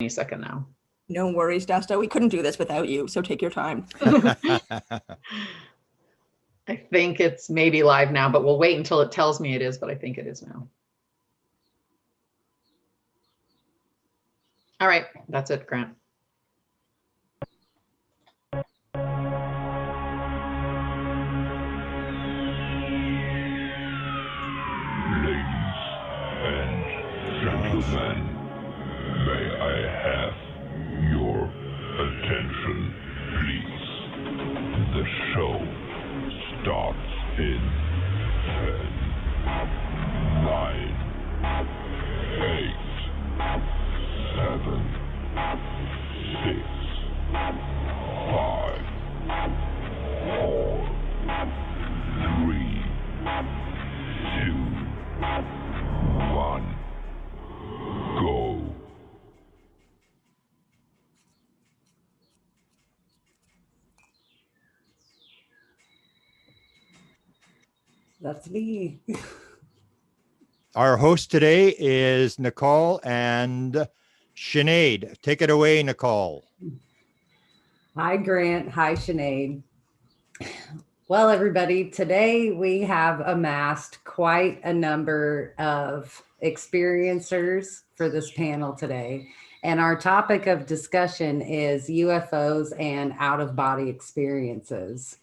any second now. No worries, Desta. We couldn't do this without you, so take your time. I think it's maybe live now, but we'll wait until it tells me it is, but I think it is now. All right, that's it, Grant. Gentlemen, may I have your attention, please? The show starts in 10, 9, 8, 7, 6, 5, 4, 3, 2, 1. Go. That's me. Our host today is Nicole and Sinead. Take it away, Nicole. Hi, Grant. Hi, Sinead. Well, everybody, today we have amassed quite a number of experiencers for this panel today. And our topic of discussion is UFOs and out-of-body experiences.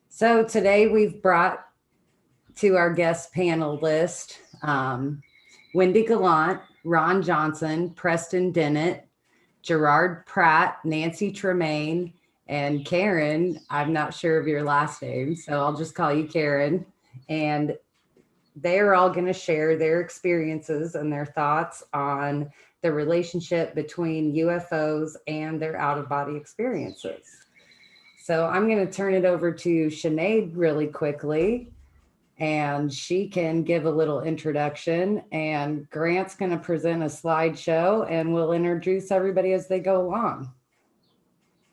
So today we've brought to our guest panel list, Wendy Gallant, Ron Johnson, Preston Dennett, Gerard Pratt, Nancy Tremaine, and Karen. I'm not sure of your last name, so I'll just call you Karen. And they're all going to share their experiences and their thoughts on the relationship between UFOs and their out-of-body experiences. So I'm going to turn it over to Sinead really quickly, and she can give a little introduction, and Grant's going to present a slideshow, and we'll introduce everybody as they go along.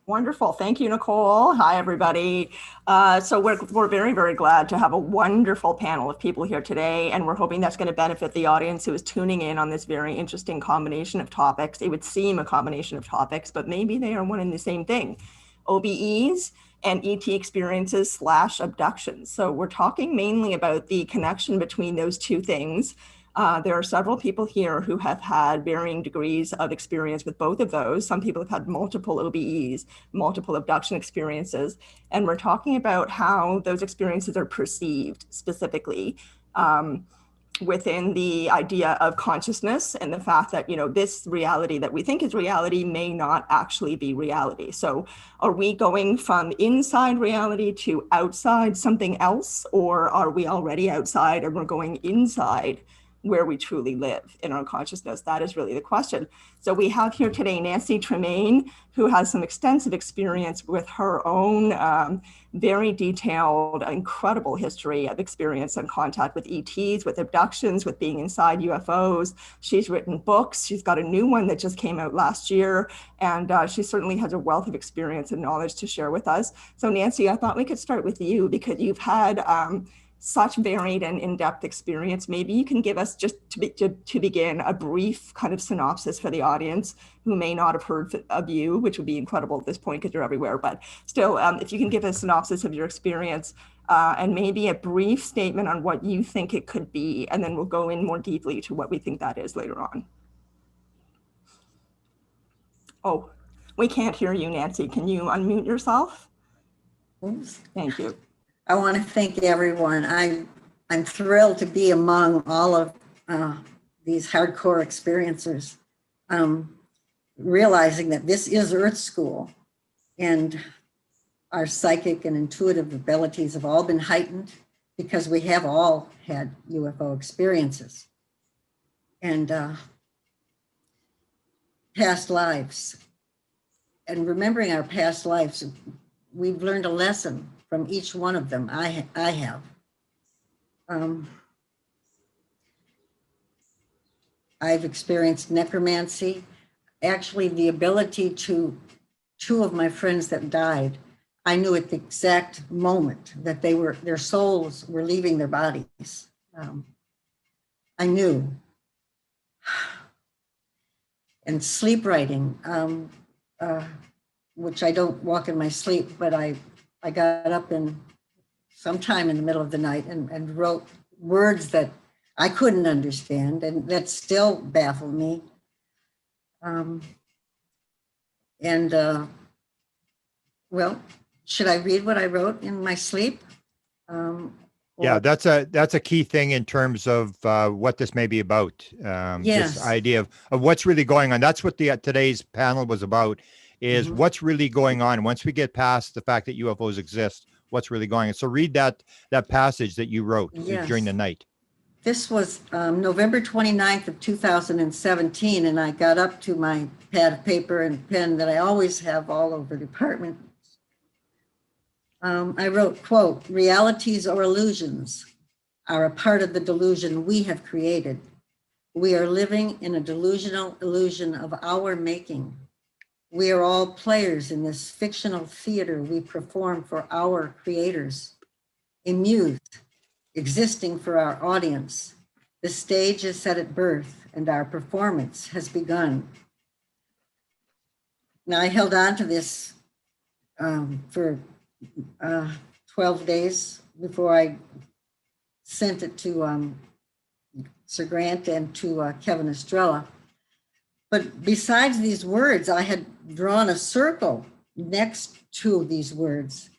Wonderful. Thank you, Nicole. Hi, everybody. So we're very, very glad to have a wonderful panel of people here today, and we're hoping that's going to benefit the audience who is tuning in on this very interesting combination of topics. It would seem a combination of topics, but maybe they are one and the same thing. OBEs and ET experiences / abductions. So we're talking mainly about the connection between those two things. There are several people here who have had varying degrees of experience with both of those. Some people have had multiple OBEs, multiple abduction experiences, and we're talking about how those experiences are perceived specifically within the idea of consciousness and the fact that, you know, this reality that we think is reality may not actually be reality. So are we going from inside reality to outside something else, or are we already outside and we're going inside where we truly live in our consciousness? That is really the question. So we have here today Nancy Tremaine, who has some extensive experience with her own very detailed, incredible history of experience and contact with ETs, with abductions, with being inside UFOs. She's written books. She's got a new one that just came out last year, and she certainly has a wealth of experience and knowledge to share with us. So Nancy, I thought we could start with you because you've had such varied and in-depth experience. Maybe you can give us, just to begin, a brief kind of synopsis for the audience who may not have heard of you, which would be incredible at this point because you're everywhere. But still, if you can give a synopsis of your experience and maybe a brief statement on what you think it could be, and then we'll go in more deeply to what we think that is later on. Oh, we can't hear you, Nancy. Can you unmute yourself? Oops. Thank you. I want to thank everyone. I'm thrilled to be among all of these hardcore experiencers, realizing that this is Earth School and our psychic and intuitive abilities have all been heightened because we have all had UFO experiences and past lives. And remembering our past lives, we've learned a lesson from each one of them. I have. I've experienced necromancy. Actually, the ability to, two of my friends that died, I knew at the exact moment that their souls were leaving their bodies. I knew. and sleep writing, which I don't walk in my sleep, but I got up in sometime in the middle of the night and wrote words that I couldn't understand and that still baffle me. Well, should I read what I wrote in my sleep? Yeah, that's a key thing in terms of what this may be about. Yes. This idea of what's really going on. That's what today's panel was about, is what's really going on. Once we get past the fact that UFOs exist, what's really going on. So read that passage that you wrote during the night. This was November 29th of 2017, and I got up to my pad of paper and pen that I always have all over the apartment. I wrote, quote, "Realities or illusions are a part of the delusion we have created. We are living in a delusional illusion of our making. We are all players in this fictional theater we perform for our creators. A muse existing for our audience. The stage is set at birth and our performance has begun." Now I held on to this for 12 days before I sent it to Sir Grant and to Kevin Estrella. But besides these words, I had drawn a circle next to these words.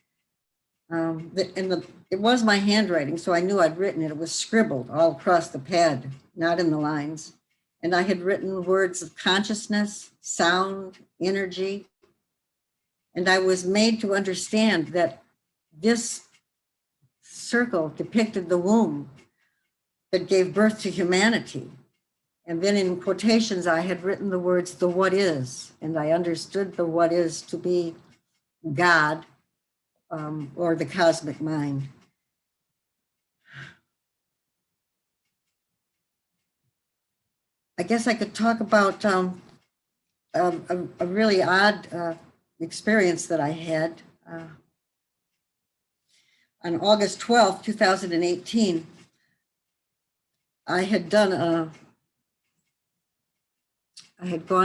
It was my handwriting, so I knew I'd written it. It was scribbled all across the pad, not in the lines. And I had written words of consciousness, sound, energy. And I was made to understand that this circle depicted the womb that gave birth to humanity. And then in quotations, I had written the words, "the what is," and I understood the what is to be God or the cosmic mind. I guess I could talk about a really odd experience that I had. On August 12th, 2018, I had gone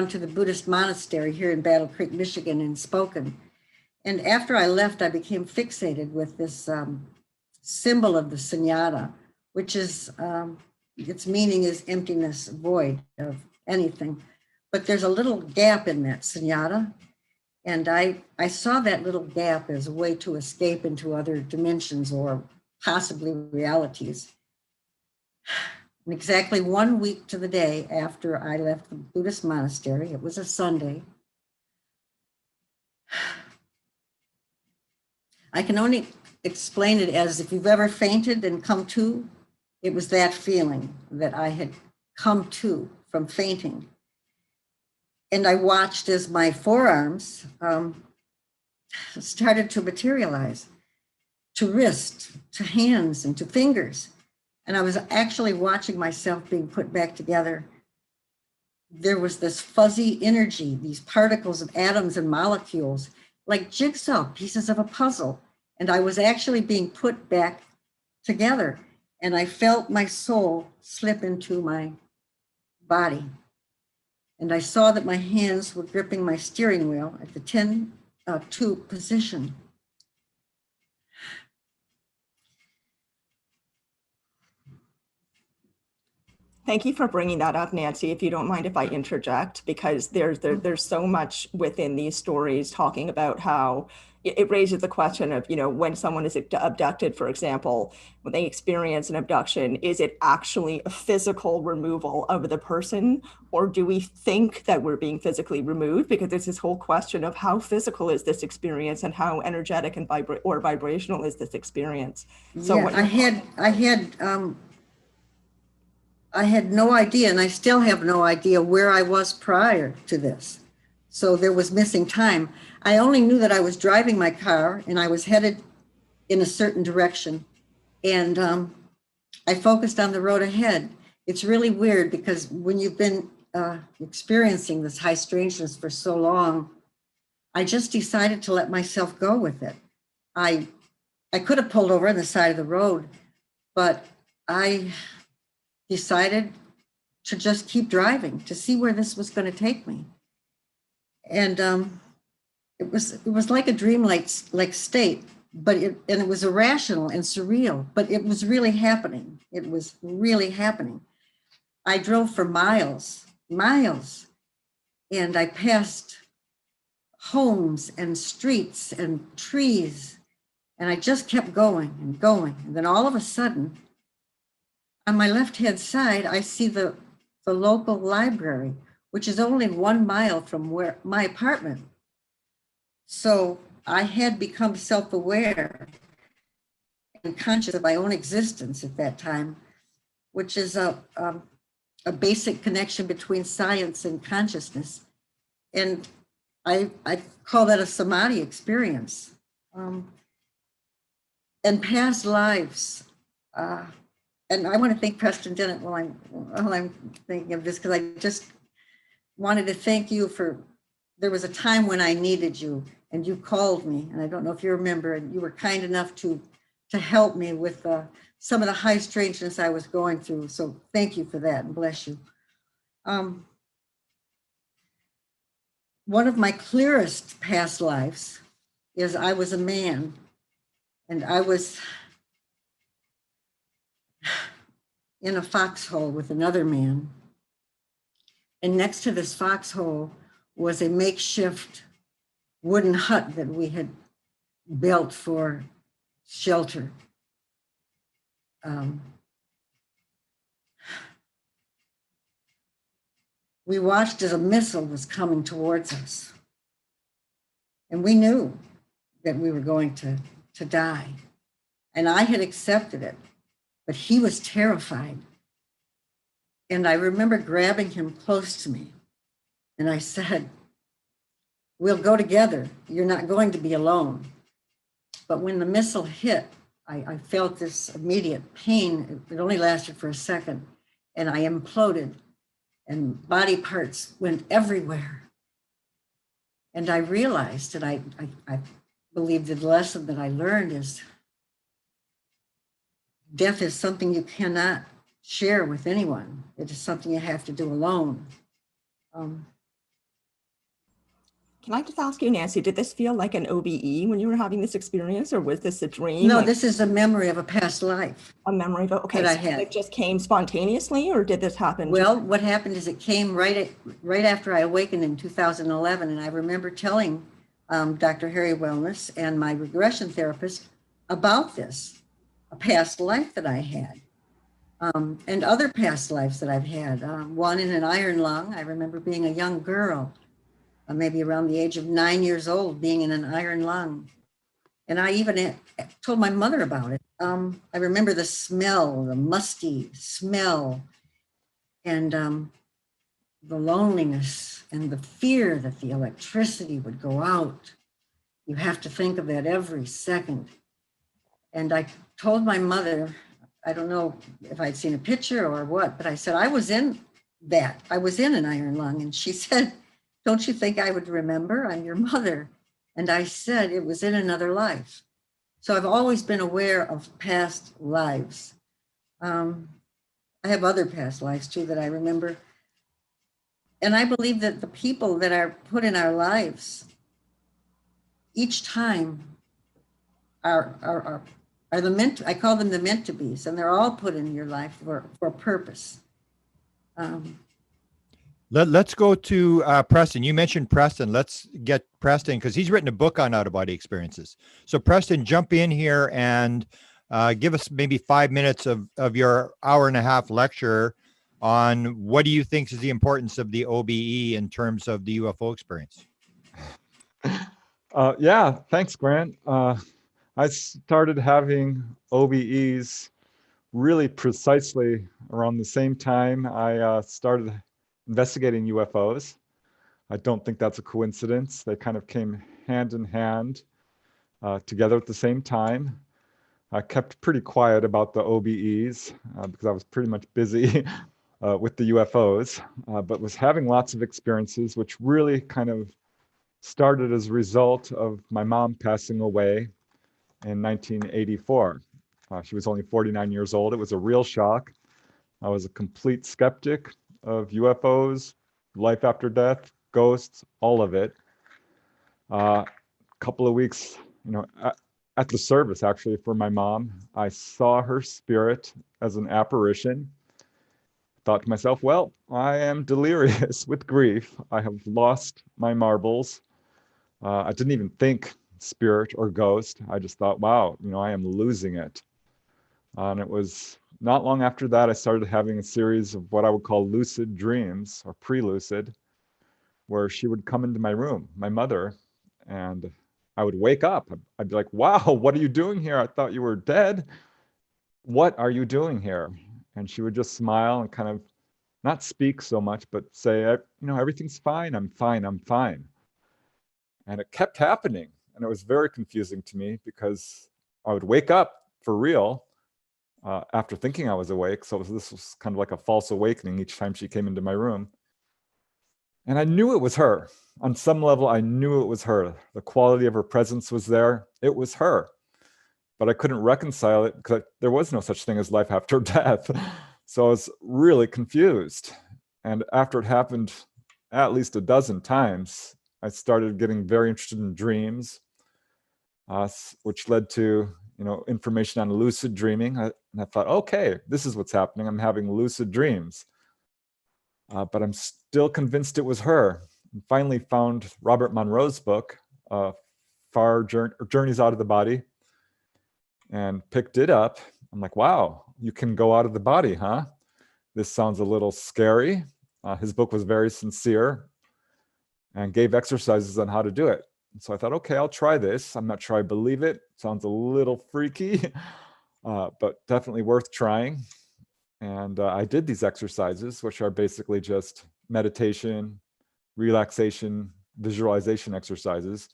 to the Buddhist monastery here in Battle Creek, Michigan, and spoken. And after I left, I became fixated with this symbol of the sunyata, which is, its meaning is emptiness, void of anything. But there's a little gap in that sunyata. And I saw that little gap as a way to escape into other dimensions or possibly realities. And exactly 1 week to the day after I left the Buddhist monastery, it was a Sunday, I can only explain it as if you've ever fainted and come to, it was that feeling that I had come to from fainting. And I watched as my forearms started to materialize, to wrist, to hands, and to fingers. And I was actually watching myself being put back together. There was this fuzzy energy, these particles of atoms and molecules, like jigsaw pieces of a puzzle. And I was actually being put back together. And I felt my soul slip into my body. And I saw that my hands were gripping my steering wheel at the 10-2 position. Thank you for bringing that up, Nancy, if you don't mind if I interject, because there's so much within these stories talking about how it raises the question of, when someone is abducted, for example, when they experience an abduction, is it actually a physical removal of the person, or do we think that we're being physically removed? Because there's this whole question of how physical is this experience and how energetic and vibrational is this experience. So yeah, I had no idea, and I still have no idea where I was prior to this. So there was missing time. I only knew that I was driving my car and I was headed in a certain direction. And I focused on the road ahead. It's really weird because when you've been experiencing this high strangeness for so long, I just decided to let myself go with it. I could have pulled over on the side of the road, but I decided to just keep driving, to see where this was going to take me. And it was like a dreamlike state, but it was irrational and surreal, but it was really happening. It was really happening. I drove for miles, and I passed homes and streets and trees, and I just kept going and going. And then all of a sudden, on my left-hand side, I see the local library, which is only 1 mile from where my apartment. So I had become self-aware and conscious of my own existence at that time, which is a basic connection between science and consciousness. And I call that a samadhi experience. And past lives. And I want to thank Preston Dennett while I'm thinking of this, because I just wanted to thank you for, there was a time when I needed you and you called me, and I don't know if you remember, and you were kind enough to help me with some of the high strangeness I was going through. So thank you for that, and bless you. One of my clearest past lives is I was a man, and I was in a foxhole with another man. And next to this foxhole was a makeshift wooden hut that we had built for shelter. We watched as a missile was coming towards us. And we knew that we were going to die. And I had accepted it, but he was terrified. And I remember grabbing him close to me. And I said, we'll go together. You're not going to be alone. But when the missile hit, I felt this immediate pain. It only lasted for a second. And I imploded. And body parts went everywhere. And I realized that I believe the lesson that I learned is death is something you cannot share with anyone. It is something you have to do alone. Can I just ask you, Nancy, did this feel like an OBE when you were having this experience, or was this a dream? No, this is a memory of a past life. A memory of okay, that I so had. it just came spontaneously, or did this happen? Well, what happened is it came right after I awakened in 2011, and I remember telling Dr. Harry Wellness and my regression therapist about this, a past life that I had, and other past lives that I've had. One in an iron lung. I remember being a young girl, maybe around the age of 9 years old, being in an iron lung. And I even told my mother about it. I remember the smell, the musty smell, and the loneliness and the fear that the electricity would go out. You have to think of that every second. And I told my mother, I don't know if I'd seen a picture or what, but I said, I was in that. I was in an iron lung. And she said, don't you think I would remember? I'm your mother. And I said, it was in another life. So I've always been aware of past lives. I have other past lives too that I remember. And I believe that the people that are put in our lives each time are the meant, I call them the meant to be's, and they're all put in your life for a purpose. Let's go to Preston. You mentioned Preston. Let's get Preston, because he's written a book on out-of-body experiences. So Preston, jump in here and give us maybe 5 minutes of your hour-and-a-half lecture on what do you think is the importance of the OBE in terms of the UFO experience. Yeah, thanks, Grant. I started having OBEs really precisely around the same time I started investigating UFOs. I don't think that's a coincidence. They kind of came hand in hand together at the same time. I kept pretty quiet about the OBEs because I was pretty much busy with the UFOs, but was having lots of experiences, which really kind of started as a result of my mom passing away in 1984. She was only 49 years old. It was a real shock. I was a complete skeptic. of UFOs, life after death, ghosts, all of it. A couple of weeks, at the service, actually, for my mom, I saw her spirit as an apparition. Thought to myself, well, I am delirious with grief. I have lost my marbles. I didn't even think spirit or ghost. I just thought, wow, I am losing it. And it was not long after that, I started having a series of what I would call lucid dreams or pre-lucid, where she would come into my room, my mother, and I would wake up. I'd be like, wow, what are you doing here? I thought you were dead. What are you doing here? And she would just smile and kind of not speak so much, but say, everything's fine. I'm fine. I'm fine. And it kept happening. And it was very confusing to me because I would wake up for real after thinking I was awake. So this was kind of like a false awakening each time she came into my room. And I knew it was her. On some level, I knew it was her. The quality of her presence was there. It was her. But I couldn't reconcile it because there was no such thing as life after death. So I was really confused. And after it happened at least a dozen times, I started getting very interested in dreams, which led to information on lucid dreaming. And I thought, okay, this is what's happening. I'm having lucid dreams. But I'm still convinced it was her. And finally found Robert Monroe's book, Journeys Out of the Body, and picked it up. I'm like, wow, you can go out of the body, huh? This sounds a little scary. His book was very sincere and gave exercises on how to do it. So I thought, okay, I'll try this. I'm not sure I believe it. Sounds a little freaky, but definitely worth trying. And I did these exercises, which are basically just meditation, relaxation, visualization exercises.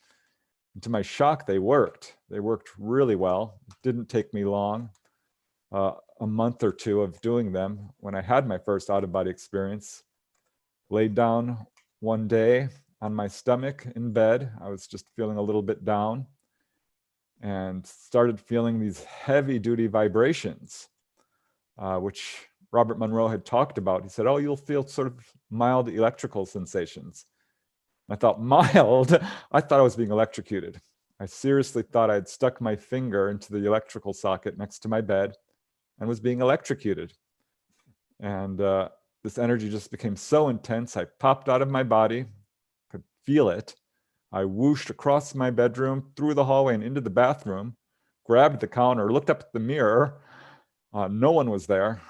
And to my shock, they worked. They worked really well. It didn't take me long, a month or two of doing them. When I had my first out-of-body experience, laid down one day on my stomach in bed. I was just feeling a little bit down and started feeling these heavy-duty vibrations, which Robert Monroe had talked about. He said, oh, you'll feel sort of mild electrical sensations. I thought, mild? I thought I was being electrocuted. I seriously thought I had stuck my finger into the electrical socket next to my bed and was being electrocuted. And this energy just became so intense, I popped out of my body, could feel it. I whooshed across my bedroom, through the hallway and into the bathroom, grabbed the counter, looked up at the mirror. No one was there.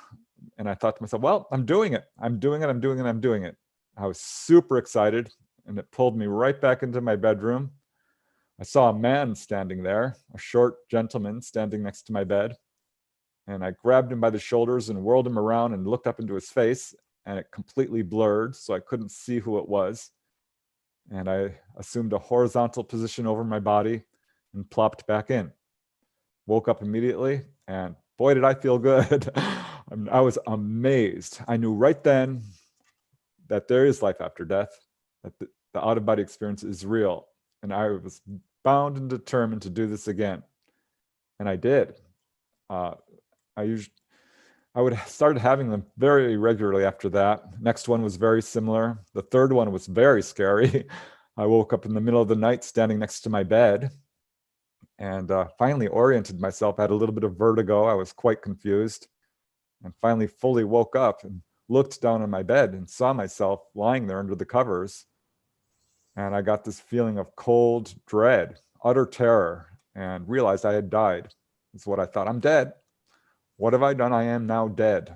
And I thought to myself, well, I'm doing it. I'm doing it. I'm doing it. I'm doing it. I was super excited, and it pulled me right back into my bedroom. I saw a man standing there, a short gentleman standing next to my bed. And I grabbed him by the shoulders and whirled him around and looked up into his face, and it completely blurred, so I couldn't see who it was. And I assumed a horizontal position over my body and plopped back in. Woke up immediately, and boy, did I feel good. I was amazed. I knew right then that there is life after death, that the out-of-body experience is real. And I was bound and determined to do this again. And I did. I would started having them very regularly after that. Next one was very similar. The third one was very scary. I woke up in the middle of the night standing next to my bed and finally oriented myself. I had a little bit of vertigo. I was quite confused and finally fully woke up and looked down on my bed and saw myself lying there under the covers. And I got this feeling of cold dread, utter terror, and realized I had died. That's what I thought. I'm dead. What have I done? I am now dead.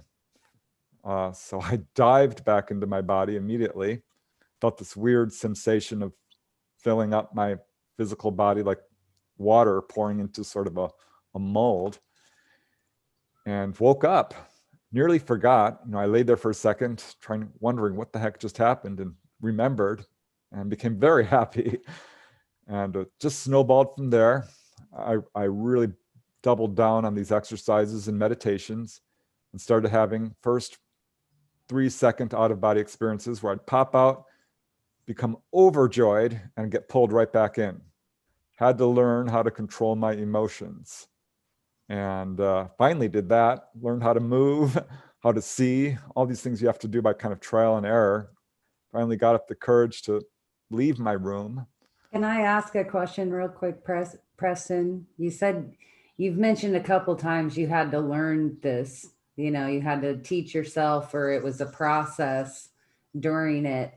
So I dived back into my body immediately. Felt this weird sensation of filling up my physical body like water pouring into sort of a mold. And woke up, nearly forgot. I laid there for a second, wondering what the heck just happened, and remembered and became very happy. And just snowballed from there. I really doubled down on these exercises and meditations and started having first 3-second out-of-body experiences where I'd pop out, become overjoyed, and get pulled right back in. Had to learn how to control my emotions. And finally did that, learned how to move, how to see, all these things you have to do by kind of trial and error. Finally got up the courage to leave my room. Can I ask a question real quick, Preston? You said, you've mentioned a couple times you had to learn this, you know, you had to teach yourself, or it was a process during it.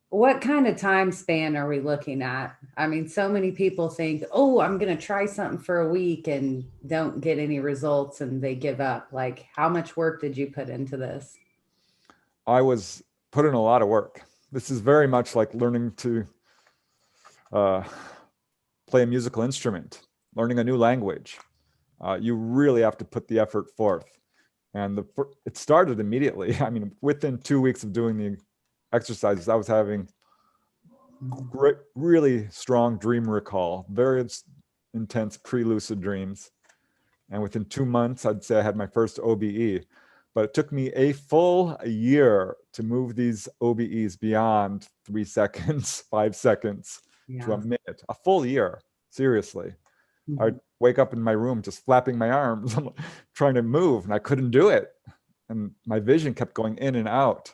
What kind of time span are we looking at? I mean, so many people think, oh, I'm going to try something for a week and don't get any results and they give up. Like, how much work did you put into this? I was put in a lot of work. This is very much like learning to play a musical instrument, learning a new language. You really have to put the effort forth. And it started immediately. I mean, within 2 weeks of doing the exercises, I was having really strong dream recall, very intense pre-lucid dreams. And within 2 months, I'd say I had my first OBE. But it took me a full year to move these OBEs beyond 3 seconds, 5 seconds to a minute. A full year, seriously. I'd wake up in my room just flapping my arms, trying to move, and I couldn't do it. And my vision kept going in and out.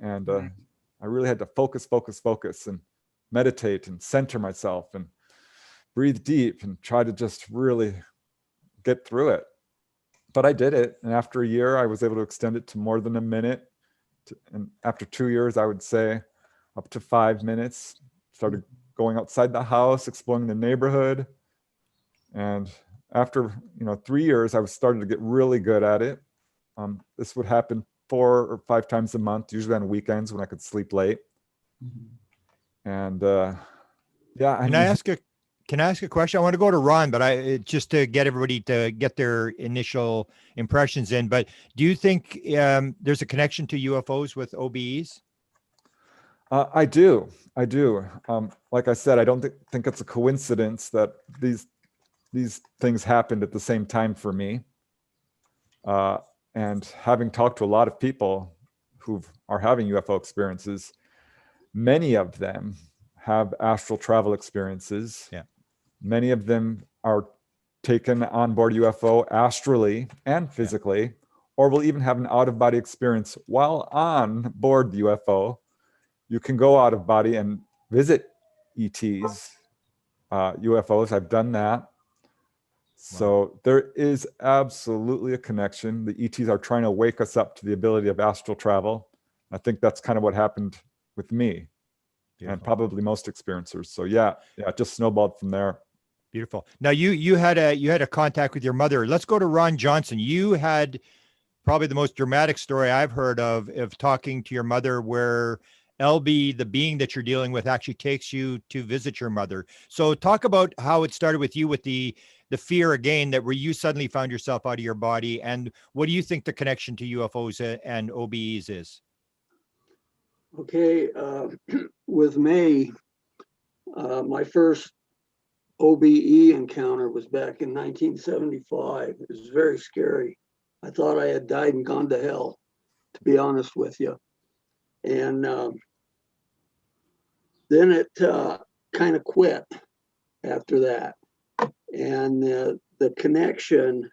And I really had to focus and meditate and center myself and breathe deep and try to just really get through it. But I did it. And after a year, I was able to extend it to more than a minute. And after 2 years, I would say up to 5 minutes. Started going outside the house, exploring the neighborhood. And after 3 years, I was starting to get really good at it. This would happen 4 or 5 times a month, usually on weekends when I could sleep late. And Can I ask a question? I want to go to Ron, but just to get everybody to get their initial impressions in. But do you think there's a connection to UFOs with OBEs? I do. Like I said, I don't think it's a coincidence that these things happened at the same time for me. And having talked to a lot of people who are having UFO experiences, many of them have astral travel experiences. Yeah. Many of them are taken on board UFO astrally and physically, or will even have an out-of-body experience while on board the UFO. You can go out of body and visit ETs, UFOs. I've done that. So there is absolutely a connection. The ETs are trying to wake us up to the ability of astral travel. I think that's kind of what happened with me. Beautiful. And probably most experiencers. So yeah, it just snowballed from there. Beautiful. Now you had a contact with your mother. Let's go to Ron Johnson. You had probably the most dramatic story I've heard of talking to your mother, where LB, the being that you're dealing with, actually takes you to visit your mother. So talk about how it started with you with the fear again, that where you suddenly found yourself out of your body, and what do you think the connection to UFOs and OBEs is? Okay, with me, my first OBE encounter was back in 1975. It was very scary. I thought I had died and gone to hell, to be honest with you. And then it kind of quit after that. And the connection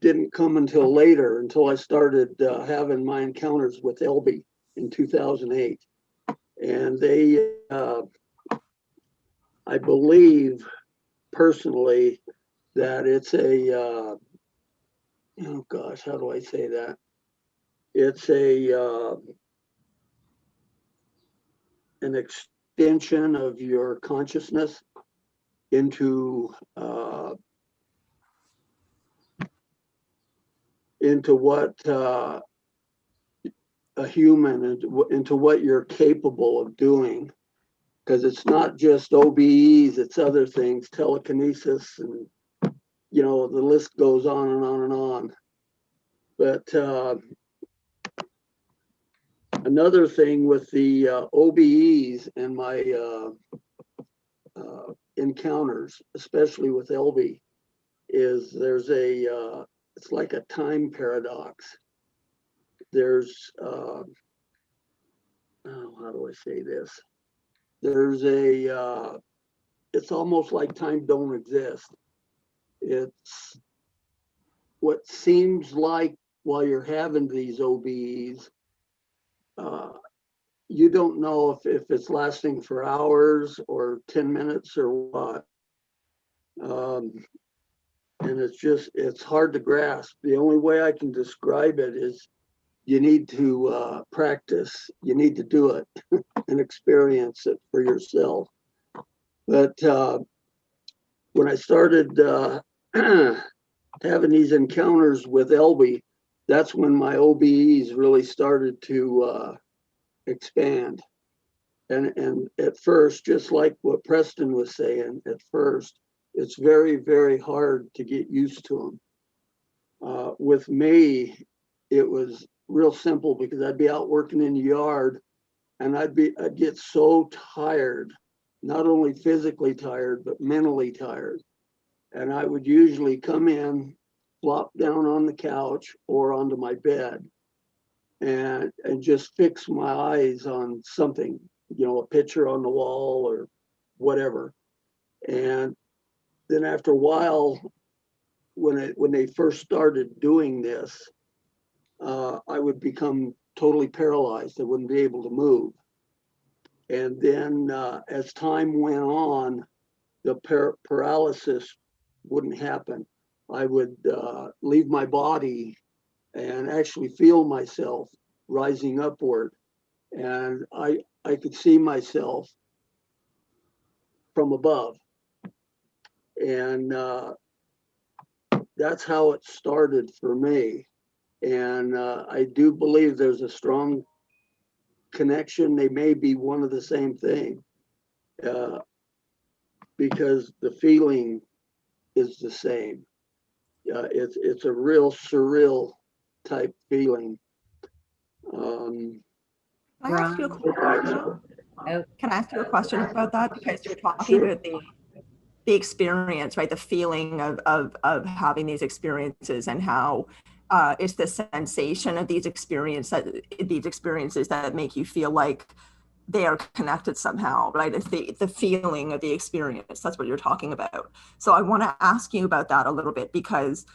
didn't come until later, until I started having my encounters with LB in 2008. And they, I believe personally that it's a, oh gosh, how do I say that? It's an extension of your consciousness into what a human, into what you're capable of doing, because it's not just OBEs, it's other things, telekinesis, and the list goes on and on and on. But another thing with the OBEs and my encounters, especially with LB, is there's it's like a time paradox. There's how do I say this? There's it's almost like time don't exist. It's what seems like while you're having these OBEs, you don't know if it's lasting for hours or 10 minutes or what. And it's hard to grasp. The only way I can describe it is you need to practice. You need to do it and experience it for yourself. But when I started having these encounters with LB, that's when my OBEs really started to expand. And at first, just like what Preston was saying, at first, it's very, very hard to get used to them. With me, it was real simple because I'd be out working in the yard and I'd get so tired, not only physically tired, but mentally tired. And I would usually come in, flop down on the couch or onto my bed and just fix my eyes on something, a picture on the wall or whatever. And then after a while, when they first started doing this, I would become totally paralyzed. I wouldn't be able to move. And then as time went on, the paralysis wouldn't happen. I would leave my body and actually feel myself rising upward. And I could see myself from above. And that's how it started for me. And I do believe there's a strong connection. They may be one of the same thing because the feeling is the same. It's a real surreal type feeling. Can I ask you a question? Can I ask you a question about that? Because you're talking Sure. about the experience, right? The feeling of having these experiences and how it's the sensation of these experiences that make you feel like they are connected somehow, right? It's the feeling of the experience. That's what you're talking about. So I want to ask you about that a little bit because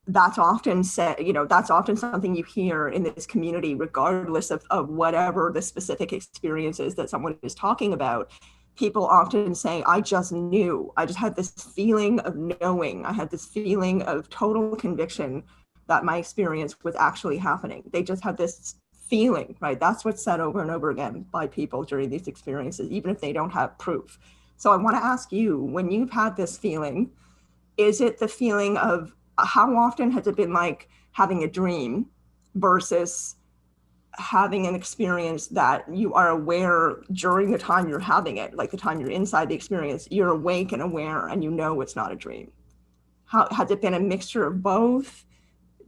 that's often said, that's often something you hear in this community, regardless of whatever the specific experiences that someone is talking about. People often say, I just knew, I just had this feeling of knowing, I had this feeling of total conviction that my experience was actually happening. They just had this feeling, right? That's what's said over and over again by people during these experiences, even if they don't have proof. So I want to ask you, when you've had this feeling, is it the feeling of, how often has it been like having a dream versus having an experience that you are aware during the time you're having it, like the time you're inside the experience, you're awake and aware and you know it's not a dream? How has it been a mixture of both?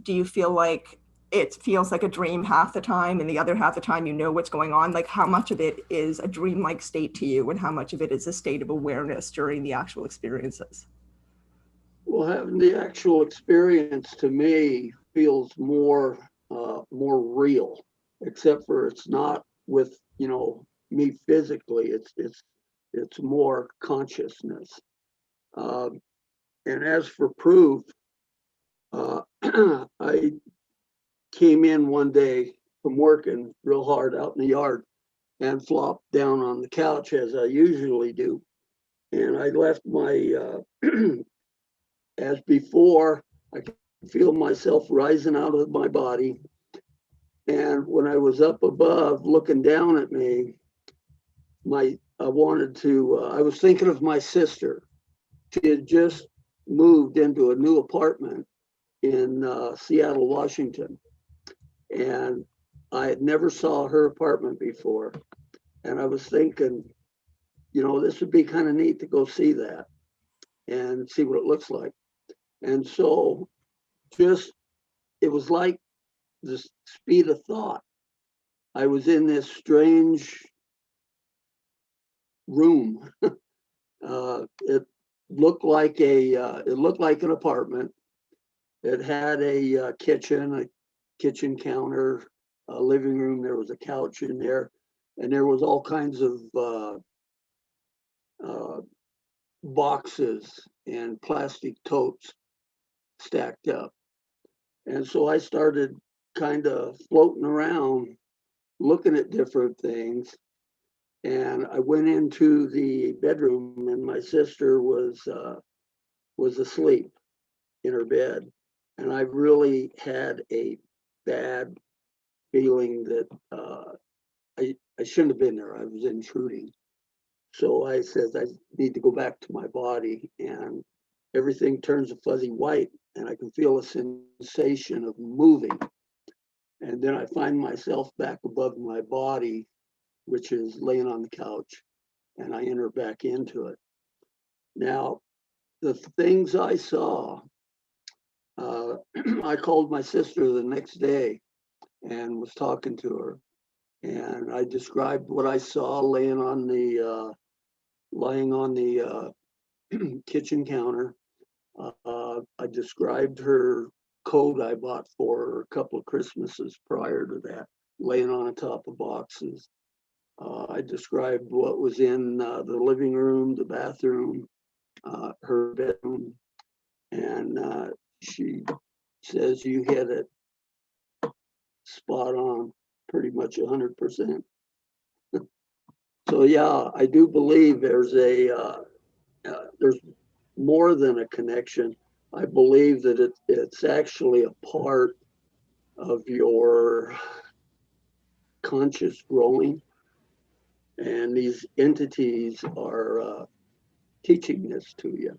Do you feel like it feels like a dream half the time and the other half the time you know what's going on? Like how much of it is a dreamlike state to you and how much of it is a state of awareness during the actual experiences? Well, having the actual experience to me feels more real, except for it's not with me physically. It's more consciousness. And as for proof, I came in one day from working real hard out in the yard and flopped down on the couch as I usually do, and I left my as before, I could feel myself rising out of my body. And when I was up above looking down at me, I was thinking of my sister. She had just moved into a new apartment in Seattle, Washington. And I had never saw her apartment before. And I was thinking, this would be kind of neat to go see that and see what it looks like. And so it was like the speed of thought. I was in this strange room. It looked like an apartment. It had a kitchen counter, a living room. There was a couch in there, and there was all kinds of boxes and plastic totes stacked up. And so I started kind of floating around, looking at different things. And I went into the bedroom, and my sister was asleep in her bed. And I really had a bad feeling that I shouldn't have been there. I was intruding. So I said, I need to go back to my body, and everything turns a fuzzy white, and I can feel a sensation of moving. And then I find myself back above my body, which is laying on the couch, and I enter back into it. Now, the things I saw, I called my sister the next day and was talking to her. And I described what I saw lying on the kitchen counter. I described her coat I bought for her a couple of Christmases prior to that, laying on top of boxes. I described what was in the living room, the bathroom, her bedroom, and she says, you hit it spot on, pretty much 100%. So yeah, I do believe there's more than a connection. I believe that it's actually a part of your conscious growing, and these entities are teaching this to you.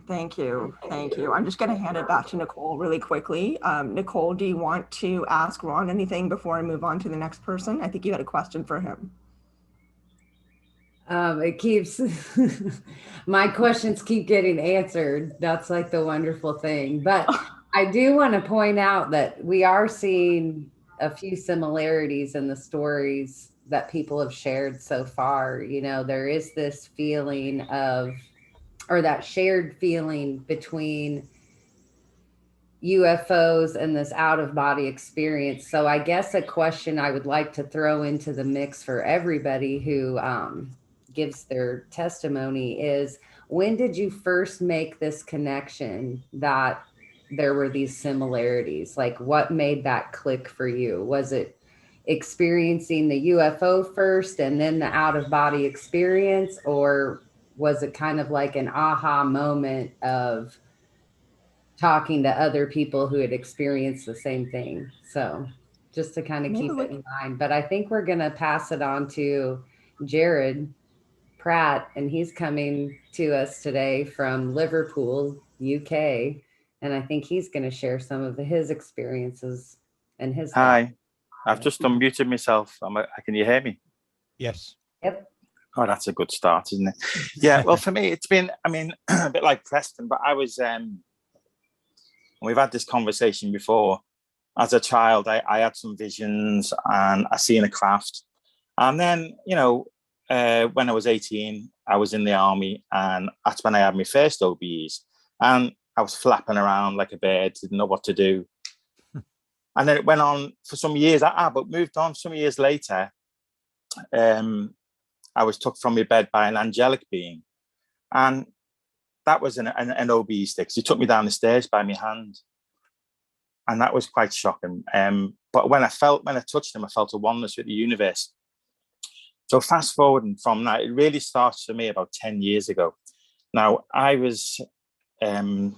Thank you. Thank you. I'm just going to hand it back to Nicole really quickly. Nicole, do you want to ask Ron anything before I move on to the next person? I think you had a question for him. It keeps, my questions keep getting answered. That's like the wonderful thing. But I do want to point out that we are seeing a few similarities in the stories that people have shared so far. You know, there is this feeling of, or that shared feeling between UFOs and this out-of-body experience. So I guess a question I would like to throw into the mix for everybody who gives their testimony is, when did you first make this connection that there were these similarities? Like, what made that click for you? Was it experiencing the UFO first and then the out-of-body experience, or was it kind of like an aha moment of talking to other people who had experienced the same thing? So just to kind of keep it in mind. But I think we're going to pass it on to Jared Pratt, and he's coming to us today from Liverpool, UK. And I think he's going to share some of his experiences and his. Hi, I've just unmuted myself. Can you hear me? Yes. Yep. Oh, that's a good start, isn't it? Yeah, well, for me, it's been, I mean, a bit like Preston, but I was, we've had this conversation before. As a child, I had some visions and I seen a craft. And then, you know, when I was 18, I was in the army, and that's when I had my first OBEs. And I was flapping around like a bird, didn't know what to do. And then it went on for some years, but moved on some years later. I was took from my bed by an angelic being. And that was an OBE stick. So he took me down the stairs by my hand. And that was quite shocking. But when I touched him, I felt a oneness with the universe. So fast forwarding from that, it really starts for me about 10 years ago. Now, I was having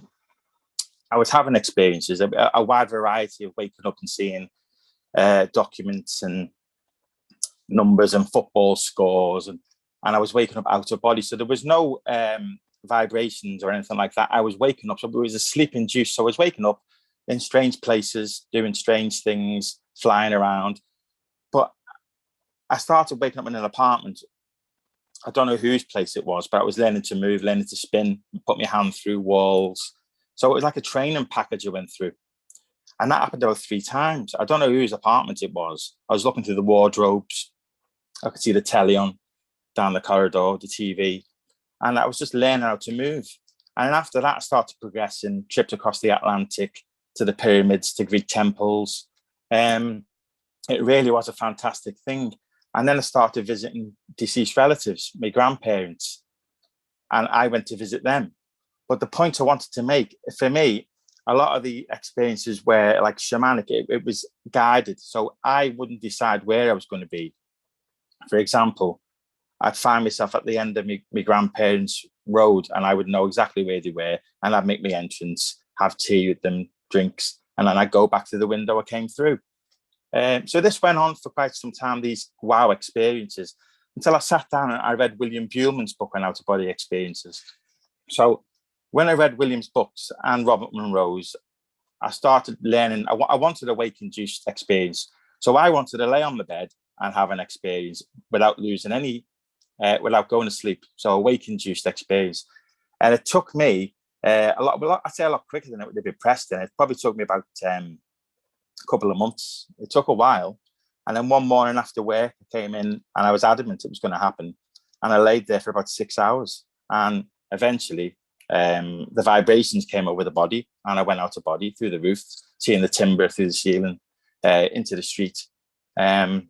experiences, a wide variety of waking up and seeing documents and numbers and football scores. And I was waking up out of body. So there was no vibrations or anything like that. I was waking up. So it was a sleep-induced. So I was waking up in strange places, doing strange things, flying around. But I started waking up in an apartment. I don't know whose place it was, but I was learning to move, learning to spin, put my hand through walls. So it was like a training package I went through. And that happened about 3 times. I don't know whose apartment it was. I was looking through the wardrobes. I could see the telly on down the corridor, the TV. And I was just learning how to move. And after that, I started progressing, tripped across the Atlantic to the pyramids, to Greek temples. It really was a fantastic thing. And then I started visiting deceased relatives, my grandparents, and I went to visit them. But the point I wanted to make, for me, a lot of the experiences were like shamanic. It was guided. So I wouldn't decide where I was going to be. For example, I'd find myself at the end of my grandparents' road, and I would know exactly where they were, and I'd make my entrance, have tea with them, drinks, and then I'd go back to the window I came through. So this went on for quite some time, these wow experiences, until I sat down and I read William Buhlman's book on out-of-body experiences. So when I read William's books and Robert Monroe's, I started learning. I wanted a wake-induced experience. So I wanted to lay on the bed and have an experience without losing any, without going to sleep. So a wake-induced experience. And it took me I'd say a lot quicker than it would have been pressed. And it probably took me about a couple of months. It took a while. And then one morning after work, I came in and I was adamant it was going to happen. And I laid there for about 6 hours. And eventually, the vibrations came over the body, and I went out of body through the roof, seeing the timber through the ceiling, into the street. And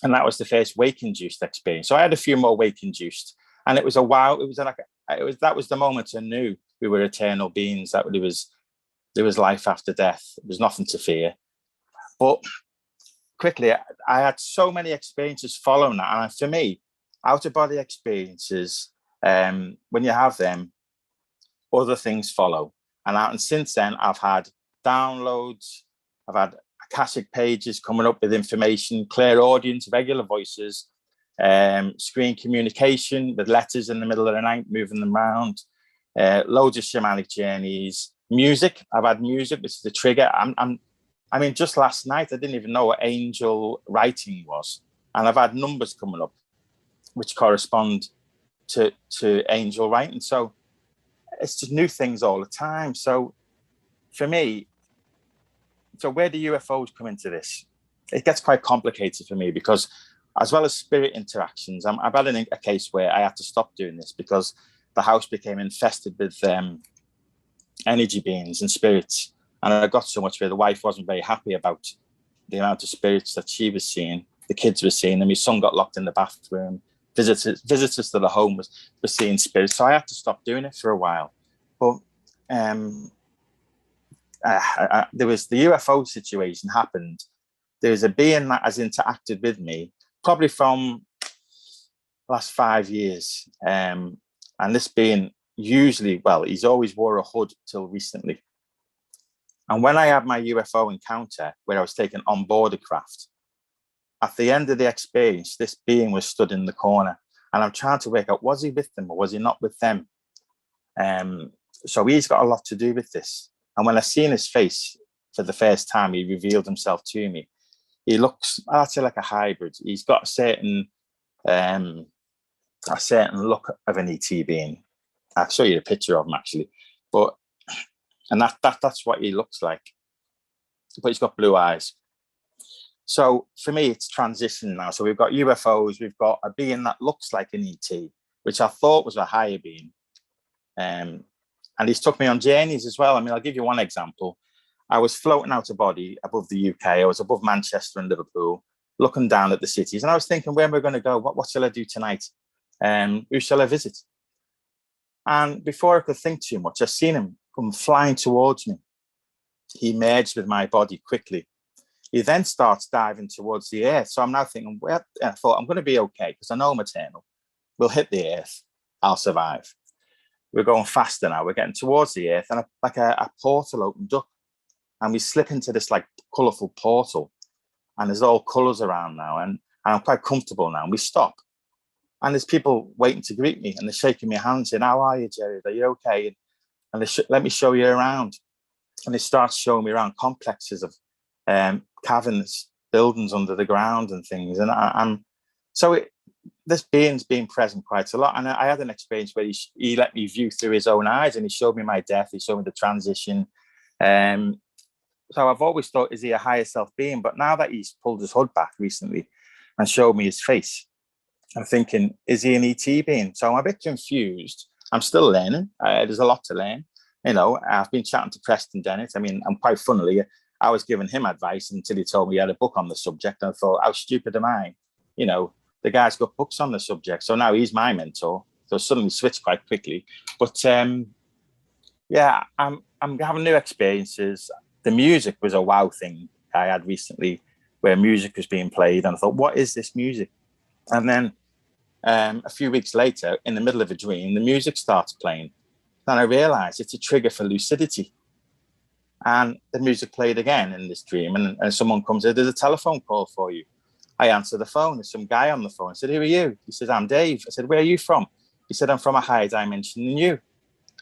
that was the first wake-induced experience. So I had a few more wake-induced. And it was a wow. That was the moment I knew we were eternal beings, that there was life after death. There was nothing to fear. But quickly, I had so many experiences following that. And for me, out-of-body experiences, when you have them, other things follow. And since then, I've had downloads, I've had Akashic pages coming up with information, clairaudience, regular voices, screen communication with letters in the middle of the night, moving them around, loads of shamanic journeys, music. I've had music, which is the trigger. I mean, just last night, I didn't even know what angel writing was. And I've had numbers coming up which correspond to angel writing. So it's just new things all the time. So for me, so where do UFOs come into this? It gets quite complicated for me because as well as spirit interactions, I've had a case where I had to stop doing this because the house became infested with energy beings and spirits. And I got so much where the wife wasn't very happy about the amount of spirits that she was seeing, the kids were seeing, and my son got locked in the bathroom. Visitors to the home were seeing spirits. So I had to stop doing it for a while. But there was the UFO situation happened. There was a being that has interacted with me probably from the last 5 years. And this being usually, well, he's always wore a hood till recently. And when I had my UFO encounter where I was taken on board a craft, at the end of the experience, this being was stood in the corner. And I'm trying to work out, was he with them or was he not with them? So he's got a lot to do with this. And when I seen his face for the first time, he revealed himself to me. He looks, I'd say, like a hybrid. He's got a certain look of an ET being. I'll show you a picture of him actually. And that's what he looks like. But he's got blue eyes. So for me, it's transition now. So we've got UFOs, we've got a being that looks like an ET, which I thought was a higher being. And he's took me on journeys as well. I mean, I'll give you one example. I was floating out of body above the UK. I was above Manchester and Liverpool, looking down at the cities. And I was thinking, where am I going to go? What shall I do tonight? Who shall I visit? And before I could think too much, I seen him come flying towards me. He merged with my body quickly. He then starts diving towards the earth. So I'm now thinking, well, I thought I'm going to be okay because I know I'm eternal. We'll hit the earth. I'll survive. We're going faster now. We're getting towards the earth, and a portal opened up, and we slip into this like colourful portal, and there's all colours around now, and I'm quite comfortable now. And we stop, and there's people waiting to greet me, and they're shaking my hand, saying, "How are you, Jerry? Are you okay?" And they let me show you around, and they start showing me around complexes of caverns, buildings under the ground, and things, and this being's been present quite a lot. And I had an experience where he let me view through his own eyes, and he showed me my death. He showed me the transition. So I've always thought, is he a higher self being? But now that he's pulled his hood back recently and showed me his face, I'm thinking, is he an ET being? So I'm a bit confused. I'm still learning. There's a lot to learn. You know, I've been chatting to Preston Dennett. I mean, I'm quite funnily, I was giving him advice until he told me he had a book on the subject. And I thought, how stupid am I? You know, the guy's got books on the subject. So now he's my mentor. So suddenly switched quite quickly. But yeah, I'm having new experiences. The music was a wow thing I had recently, where music was being played, and I thought, what is this music? And then a few weeks later, in the middle of a dream, the music starts playing. And I realized it's a trigger for lucidity. And the music played again in this dream, and someone comes in, there's a telephone call for you. I answer the phone, there's some guy on the phone. I said, who are you? He says, I'm Dave. I said, where are you from? He said, I'm from a higher dimension than you.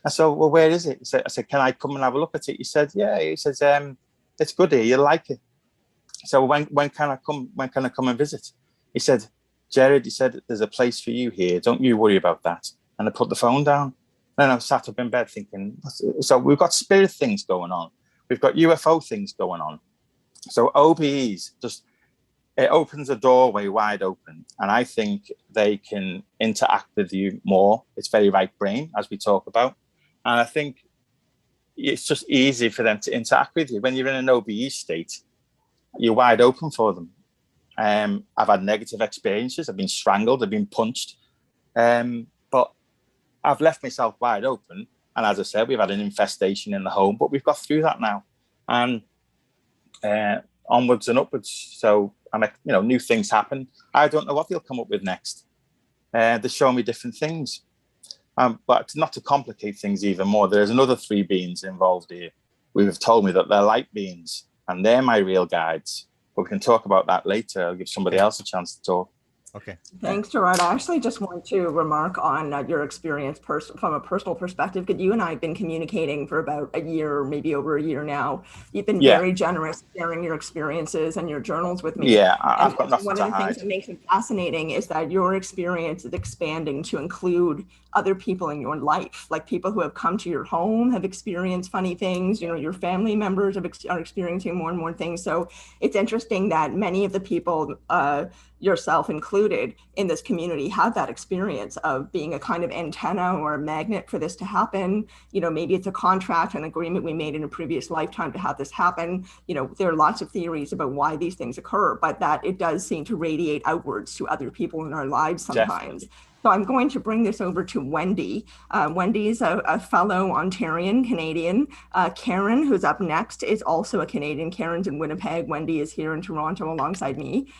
I said, well, where is it? I said, can I come and have a look at it? He said, yeah. He says, it's good here, you'll like it. So when can I come? When can I come and visit? He said, Jared, he said, there's a place for you here. Don't you worry about that. And I put the phone down. And I sat up in bed thinking, so we've got spirit things going on. We've got UFO things going on. So OBEs, it opens a doorway wide open. And I think they can interact with you more. It's very right brain, as we talk about. And I think it's just easy for them to interact with you. When you're in an OBE state, you're wide open for them. I've had negative experiences. I've been strangled. I've been punched. But I've left myself wide open. And as I said, we've had an infestation in the home, but we've got through that now. And onwards and upwards. So, new things happen. I don't know what they'll come up with next. They show me different things. But not to complicate things even more, there's another 3 beings involved here who have told me that they're light beings and they're my real guides. But we can talk about that later. I'll give somebody else a chance to talk. Okay. Thanks, Gerard. I actually just want to remark on your experience from a personal perspective, because you and I have been communicating for about a year, maybe over a year now. You've been very generous sharing your experiences and your journals with me. Yeah, I've got nothing to hide. One of the things that makes it fascinating is that your experience is expanding to include other people in your life, like people who have come to your home, have experienced funny things, your family members are experiencing more and more things. So it's interesting that many of the people, yourself included, in this community have that experience of being a kind of antenna or a magnet for this to happen. Maybe it's a contract, an agreement we made in a previous lifetime to have this happen. There are lots of theories about why these things occur, but that it does seem to radiate outwards to other people in our lives sometimes. Definitely. So I'm going to bring this over to Wendy. Wendy is a fellow Ontarian Canadian. Karen, who's up next, is also a Canadian. Karen's in Winnipeg. Wendy is here in Toronto alongside me.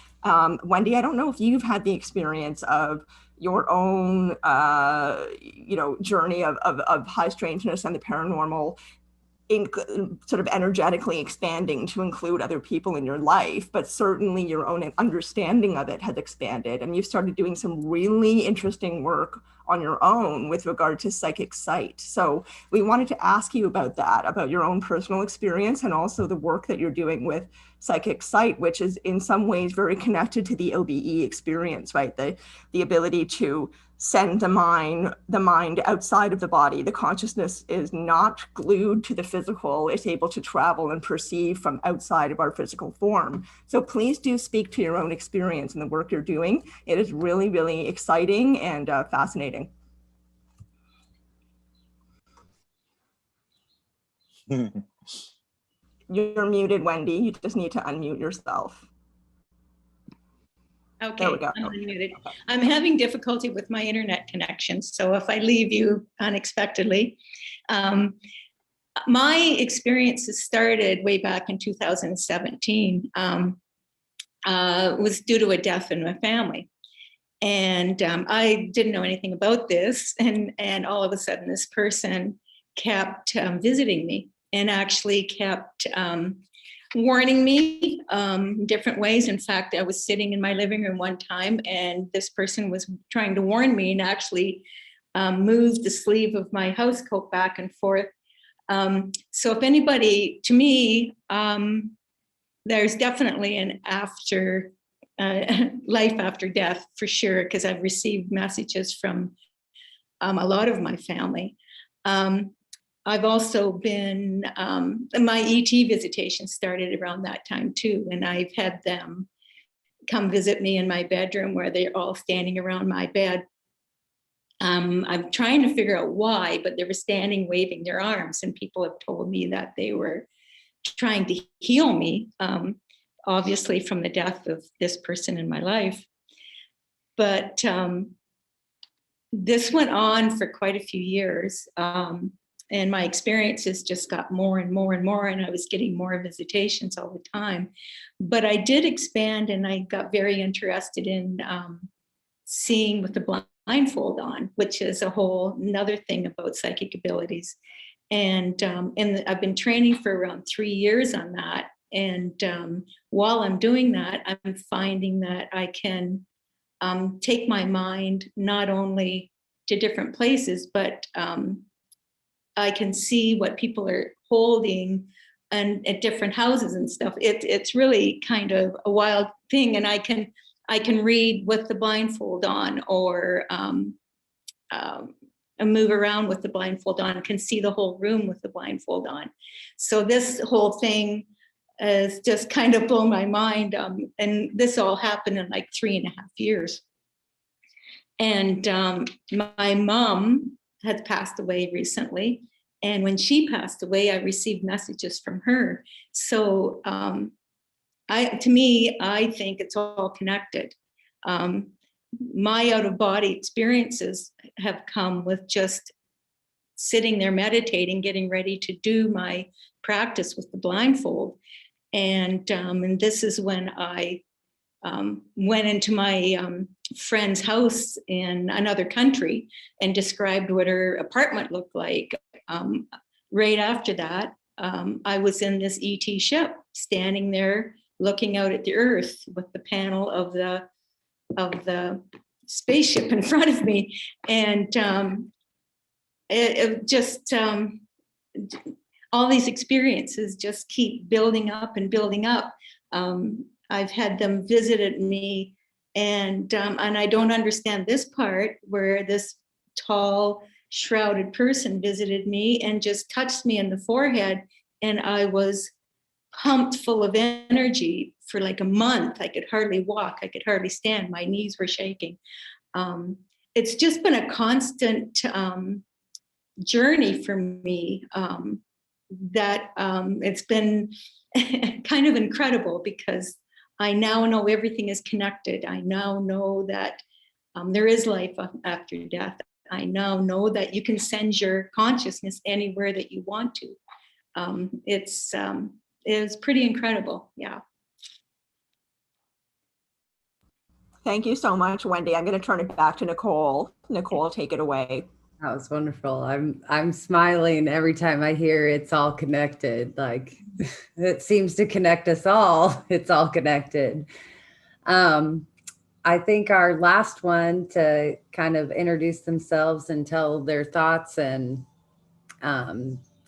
Wendy, I don't know if you've had the experience of your own, journey of high strangeness and the paranormal sort of energetically expanding to include other people in your life, but certainly your own understanding of it has expanded, and you've started doing some really interesting work on your own with regard to psychic sight. So we wanted to ask you about that, about your own personal experience, and also the work that you're doing with psychic sight, which is in some ways very connected to the OBE experience, right? The ability to send the mind outside of the body. The consciousness is not glued to the physical. It's able to travel and perceive from outside of our physical form. So please do speak to your own experience and the work you're doing. It is really, really exciting and fascinating. You're muted, Wendy. You just need to unmute yourself. Okay, I'm unmuted. I'm having difficulty with my internet connection, so if I leave you unexpectedly. My experiences started way back in 2017, was due to a death in my family. And I didn't know anything about this, and all of a sudden this person kept visiting me and actually kept warning me different ways. In fact, I was sitting in my living room one time and this person was trying to warn me and actually moved the sleeve of my house coat back and forth. So if anybody, to me, there's definitely an after life after death for sure, because I've received messages from a lot of my family. I've also been, my ET visitation started around that time too, and I've had them come visit me in my bedroom where they're all standing around my bed. I'm trying to figure out why, but they were standing waving their arms, and people have told me that they were trying to heal me, obviously from the death of this person in my life. But this went on for quite a few years. and my experiences just got more and more and more, and I was getting more visitations all the time. But I did expand, and I got very interested in seeing with the blindfold on, which is a whole another thing about psychic abilities. And I've been training for around 3 years on that. And while I'm doing that, I'm finding that I can take my mind not only to different places, but I can see what people are holding and at different houses and stuff. It's really kind of a wild thing. And I can read with the blindfold on, or move around with the blindfold on, can see the whole room with the blindfold on. So this whole thing has just kind of blown my mind. And this all happened in like 3.5 years. And my mom had passed away recently. And when she passed away, I received messages from her. So to me, I think it's all connected. My out-of-body experiences have come with just sitting there meditating, getting ready to do my practice with the blindfold. And this is when I went into my friend's house in another country and described what her apartment looked like. Right after that, I was in this ET ship, standing there looking out at the earth with the panel of the spaceship in front of me. And it just all these experiences just keep building up and building up. I've had them visited me, and I don't understand this part where this tall, shrouded person visited me and just touched me in the forehead, and I was pumped full of energy for like a month. I could hardly walk, I could hardly stand, my knees were shaking. It's just been a constant journey for me, that it's been kind of incredible, because I now know everything is connected. I now know that there is life after death. I now know that you can send your consciousness anywhere that you want to. It's pretty incredible. Yeah. Thank you so much, Wendy. I'm going to turn it back to Nicole. Nicole, take it away. That was wonderful. I'm smiling every time I hear it's all connected. Like, it seems to connect us all. It's all connected. I think our last one to kind of introduce themselves and tell their thoughts and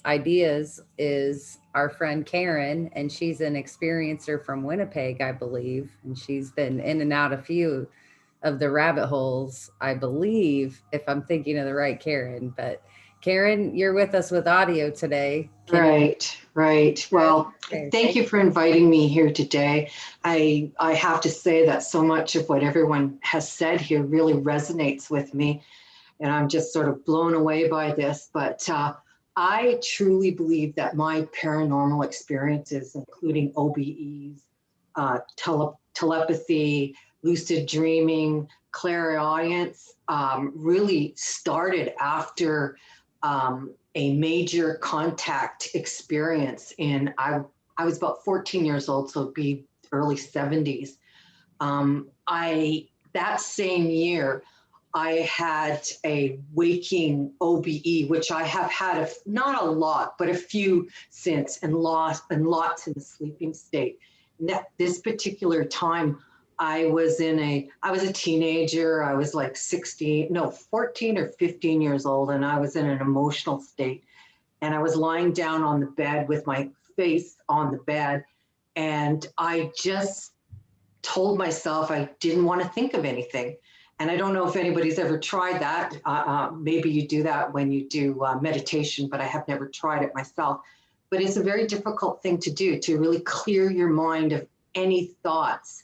ideas is our friend Karen, and she's an experiencer from Winnipeg, I believe, and she's been in and out a few of the rabbit holes, I believe, if I'm thinking of the right Karen. But Karen, you're with us with audio today. Right. Well, thank you for inviting me here today. I have to say that so much of what everyone has said here really resonates with me, and I'm just sort of blown away by this. But I truly believe that my paranormal experiences, including OBEs, telepathy, lucid dreaming, clairaudience, really started after a major contact experience I was about 14 years old, so it'd be early 70s. That same year, I had a waking OBE, which I have had not a lot, but a few since, and lots in the sleeping state. And at this particular time, I was a teenager. I was like 14 or 15 years old, and I was in an emotional state. And I was lying down on the bed with my face on the bed. And I just told myself I didn't want to think of anything. And I don't know if anybody's ever tried that. Maybe you do that when you do meditation, but I have never tried it myself. But it's a very difficult thing to do, to really clear your mind of any thoughts.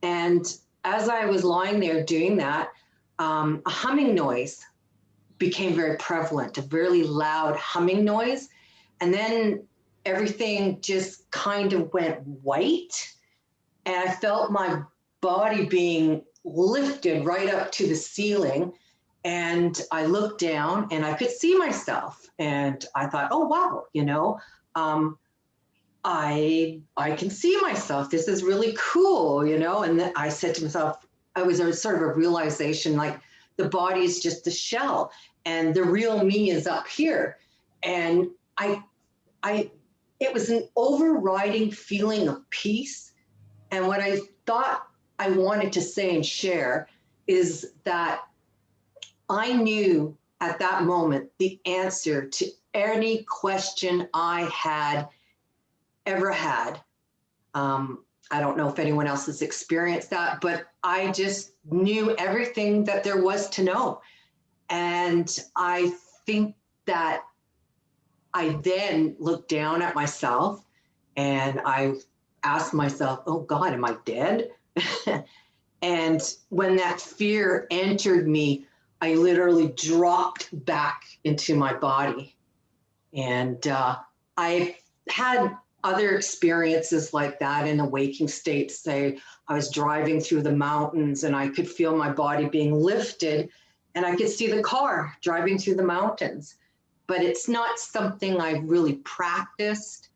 And as I was lying there doing that, a humming noise became very prevalent, a really loud humming noise. And then everything just kind of went white. And I felt my body being lifted right up to the ceiling. And I looked down and I could see myself. And I thought, oh, wow, you know, I can see myself. This is really cool, you know? And then I said to myself, it was a sort of a realization, like the body is just a shell and the real me is up here. And it was an overriding feeling of peace. And what I thought I wanted to say and share is that I knew at that moment the answer to any question I had ever had. I don't know if anyone else has experienced that, but I just knew everything that there was to know. And I think that I then looked down at myself and I asked myself, oh God, am I dead? And when that fear entered me, I literally dropped back into my body. And I had other experiences like that in a waking state. Say I was driving through the mountains and I could feel my body being lifted and I could see the car driving through the mountains. But it's not something I really practiced.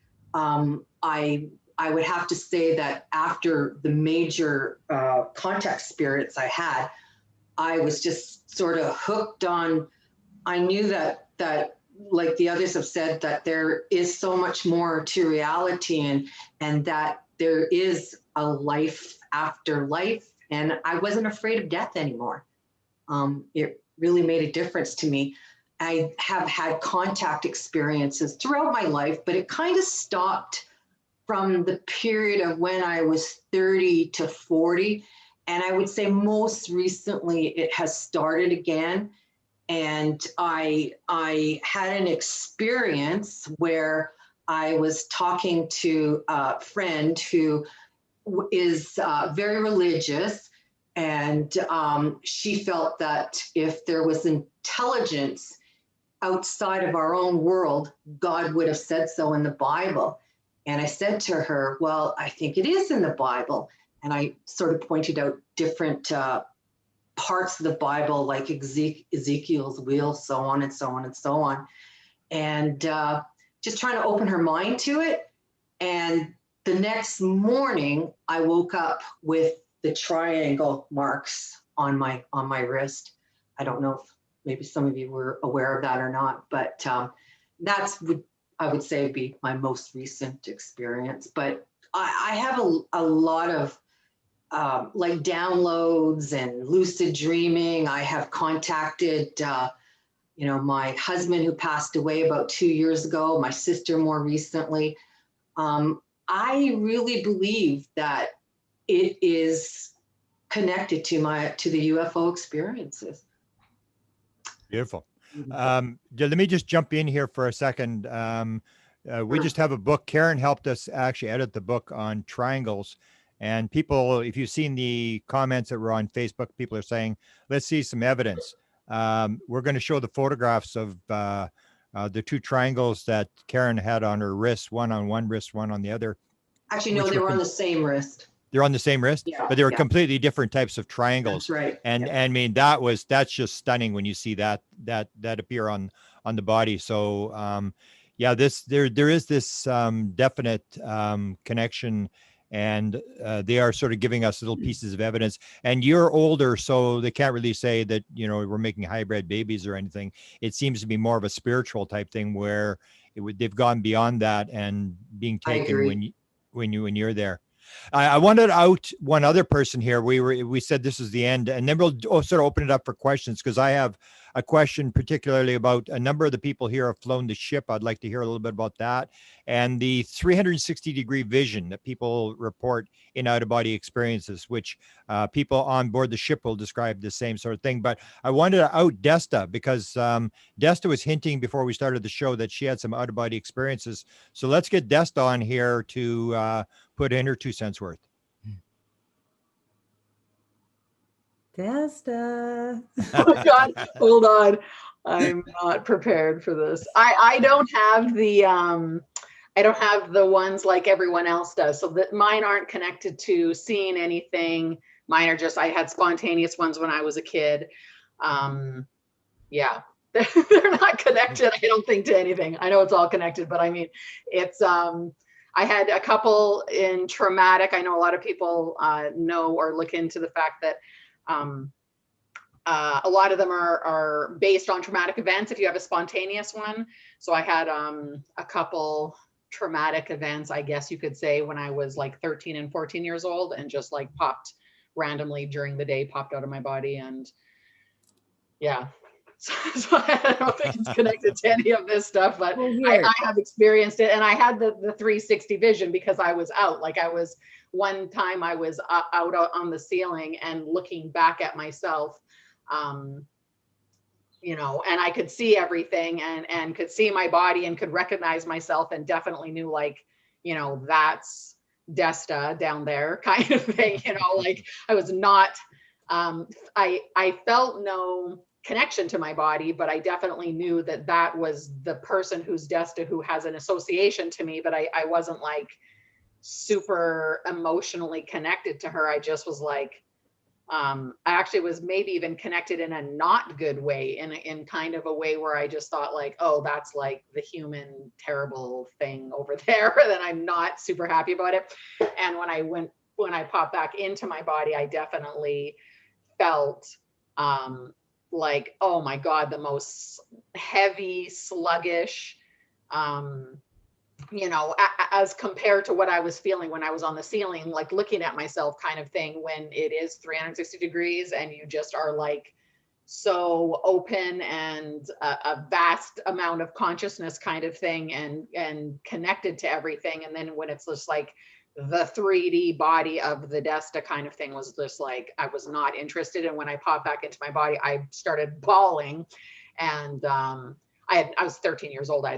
I would have to say that after the major contact spirits I had, I was just sort of hooked on. I knew that like the others have said, that there is so much more to reality and that there is a life after life. And I wasn't afraid of death anymore. It really made a difference to me. I have had contact experiences throughout my life, but it kind of stopped from the period of when I was 30 to 40. And I would say most recently it has started again. And I had an experience where I was talking to a friend who is very religious. And she felt that if there was intelligence outside of our own world, God would have said so in the Bible. And I said to her, well, I think it is in the Bible. And I sort of pointed out different parts of the Bible, like Ezekiel's wheel, so on and so on and so on. And just trying to open her mind to it. And the next morning, I woke up with the triangle marks on my wrist. I don't know if maybe some of you were aware of that or not, but that's what I would say would be my most recent experience. But I have a lot of like downloads and lucid dreaming. I have contacted, my husband who passed away about 2 years ago, my sister more recently. I really believe that it is connected to the UFO experiences. Beautiful. Let me just jump in here for a second. We just have a book. Karen helped us actually edit the book on triangles. And people, if you've seen the comments that were on Facebook, people are saying, let's see some evidence. We're going to show the photographs of the two triangles that Karen had on her wrist, one on one wrist, one on the other. Actually, no, they were on the same wrist. They're on the same wrist, yeah, but they were yeah. completely different types of triangles. That's right. And yeah. I mean, that's just stunning when you see that appear on the body. So yeah, there is this definite connection, and they are sort of giving us little pieces of evidence. And you're older, so they can't really say that, we're making hybrid babies or anything. It seems to be more of a spiritual type thing where they've gone beyond that and being taken when you're there. I wanted out one other person here. We said this is the end, and then we'll sort of open it up for questions, because I have a question particularly about a number of the people here have flown the ship. I'd like to hear a little bit about that, and the 360-degree vision that people report in out-of-body experiences, which people on board the ship will describe the same sort of thing. But I wanted to out Desta, because Desta was hinting before we started the show that she had some out-of-body experiences. So let's get Desta on here to put in her 2 cents worth. Desta. Oh God, hold on. I'm not prepared for this. I don't have the ones like everyone else does. So that mine aren't connected to seeing anything. Mine are just, I had spontaneous ones when I was a kid. yeah, they're not connected, I don't think, to anything. I know it's all connected, but I mean, it's, I had a couple in traumatic. I know a lot of people know or look into the fact that a lot of them are based on traumatic events if you have a spontaneous one. So I had a couple traumatic events, I guess you could say, when I was like 13 and 14 years old, and just like popped randomly during the day, popped out of my body. And yeah, so I don't think it's connected to any of this stuff, but I have experienced it. And I had the 360 vision because I was out. Like, I was, one time I was out on the ceiling and looking back at myself, you know, and I could see everything and could see my body and could recognize myself, and definitely knew, like, you know, that's Desta down there kind of thing, you know, like I was not, I felt no connection to my body, but I definitely knew that that was the person who's Desta, who has an association to me, but I wasn't like super emotionally connected to her. I just was like, I actually was maybe even connected in a not good way, in kind of a way where I just thought like, oh, that's like the human terrible thing over there, that I'm not super happy about it. And when I popped back into my body, I definitely felt like, oh my God, the most heavy, sluggish, you know, as compared to what I was feeling when I was on the ceiling, like looking at myself kind of thing, when it is 360 degrees and you just are like so open and a vast amount of consciousness kind of thing, and connected to everything. And then when it's just like the 3D body of the Desta kind of thing, was just like, I was not interested. And when I popped back into my body, I started bawling. And I was 13 years old. I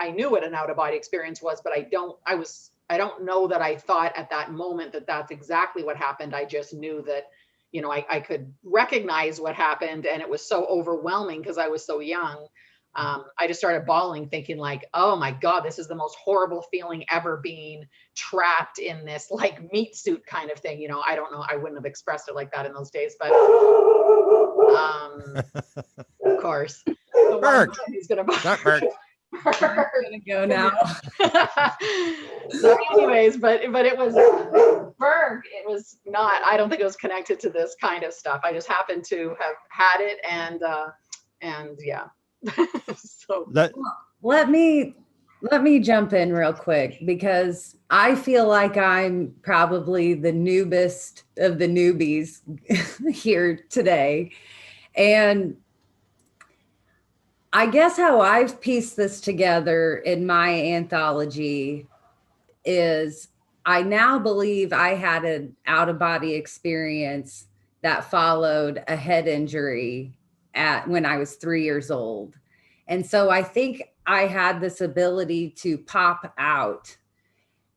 knew what an out of body experience was, but I don't know that I thought at that moment that that's exactly what happened. I just knew that, you know, I could recognize what happened, and it was so overwhelming because I was so young. I just started bawling, thinking like, oh my God, this is the most horrible feeling ever, being trapped in this like meat suit kind of thing. You know, I don't know. I wouldn't have expressed it like that in those days, but of course. Berg. He's gonna Not Berg. Gonna go now. So anyways, but it was Berg. It was not, I don't think it was connected to this kind of stuff. I just happened to have had it, and yeah. So let me jump in real quick, because I feel like I'm probably the noobest of the newbies here today. And I guess how I've pieced this together in my anthology is, I now believe I had an out-of-body experience that followed a head injury when I was 3 years old. And so I think I had this ability to pop out.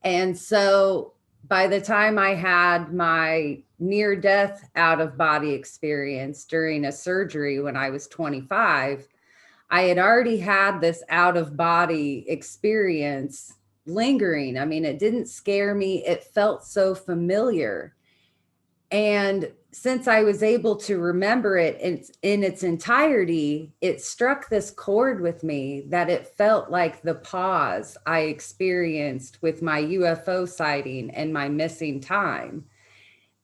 And so by the time I had my near-death out-of-body experience during a surgery when I was 25, I had already had this out-of-body experience lingering. I mean, it didn't scare me. It felt so familiar. And since I was able to remember it in its entirety, it struck this chord with me that it felt like the pause I experienced with my UFO sighting and my missing time.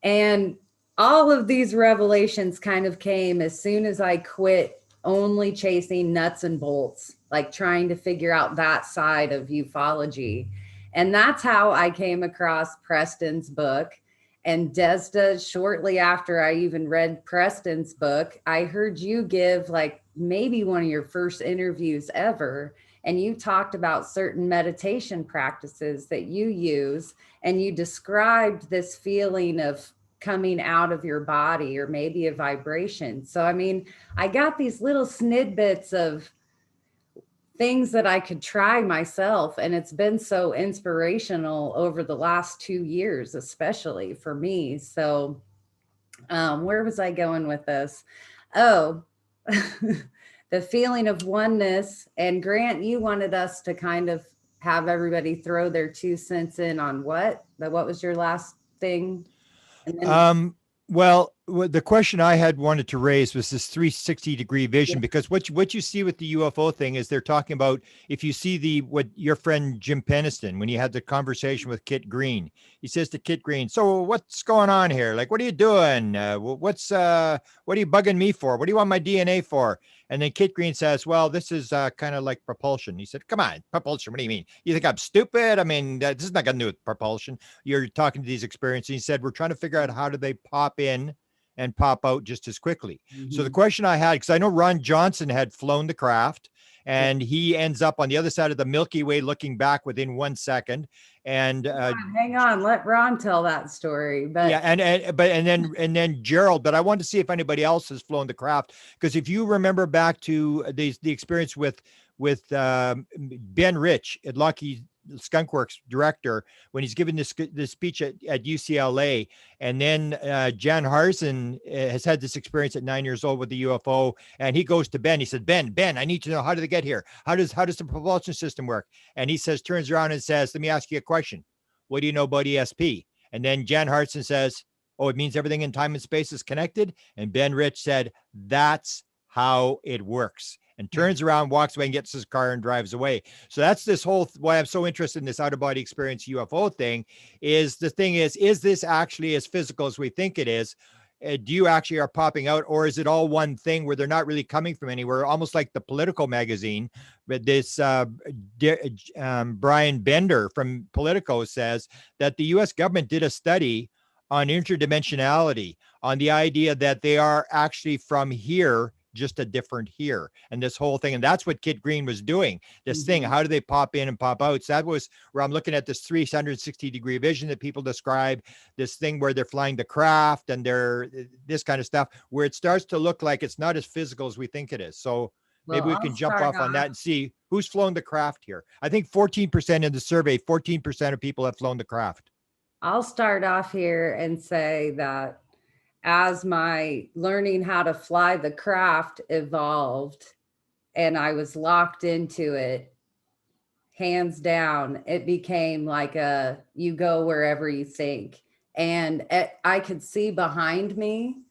And all of these revelations kind of came as soon as I quit only chasing nuts and bolts, like trying to figure out that side of ufology. And that's how I came across Preston's book. And Desta, shortly after I even read Preston's book, I heard you give like maybe one of your first interviews ever. And you talked about certain meditation practices that you use. And you described this feeling of coming out of your body, or maybe a vibration. So, I mean, I got these little snidbits of things that I could try myself. And it's been so inspirational over the last 2 years, especially for me. So where was I going with this? Oh, the feeling of oneness. And Grant, you wanted us to kind of have everybody throw their 2 cents in on what was your last thing? Well, the question I had wanted to raise was this 360-degree vision, because what you see with the UFO thing is they're talking about, if you see what your friend Jim Peniston, when he had the conversation with Kit Green, he says to Kit Green, so what's going on here? Like, what are you doing? What are you bugging me for? What do you want my DNA for? And then Kit Green says, well, this is kind of like propulsion. He said, come on, propulsion. What do you mean? You think I'm stupid? I mean, this is not going to do with propulsion. You're talking to these experiences. He said, we're trying to figure out how do they pop in and pop out just as quickly. So the question I had, because I know Ron Johnson had flown the craft, and he ends up on the other side of the Milky Way looking back within 1 second. And hang on, let Ron tell that story. But yeah, and then Gerald, but I wanted to see if anybody else has flown the craft, because if you remember back to the experience with Ben Rich at Lockheed Skunk Works director, when he's giving this speech at UCLA, and then Jan Harson has had this experience at 9 years old with the UFO, and he goes to Ben. He said, Ben, I need to know, how do they get here? How does the propulsion system work? And he turns around and says, let me ask you a question. What do you know about ESP? And then Jan Harson says, oh, it means everything in time and space is connected. And Ben Rich said, that's how it works. And turns around, walks away, and gets his car and drives away. So that's this whole, why I'm so interested in this out-of-body experience UFO thing, is this actually as physical as we think it is? Do you actually are popping out, or is it all one thing where they're not really coming from anywhere? Almost like the Politico magazine, but this Brian Bender from Politico says that the US government did a study on interdimensionality, on the idea that they are actually from here, just a different here, and this whole thing. And that's what Kit Green was doing, this thing. How do they pop in and pop out? So that was where I'm looking at this 360-degree vision that people describe, this thing where they're flying the craft and they're this kind of stuff, where it starts to look like it's not as physical as we think it is. So maybe we can jump off on that and see who's flown the craft here. I think 14% in the survey, 14% of people have flown the craft. I'll start off here and say that as my learning how to fly the craft evolved and I was locked into it, hands down, it became like you go wherever you think. And I could see behind me,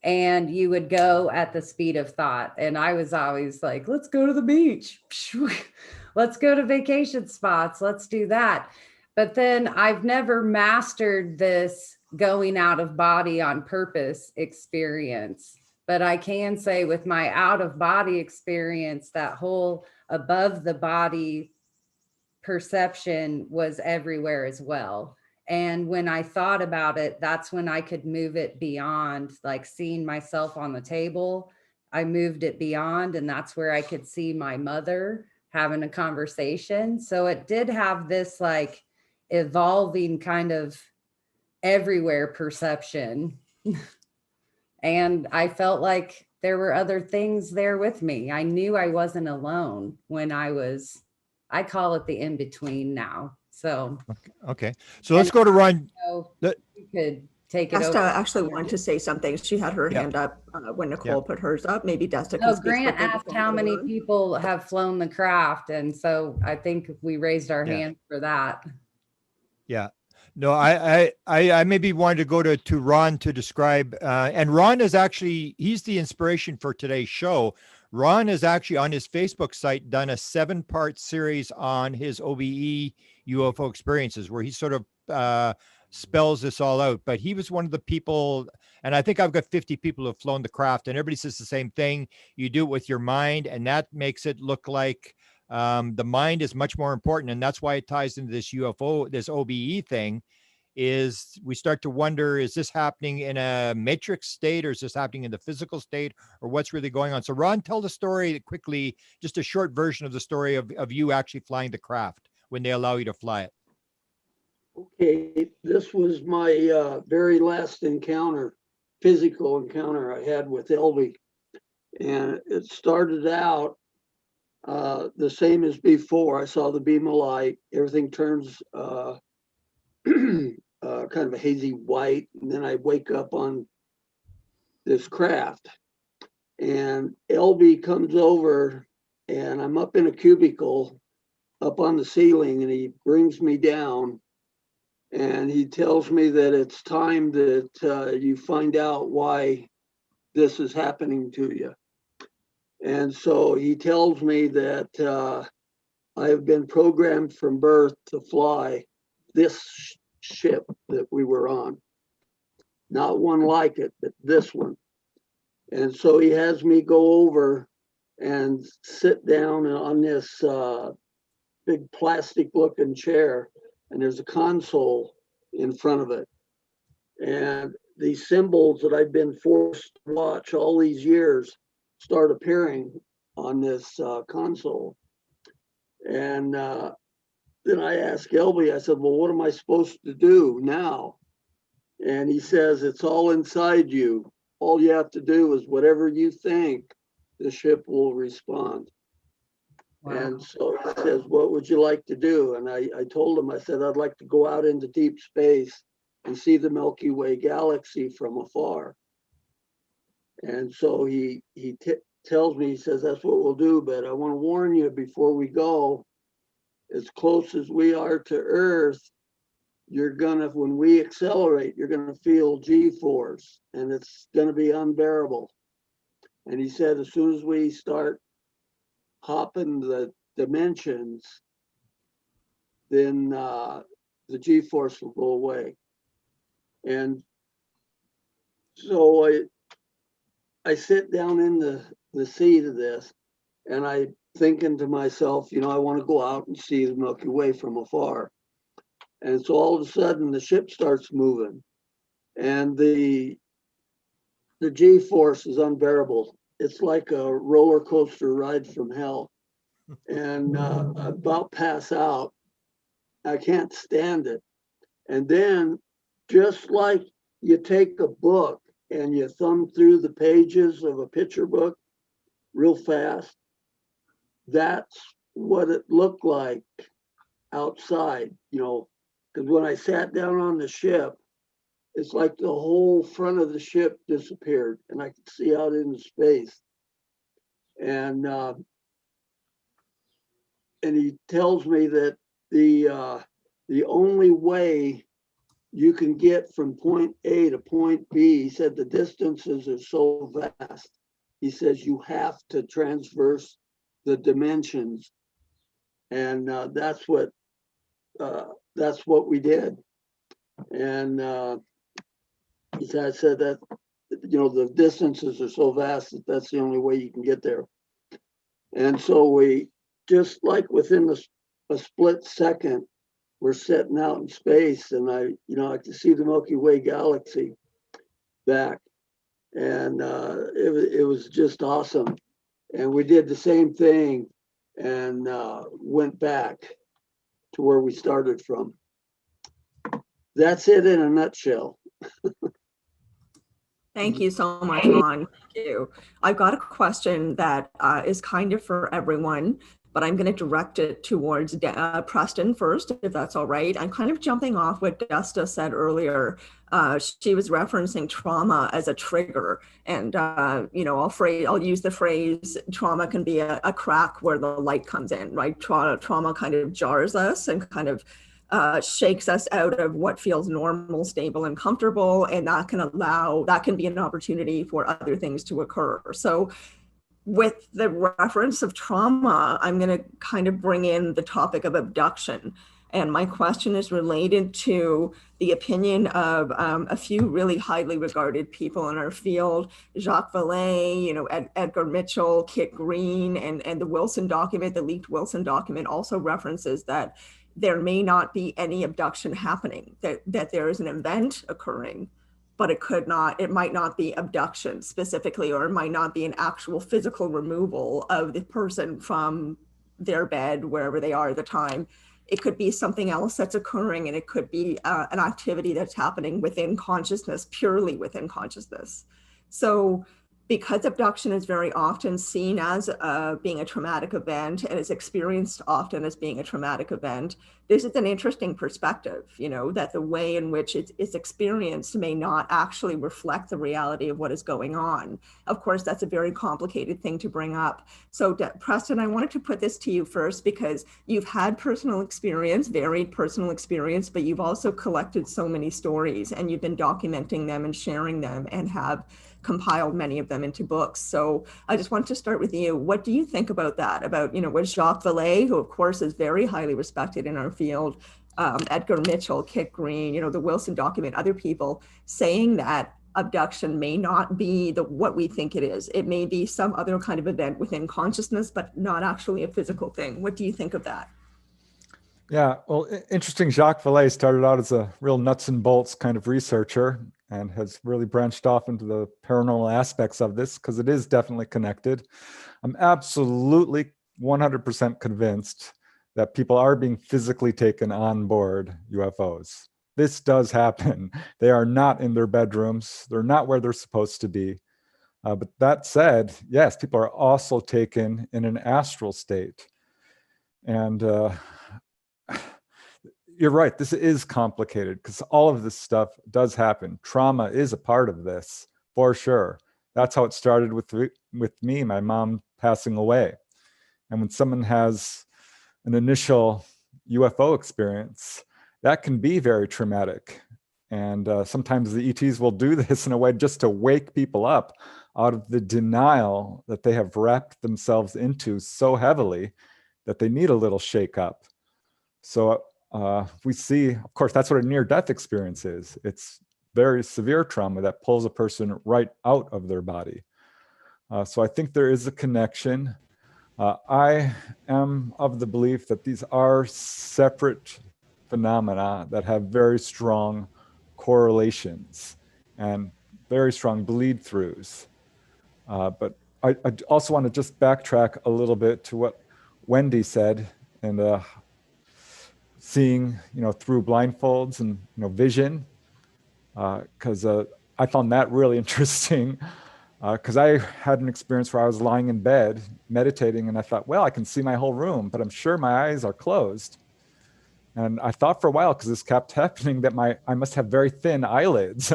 and you would go at the speed of thought. And I was always like, let's go to the beach. Let's go to vacation spots. Let's do that. But then I've never mastered this going out of body on purpose experience. But I can say with my out of body experience, that whole above the body perception was everywhere as well. And when I thought about it, that's when I could move it beyond, like seeing myself on the table. I moved it beyond, and that's where I could see my mother having a conversation. So it did have this like evolving kind of everywhere perception. And I felt like there were other things there with me. I knew I wasn't alone when I call it the in-between now. So okay. So let's go to Ron. You could take it Desta over. actually wanted to say something. She had her hand up when Nicole put hers up. Maybe Desta can speak. Grant asked how many people have flown the craft. And so I think we raised our hands for that. Yeah. No, I maybe wanted to go to Ron to describe, and Ron is actually, he's the inspiration for today's show. Ron has actually on his Facebook site done a 7-part series on his OBE UFO experiences, where he sort of spells this all out. But he was one of the people, and I think I've got 50 people who have flown the craft, and everybody says the same thing. You do it with your mind, and that makes it look like the mind is much more important. And that's why it ties into this UFO, this OBE thing, is we start to wonder, is this happening in a matrix state, or is this happening in the physical state, or what's really going on? So Ron, tell the story quickly, just a short version of the story of you actually flying the craft when they allow you to fly it. Okay, this was my very last encounter, physical encounter I had with LB. And it started out the same as before. I saw the beam of light, everything turns kind of a hazy white, and then I wake up on this craft, and LB comes over, and I'm up in a cubicle up on the ceiling, and he brings me down, And he tells me that it's time that you find out why this is happening to you. And so he tells me that I have been programmed from birth to fly this ship that we were on. Not one like it, but this one. And so he has me go over and sit down on this big plastic looking chair, and there's a console in front of it. And these symbols that I've been forced to watch all these years start appearing on this console. And then I asked Elby, I said, well, what am I supposed to do now? And he says, it's all inside you. All you have to do is whatever you think, the ship will respond. Wow. And so he says, what would you like to do? And I told him, I said, I'd like to go out into deep space and see the Milky Way galaxy from afar. And so he tells me, he says, that's what we'll do, but I want to warn you before we go, as close as we are to Earth, you're gonna, when we accelerate, you're gonna feel G-force, and it's gonna be unbearable. And he said, as soon as we start hopping the dimensions, then the G-force will go away. And so I sit down in the seat of this, and I thinking to myself, you know, I want to go out and see the Milky Way from afar. And so all of a sudden the ship starts moving, and the G-force is unbearable. It's like a roller coaster ride from hell. And I about pass out. I can't stand it. And then, just like you take a book and you thumb through the pages of a picture book real fast, that's what it looked like outside, you know, because when I sat down on the ship, it's like the whole front of the ship disappeared and I could see out into space. And he tells me that the only way you can get from point A to point B, he said the distances are so vast. He says you have to transverse the dimensions, and that's what we did. And he said, I said that, you know, the distances are so vast that that's the only way you can get there. And so we just like within a split second, we're setting out in space, and I could see the Milky Way galaxy back, and it was just awesome. And we did the same thing and went back to where we started from. That's it in a nutshell. Thank you so much, Lon. Thank you. I've got a question that is kind of for everyone, but I'm going to direct it towards Preston first, if that's all right. I'm kind of jumping off what Desta said earlier. She was referencing trauma as a trigger, and I'll use the phrase trauma can be a crack where the light comes in, right? Trauma kind of jars us and kind of shakes us out of what feels normal, stable, and comfortable, and that can be an opportunity for other things to occur. So with the reference of trauma, I'm going to kind of bring in the topic of abduction. And my question is related to the opinion of a few really highly regarded people in our field, Jacques Vallée, Edgar Mitchell, Kit Green, and the Wilson document, the leaked Wilson document also references that there may not be any abduction happening, that there is an event occurring, but it might not be abduction specifically, or it might not be an actual physical removal of the person from their bed, wherever they are at the time. It could be something else that's occurring, and it could be an activity that's happening within consciousness, purely within consciousness. So because abduction is very often seen as being a traumatic event and is experienced often as being a traumatic event, this is an interesting perspective, you know, that the way in which it's experienced may not actually reflect the reality of what is going on. Of course, that's a very complicated thing to bring up. So Preston, I wanted to put this to you first because you've had personal experience, varied personal experience, but you've also collected so many stories and you've been documenting them and sharing them and have compiled many of them into books. So I just want to start with you. What do you think about that? About, you know, what Jacques Vallée, who of course is very highly respected in our field, Edgar Mitchell, Kit Green, you know, the Wilson document, other people saying that abduction may not be what we think it is. It may be some other kind of event within consciousness, but not actually a physical thing. What do you think of that? Yeah, well, interesting. Jacques Vallée started out as a real nuts and bolts kind of researcher and has really branched off into the paranormal aspects of this because it is definitely connected. I'm absolutely 100% convinced that people are being physically taken on board UFOs. This does happen. They are not in their bedrooms. They're not where they're supposed to be. But that said, yes, people are also taken in an astral state. And you're right, this is complicated because all of this stuff does happen. Trauma is a part of this, for sure. That's how it started with me, my mom passing away. And when someone has an initial UFO experience, that can be very traumatic. And sometimes the ETs will do this in a way just to wake people up out of the denial that they have wrapped themselves into so heavily that they need a little shake up. So we see, of course, that's what a near-death experience is. It's very severe trauma that pulls a person right out of their body. So I think there is a connection. I am of the belief that these are separate phenomena that have very strong correlations and very strong bleed-throughs. But I also want to just backtrack a little bit to what Wendy said and seeing, you know, through blindfolds and, you know, vision, because I found that really interesting. Because I had an experience where I was lying in bed meditating and I thought, well, I can see my whole room, but I'm sure my eyes are closed. And I thought for a while, because this kept happening, that I must have very thin eyelids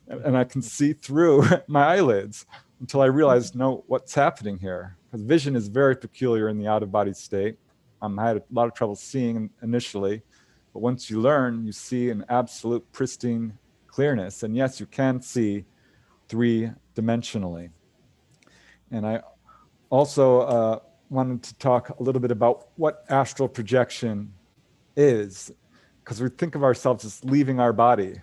and I can see through my eyelids until I realized, no, what's happening here? Because vision is very peculiar in the out-of-body state. I had a lot of trouble seeing initially, but once you learn, you see an absolute pristine clearness. And yes, you can see three-dimensionally. And I also wanted to talk a little bit about what astral projection is, because we think of ourselves as leaving our body,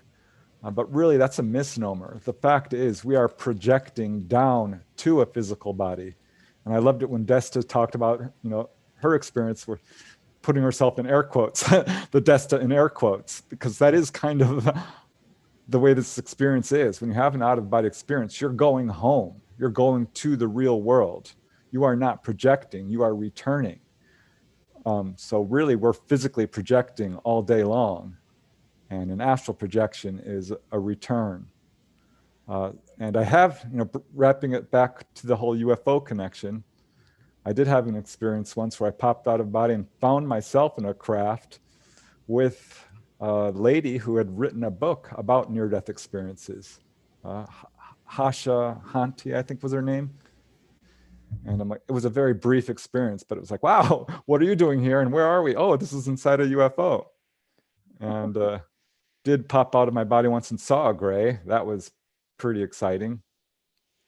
but really that's a misnomer. The fact is we are projecting down to a physical body. And I loved it when Desta talked about, you know, her experience with putting herself in air quotes, the Desta in air quotes, because that is kind of the way this experience is. When you have an out-of-body experience, you're going home. You're going to the real world. You are not projecting, you are returning. So really, we're physically projecting all day long. And an astral projection is a return. And I have, you know, wrapping it back to the whole UFO connection, I did have an experience once where I popped out of body and found myself in a craft with a lady who had written a book about near-death experiences. Hasha Hanti, I think was her name. And I'm like, it was a very brief experience, but it was like, wow, what are you doing here? And where are we? Oh, this is inside a UFO. And did pop out of my body once and saw a gray. That was pretty exciting.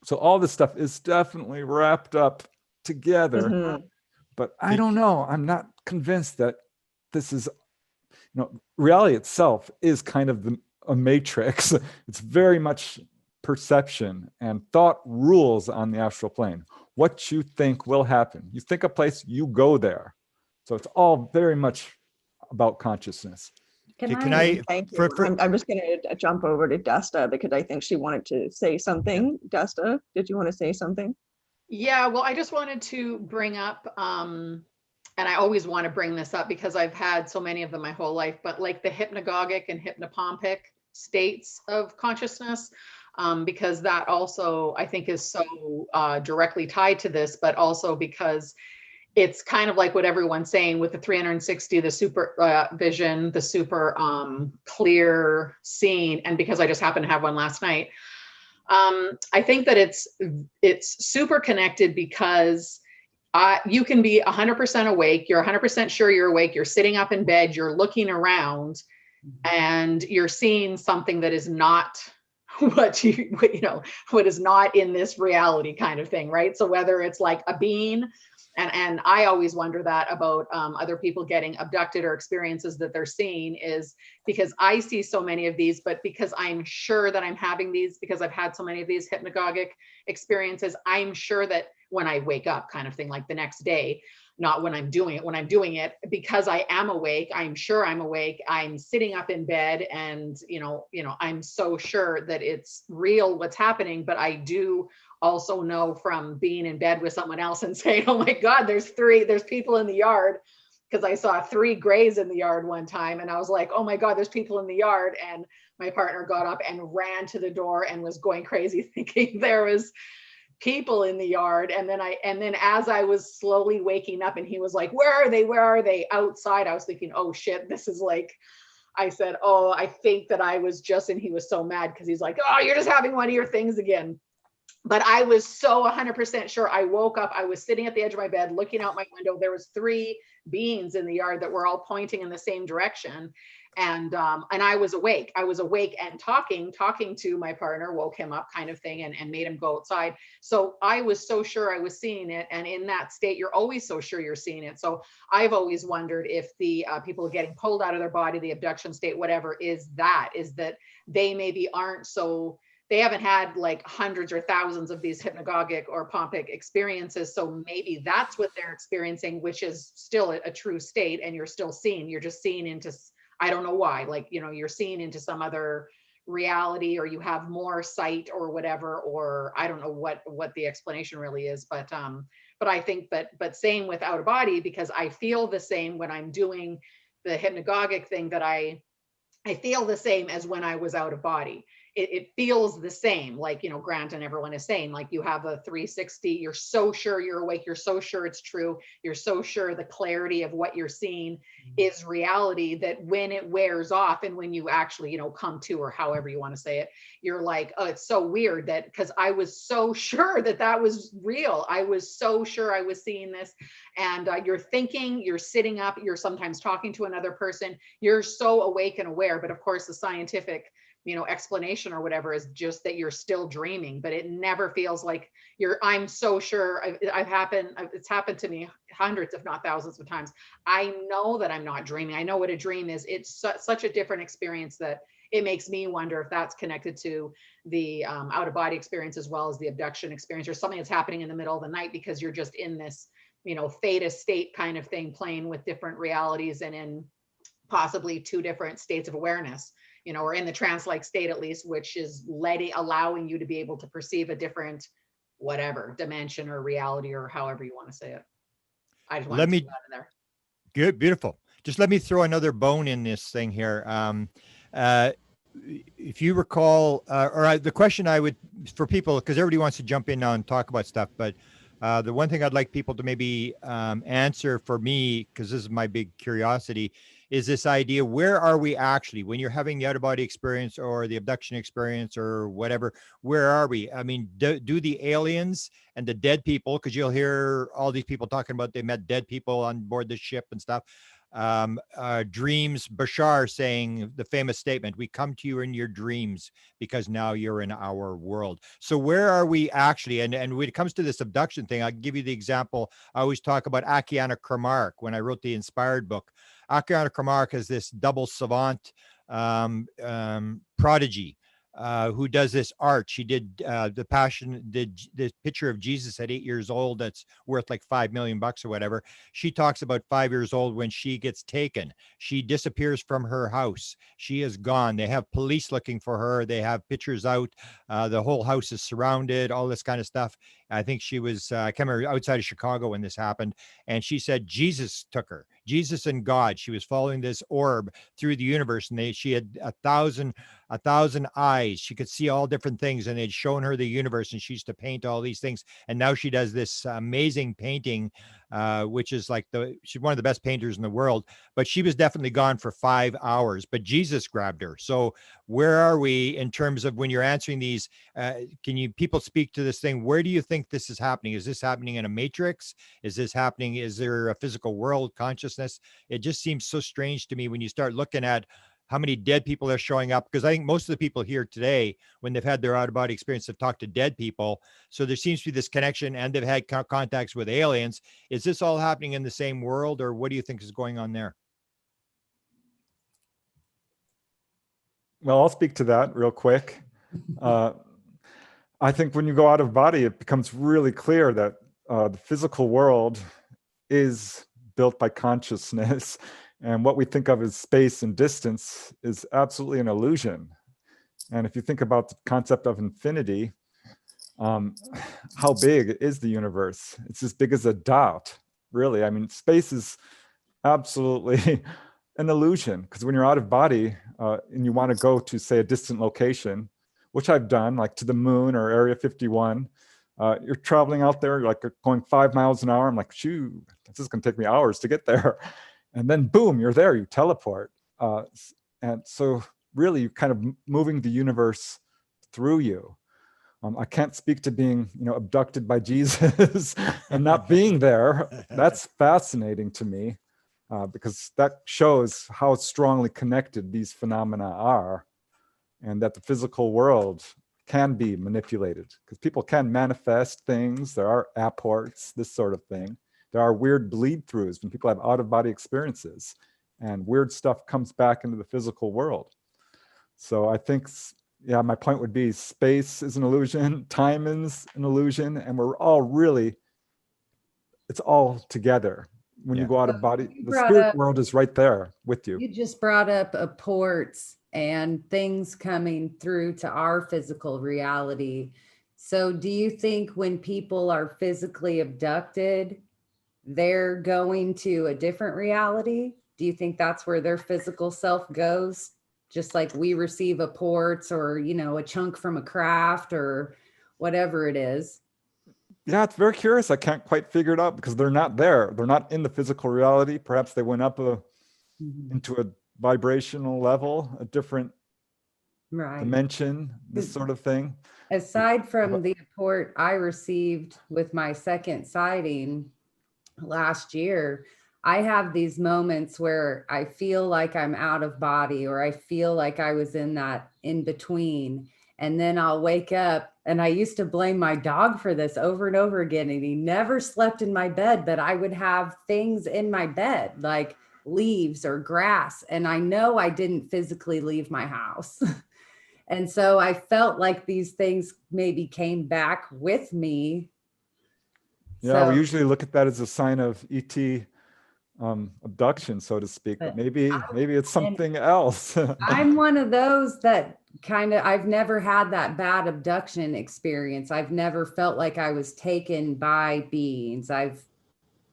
So all this stuff is definitely wrapped up together. Mm-hmm. But I don't know. I'm not convinced that this is, you know, reality itself is kind of a matrix. It's very much perception, and thought rules on the astral plane. What you think will happen. You think a place, you go there. So it's all very much about consciousness. Can I thank you. I'm just going to jump over to Desta because I think she wanted to say something. Yeah. Desta, did you want to say something? Yeah, well, I just wanted to bring up, and I always want to bring this up because I've had so many of them my whole life, but like the hypnagogic and hypnopompic states of consciousness. because that also I think is so directly tied to this, but also because it's kind of like what everyone's saying with the 360, the super vision, the super clear scene. And because I just happened to have one last night, I think that it's super connected because you can be 100% awake. You're 100% sure you're awake. You're sitting up in bed, you're looking around, and you're seeing something that is not what is not in this reality kind of thing, right? So whether it's like a being, and I always wonder that about other people getting abducted or experiences that they're seeing, is because I see so many of these, but because I'm sure that I'm having these, because I've had so many of these hypnagogic experiences, I'm sure that when I wake up kind of thing, like the next day, not when I'm doing it, because I am awake, I'm sure I'm awake, I'm sitting up in bed, and I'm so sure that it's real what's happening. But I do also know from being in bed with someone else and saying, oh my God, there's people in the yard, because I saw 3 grays in the yard one time, and I was like, oh my God, there's people in the yard. And my partner got up and ran to the door and was going crazy thinking there was people in the yard. And then as I was slowly waking up and he was like, where are they outside, I was thinking, oh shit, this is like, I said, oh, I think that I was just, and he was so mad because he's like, oh, you're just having one of your things again. But I was so 100% sure. I woke up, I was sitting at the edge of my bed, looking out my window. There was 3 beings in the yard that were all pointing in the same direction. And I was awake. I was awake and talking to my partner, woke him up kind of thing, and made him go outside. So I was so sure I was seeing it. And in that state, you're always so sure you're seeing it. So I've always wondered if the people getting pulled out of their body, the abduction state, whatever, is that they maybe aren't so, they haven't had like hundreds or thousands of these hypnagogic or pompic experiences. So maybe that's what they're experiencing, which is still a true state. And you're still seeing, you're just seeing into, I don't know why, like, you're seeing into some other reality, or you have more sight or whatever, or I don't know what the explanation really is. But I think but same with out of body, because I feel the same when I'm doing the hypnagogic thing, that I feel the same as when I was out of body. It feels the same, like, Grant and everyone is saying, like, you have a 360, you're so sure you're awake, you're so sure it's true, you're so sure the clarity of what you're seeing is reality, that when it wears off and when you actually, come to, or however you want to say it, you're like, oh, it's so weird that, because I was so sure that was real. I was so sure I was seeing this. And you're thinking, you're sitting up, you're sometimes talking to another person, you're so awake and aware. But of course, the scientific explanation or whatever is just that you're still dreaming, but it never feels like I'm so sure. It's happened to me hundreds, if not thousands of times. I know that I'm not dreaming. I know what a dream is. It's such a different experience that it makes me wonder if that's connected to the out of body experience, as well as the abduction experience, or something that's happening in the middle of the night, because you're just in this, theta state kind of thing, playing with different realities, and in possibly 2 different states of awareness, or in the trance-like state at least, which is allowing you to be able to perceive a different whatever dimension or reality, or however you want to say it. I just want to throw that in there. Good, beautiful. Just let me throw another bone in this thing here. If you recall, the question I would, for people, because everybody wants to jump in now and talk about stuff, but the one thing I'd like people to maybe answer for me, because this is my big curiosity, is this idea, where are we actually, when you're having the out-of-body experience or the abduction experience or whatever, where are we? I mean, do the aliens and the dead people, because you'll hear all these people talking about they met dead people on board the ship and stuff. Dreams, Bashar saying the famous statement, we come to you in your dreams because now you're in our world. So where are we actually? And when it comes to this abduction thing, I'll give you the example. I always talk about Akiana Kramark when I wrote the Inspired book. Akiana Kramark is this double savant prodigy who does this art. She did the picture of Jesus at 8 years old that's worth like $5 million or whatever. She talks about 5 years old when she gets taken. She disappears from her house. She is gone. They have police looking for her. They have pictures out. The whole house is surrounded, all this kind of stuff. I think she was, I can't remember, outside of Chicago when this happened. And she said Jesus took her, Jesus and God. She was following this orb through the universe, and she had a thousand eyes. She could see all different things, and they'd shown her the universe, and she used to paint all these things. And now she does this amazing painting, which is like she's one of the best painters in the world. But she was definitely gone for 5 hours, but Jesus grabbed her. So where are we in terms of when you're answering these? Can people speak to this thing? Where do you think this is happening? Is this happening in a matrix? Is this happening? Is there a physical world consciousness? It just seems so strange to me when you start looking at how many dead people are showing up, because I think most of the people here today, when they've had their out-of-body experience, have talked to dead people. So there seems to be this connection, and they've had contacts with aliens. Is this all happening in the same world, or what do you think is going on there? Well, I'll speak to that real quick. I think when you go out of body, it becomes really clear that the physical world is built by consciousness. And what we think of as space and distance is absolutely an illusion. And if you think about the concept of infinity, how big is the universe? It's as big as a dot, really. I mean, space is absolutely an illusion, because when you're out of body and you want to go to, say, a distant location, which I've done, like to the moon or Area 51, you're traveling out there, like going 5 miles an hour. I'm like, shoot, this is going to take me hours to get there. And then boom, you're there, you teleport. And so really you're kind of moving the universe through you. I can't speak to being, abducted by Jesus and not being there. That's fascinating to me, because that shows how strongly connected these phenomena are, and that the physical world can be manipulated, because people can manifest things. There are apports, this sort of thing. There are weird bleed throughs when people have out-of-body experiences, and weird stuff comes back into the physical world. So I think, yeah, my point would be space is an illusion, time is an illusion, and we're all really, it's all together. When you go out of body, the spirit world is right there with you. You just brought up apports and things coming through to our physical reality. So do you think when people are physically abducted, they're going to a different reality? Do you think that's where their physical self goes? Just like we receive apports or, a chunk from a craft or whatever it is. Yeah, it's very curious. I can't quite figure it out because they're not there. They're not in the physical reality. Perhaps they went up into a vibrational level, a different dimension, this sort of thing. Aside from the apport I received with my second sighting last year, I have these moments where I feel like I'm out of body, or I feel like I was in that in between. And then I'll wake up, and I used to blame my dog for this over and over again. And he never slept in my bed, but I would have things in my bed like leaves or grass. And I know I didn't physically leave my house. And so I felt like these things maybe came back with me. Yeah, we usually look at that as a sign of ET abduction, so to speak, but maybe it's something else. I'm one of those that I've never had that bad abduction experience. I've never felt like I was taken by beings. I've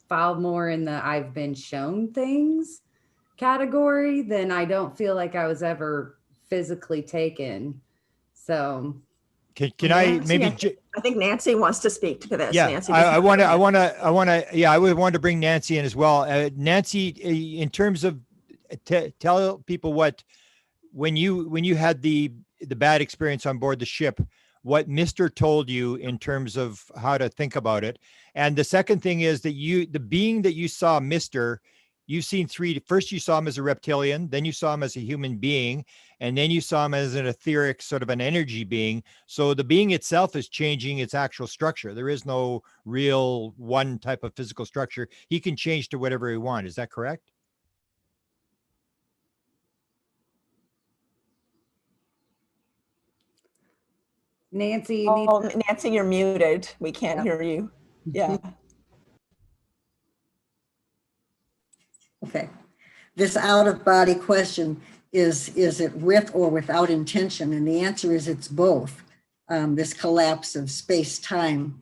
filed more in the I've been shown things category than I don't feel like I was ever physically taken. So can I maybe? I think Nancy wants to speak to this. Yeah, Nancy, I want to. Yeah, I would want to bring Nancy in as well. Nancy, in terms of tell people when you had the bad experience on board the ship, what Mr. told you in terms of how to think about it. And the second thing is that the being that you saw, Mr., you've seen three. First, you saw him as a reptilian, then you saw him as a human being, and then you saw him as an etheric, sort of an energy being. So the being itself is changing its actual structure. There is no real one type of physical structure. He can change to whatever he wants. Is that correct? Nancy, Nancy, you're muted. We can't hear you. Yeah. Okay. This out-of-body question is it with or without intention? And the answer is it's both. This collapse of space-time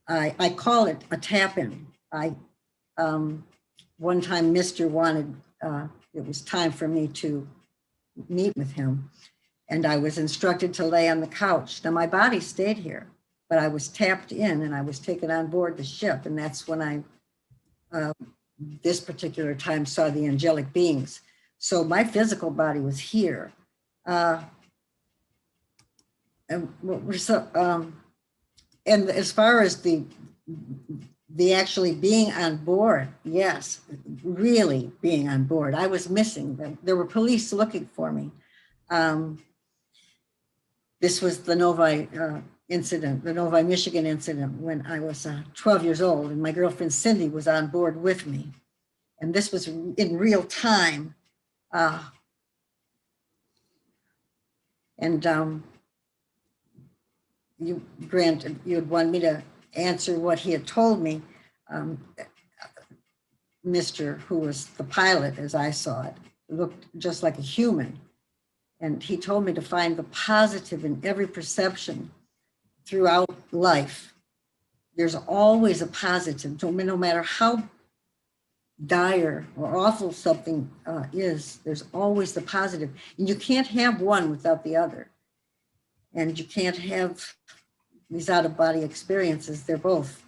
I call it a tap-in. One time Mr. wanted, it was time for me to meet with him, and I was instructed to lay on the couch. Now my body stayed here, but I was tapped in and I was taken on board the ship, and that's when I, this particular time, saw the angelic beings. So my physical body was here. And as far as the actually being on board, yes, really being on board. I was missing. There were police looking for me. This was the Novi incident, the Novi, Michigan incident, when I was 12 years old, and my girlfriend Cindy was on board with me. And this was in real time. You, Grant, you would want me to answer what he had told me. Mr. who was the pilot, as I saw it, looked just like a human. And he told me to find the positive in every perception throughout life. There's always a positive, no matter how dire or awful something is, there's always the positive. And you can't have one without the other. And you can't have these out-of-body experiences. They're both.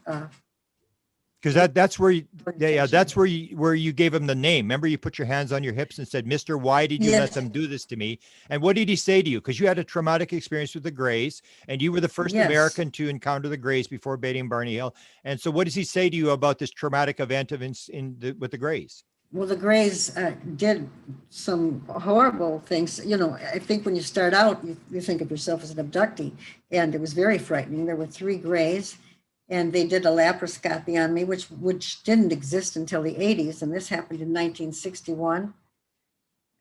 Because that's where you gave him the name. Remember, you put your hands on your hips and said, "Mr. Why did you let them do this to me?" And what did he say to you? Because you had a traumatic experience with the Greys, and you were the first American to encounter the Greys before Beatty and Barney Hill. And so, what does he say to you about this traumatic event with the Greys? Well, the Greys did some horrible things. You know, I think when you start out, you think of yourself as an abductee, and it was very frightening. There were 3 Greys, and they did a laparoscopy on me, which didn't exist until the 80s, and this happened in 1961.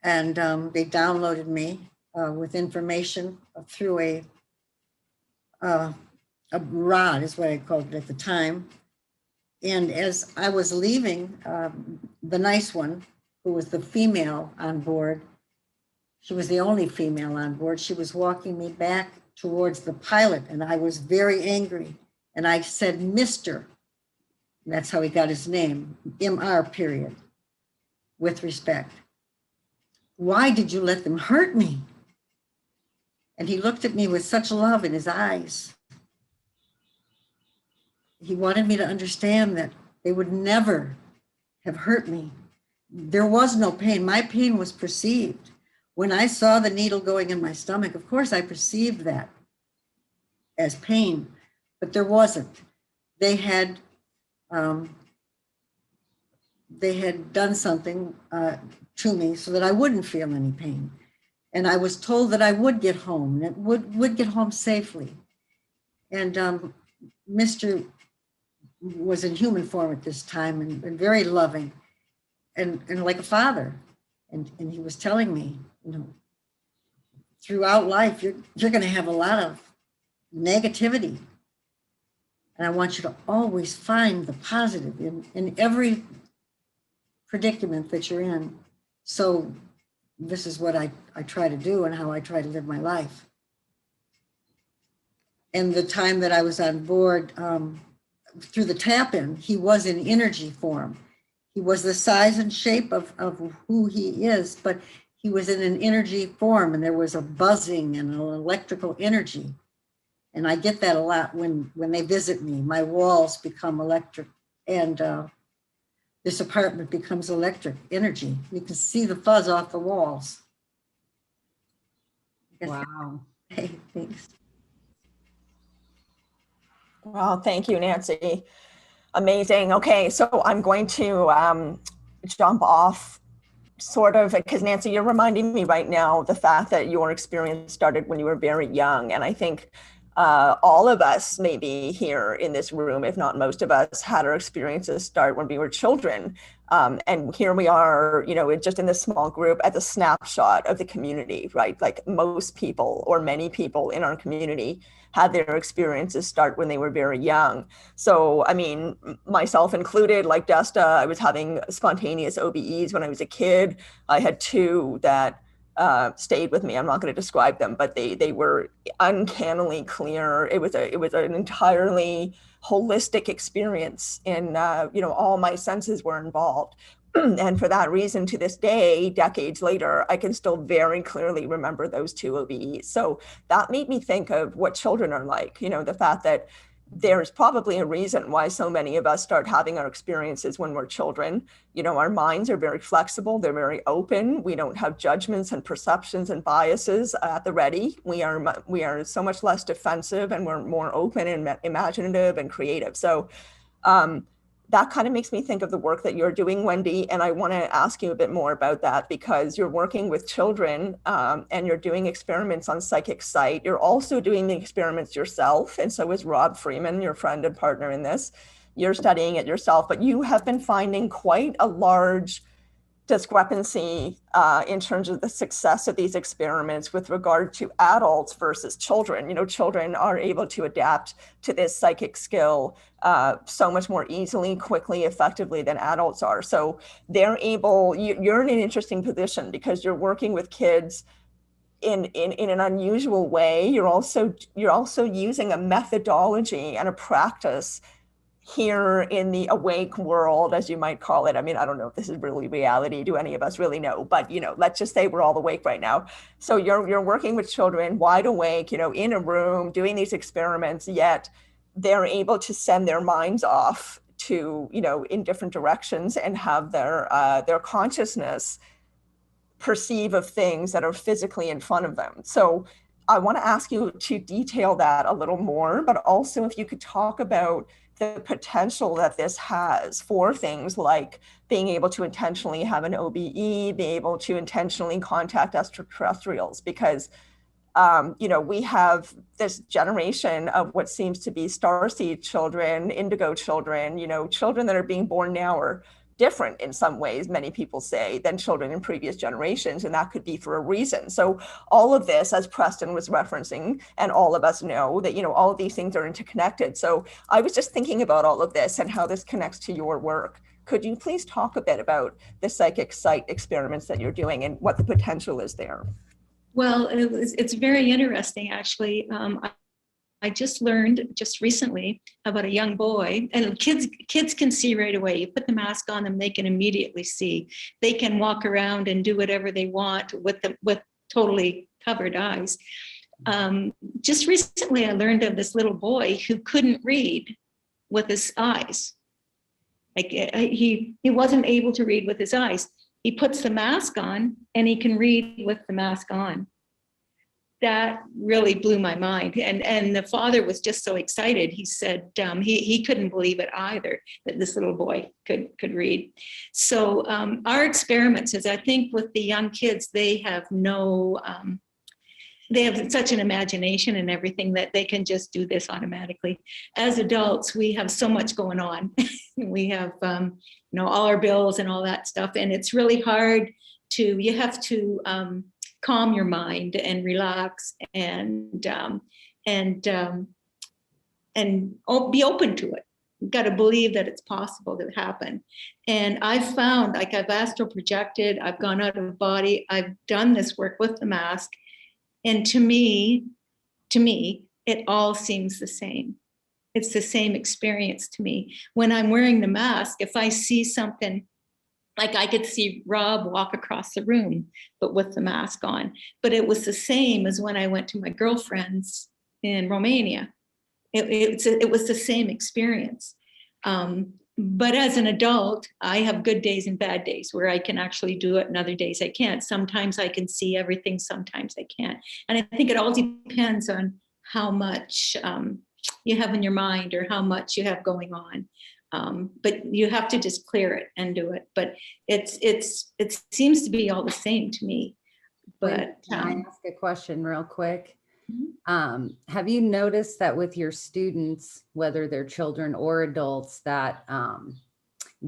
And they downloaded me with information through a rod, is what I called it at the time. And as I was leaving, the nice one, who was the female on board, she was the only female on board, she was walking me back towards the pilot, and I was very angry. And I said, "Mr." That's how he got his name, MR period, with respect. "Why did you let them hurt me?" And he looked at me with such love in his eyes. He wanted me to understand that they would never have hurt me. There was no pain. My pain was perceived. When I saw the needle going in my stomach, of course I perceived that as pain, but there wasn't. They had done something to me so that I wouldn't feel any pain. And I was told that I would get home, and would get home safely. And Mr. was in human form at this time, and very loving, and like a father. And he was telling me, you know, throughout life, you're going to have a lot of negativity. And I want you to always find the positive in every predicament that you're in. So this is what I try to do and how I try to live my life. And the time that I was on board, through the tap-in, he was in energy form. He was the size and shape of who he is, but he was in an energy form, and there was a buzzing and an electrical energy. And I get that a lot when they visit me. My walls become electric, and this apartment becomes electric energy. You can see the fuzz off the walls. Wow. Hey, thanks. Well, thank you, Nancy. Amazing. Okay, so I'm going to jump off sort of, because Nancy, you're reminding me right now the fact that your experience started when you were very young. And I think all of us maybe here in this room, if not most of us, had our experiences start when we were children. And here we are, you know, just in this small group at the snapshot of the community, right? Like most people or many people in our community had their experiences start when they were very young. So, I mean, myself included, like Desta, I was having spontaneous OBEs when I was a kid. I had 2 that stayed with me. I'm not going to describe them, but they were uncannily clear. It was an entirely holistic experience in, all my senses were involved. And for that reason, to this day, decades later, I can still very clearly remember those 2 OBEs. So that made me think of what children are like, the fact that there's probably a reason why so many of us start having our experiences when we're children. Our minds are very flexible. They're very open. We don't have judgments and perceptions and biases at the ready. We are so much less defensive, and we're more open and imaginative and creative. So that kind of makes me think of the work that you're doing, Wendy. And I want to ask you a bit more about that, because you're working with children and you're doing experiments on psychic sight. You're also doing the experiments yourself. And so is Rob Freeman, your friend and partner in this. You're studying it yourself, but you have been finding quite a large discrepancy in terms of the success of these experiments with regard to adults versus children. Children are able to adapt to this psychic skill so much more easily, quickly, effectively than adults are. So they're able, you're in an interesting position because you're working with kids in an unusual way. You're also using a methodology and a practice here in the awake world, as you might call it. I mean, I don't know if this is really reality. Do any of us really know? But, let's just say we're all awake right now. So you're working with children wide awake, in a room, doing these experiments, yet they're able to send their minds off to, in different directions and have their consciousness perceive of things that are physically in front of them. So I want to ask you to detail that a little more, but also if you could talk about the potential that this has for things like being able to intentionally have an OBE, being able to intentionally contact extraterrestrials, because we have this generation of what seems to be starseed children, indigo children, children that are being born now are different in some ways, many people say, than children in previous generations, and that could be for a reason. So all of this, as Preston was referencing, and all of us know that, all of these things are interconnected. So I was just thinking about all of this and how this connects to your work. Could you please talk a bit about the psychic sight experiments that you're doing and what the potential is there? Well, it's very interesting, actually. I just learned just recently about a young boy, and kids can see right away. You put the mask on them, they can immediately see. They can walk around and do whatever they want with totally covered eyes. Just recently, I learned of this little boy who couldn't read with his eyes. Like he wasn't able to read with his eyes. He puts the mask on and he can read with the mask on. That really blew my mind. And the father was just so excited. He said he couldn't believe it either, that this little boy could read. So our experiments is, I think with the young kids, they have they have such an imagination and everything that they can just do this automatically. As adults, we have so much going on. We have all our bills and all that stuff. And it's really hard you have to calm your mind and relax and be open to it. You've got to believe that it's possible to happen. And I've found, like, I've astral projected, I've gone out of body, I've done this work with the mask. And to me, it all seems the same. It's the same experience to me. When I'm wearing the mask, if I see something, like I could see Rob walk across the room, but with the mask on. But it was the same as when I went to my girlfriend's in Romania. It was the same experience. But as an adult, I have good days and bad days where I can actually do it and other days I can't. Sometimes I can see everything, sometimes I can't. And I think it all depends on how much you have in your mind or how much you have going on. But you have to just clear it and do it. But it seems to be all the same to me. But can I ask a question real quick? Have you noticed that with your students, whether they're children or adults, that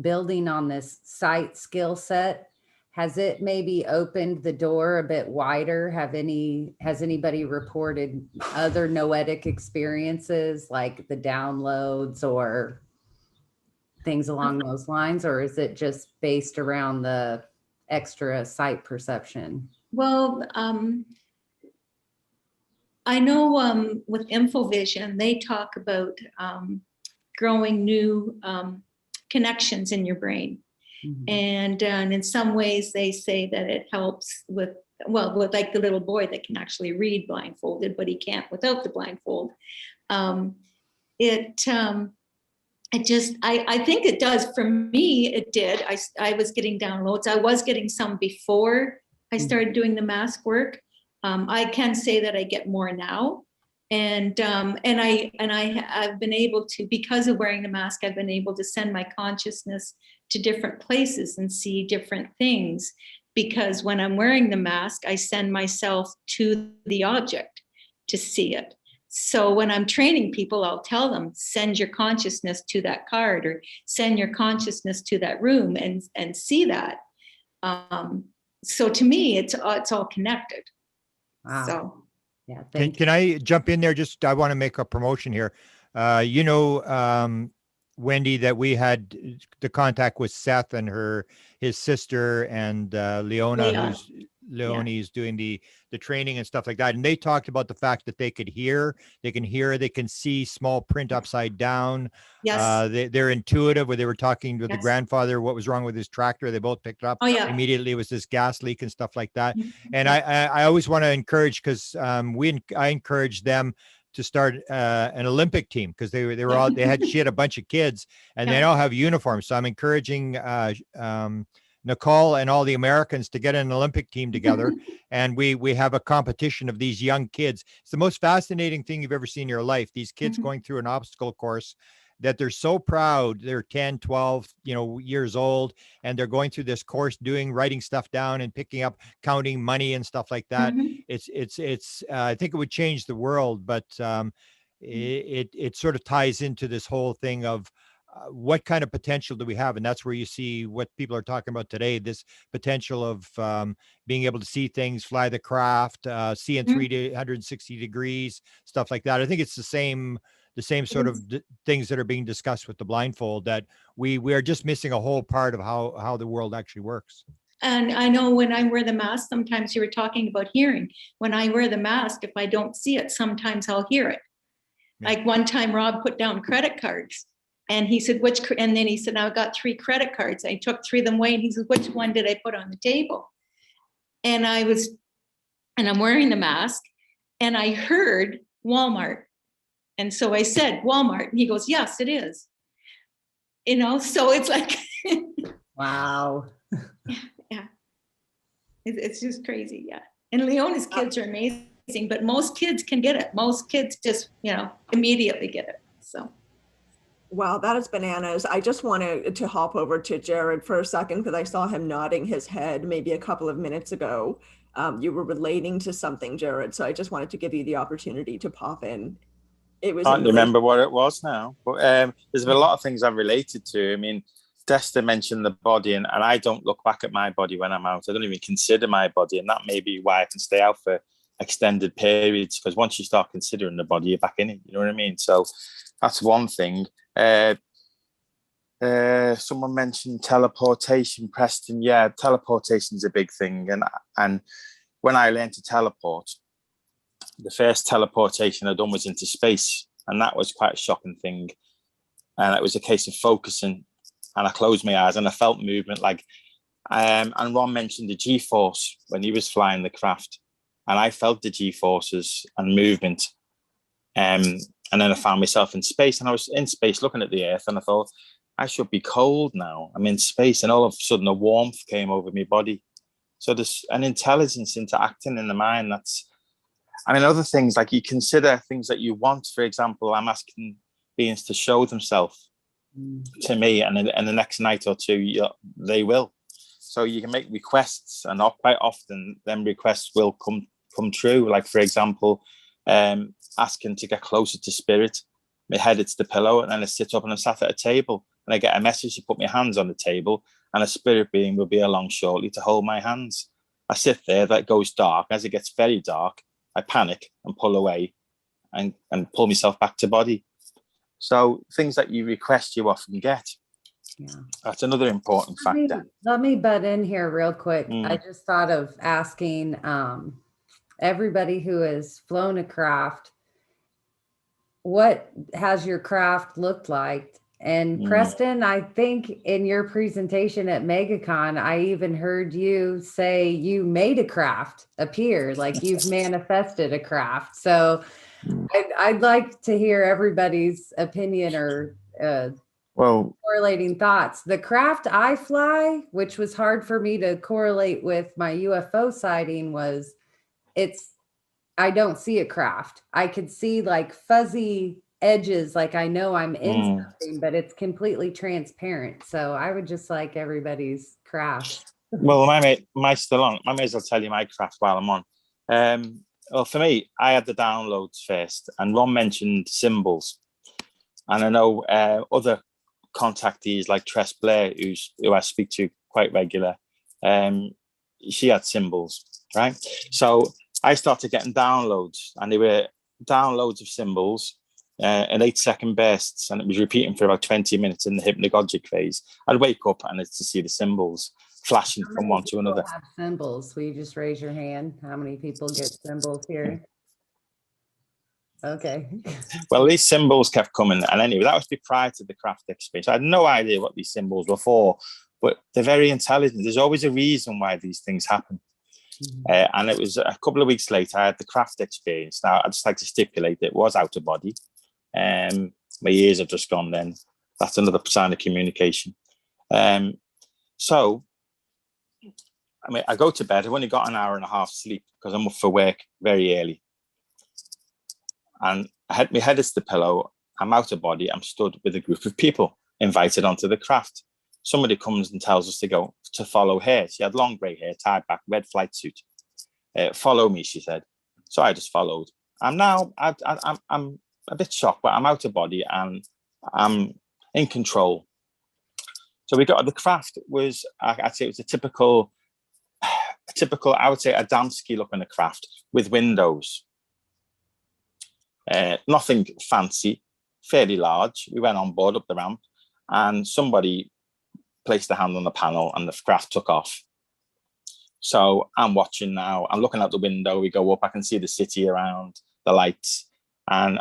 building on this sight skill set, has it maybe opened the door a bit wider? Has anybody reported other noetic experiences like the downloads or things along those lines, or is it just based around the extra sight perception? Well, I know with InfoVision, they talk about growing new connections in your brain. And in some ways they say that it helps with like the little boy that can actually read blindfolded, but he can't without the blindfold. I think it does. For me, it did. I was getting downloads. I was getting some before I started doing the mask work. I can say that I get more now. And I've been able to, because of wearing the mask, I've been able to send my consciousness to different places and see different things. Because when I'm wearing the mask, I send myself to the object to see it. So when I'm training people, I'll tell them, send your consciousness to that card, or send your consciousness to that room and see that. So to me, it's all connected. Wow. So. Yeah. Can I jump in there? Just, I want to make a promotion here. Wendy, that we had the contact with Seth and his sister and Leona, Leonie's doing the training and stuff like that. And they talked about the fact that they can hear, they can see small print upside down. Yes. They're intuitive. Where they were talking with the grandfather, what was wrong with his tractor, they both picked up immediately. It was this gas leak and stuff like that. And I always want to encourage, because I encourage them to start an Olympic team, because they were all, she had a bunch of kids and they all have uniforms. So I'm encouraging Nicole and all the Americans to get an Olympic team together. And we have a competition of these young kids. It's the most fascinating thing you've ever seen in your life. These kids going through an obstacle course that they're so proud. They're 10, 12, years old, and they're going through this course, writing stuff down and picking up, counting money and stuff like that. It's I think it would change the world, but it sort of ties into this whole thing of what kind of potential do we have? And that's where you see what people are talking about today, this potential of being able to see things, fly the craft, see in 360 degrees, stuff like that. I think it's the same sort of things that are being discussed with the blindfold, that we are just missing a whole part of how the world actually works. And I know when I wear the mask, sometimes you were talking about hearing. When I wear the mask, if I don't see it, sometimes I'll hear it. Yeah. Like one time Rob put down credit cards and he said, and then he said, I've got 3 credit cards. I took 3 of them away and he said, which one did I put on the table? And I'm wearing the mask and I heard Walmart. And so I said, Walmart. And he goes, yes, it is. So it's like. Wow. Yeah. It's just crazy. Yeah. And Leona's kids are amazing, but most kids can get it. Most kids just, immediately get it. So. Wow, that is bananas. I just wanted to hop over to Jared for a second, because I saw him nodding his head maybe a couple of minutes ago. You were relating to something, Jared. So I just wanted to give you the opportunity to pop in. It was. I can't remember what it was now, but there's been a lot of things I've related to. I mean, Desta mentioned the body, and I don't look back at my body when I'm out. I don't even consider my body, and that may be why I can stay out for extended periods, because once you start considering the body, you're back in it. You know what I mean? So that's one thing. Someone mentioned teleportation, Preston. Yeah, teleportation is a big thing, and when I learned to teleport, the first teleportation I'd done was into space, and that was quite a shocking thing. And it was a case of focusing, and I closed my eyes and I felt movement. And Ron mentioned the G-force when he was flying the craft, and I felt the G-forces and movement. And then I found myself in space, and I was in space looking at the Earth, and I thought, I should be cold now. I'm in space, and all of a sudden a warmth came over my body. So there's an intelligence interacting in the mind. Other things, like you consider things that you want. For example, I'm asking beings to show themselves to me, and in the next night or two, they will. So you can make requests, and quite often them requests will come true. Like, for example, asking to get closer to spirit. My head hits the pillow, and then I sit up and I'm sat at a table, and I get a message to put my hands on the table, and a spirit being will be along shortly to hold my hands. I sit there, that goes dark. As it gets very dark, I panic and pull away and pull myself back to body. So things that you request, you often get. Yeah. That's another important factor. Let me butt in here real quick. I just thought of asking everybody who has flown a craft, what has your craft looked like? And Preston, I think in your presentation at MegaCon, I even heard you say you made a craft appear, like you've manifested a craft. So I'd like to hear everybody's opinion or correlating thoughts. The craft I fly, which was hard for me to correlate with my UFO sighting, was I don't see a craft. I could see like fuzzy edges, like I know I'm in something, but it's completely transparent. So I would just like everybody's craft. Well, my mate, still on? I may as well tell you my craft while I'm on. Well, for me, I had the downloads first, and Ron mentioned symbols. And I know other contactees like Tress Blair, who I speak to quite regular, she had symbols, right? So I started getting downloads, and they were downloads of symbols in 8-second bursts, and it was repeating for about 20 minutes in the hypnagogic phase. I'd wake up and it's to see the symbols flashing from one to another. Have symbols? Will you just raise your hand? How many people get symbols here? Okay. Well, these symbols kept coming, and anyway, that was prior to the craft experience. I had no idea what these symbols were for, but they're very intelligent. There's always a reason why these things happen. And it was a couple of weeks later, I had the craft experience. Now, I'd just like to stipulate it was out of body. My ears have just gone then. That's another sign of communication. So, I mean, I go to bed. I've only got an hour and a half sleep because I'm up for work very early. And I had my head is the pillow. I'm out of body. I'm stood with a group of people invited onto the craft. Somebody comes and tells us to follow her. She had long grey hair, tied back, red flight suit. Follow me, she said. So I just followed. I'm a bit shocked, but I'm out of body and I'm in control. So we got the craft was, I'd say it was a typical, I would say a Adamski looking a craft with windows. Nothing fancy, fairly large. We went on board up the ramp, and somebody placed a hand on the panel and the craft took off. So I'm watching now. I'm looking out the window. We go up. I can see the city around, the lights, and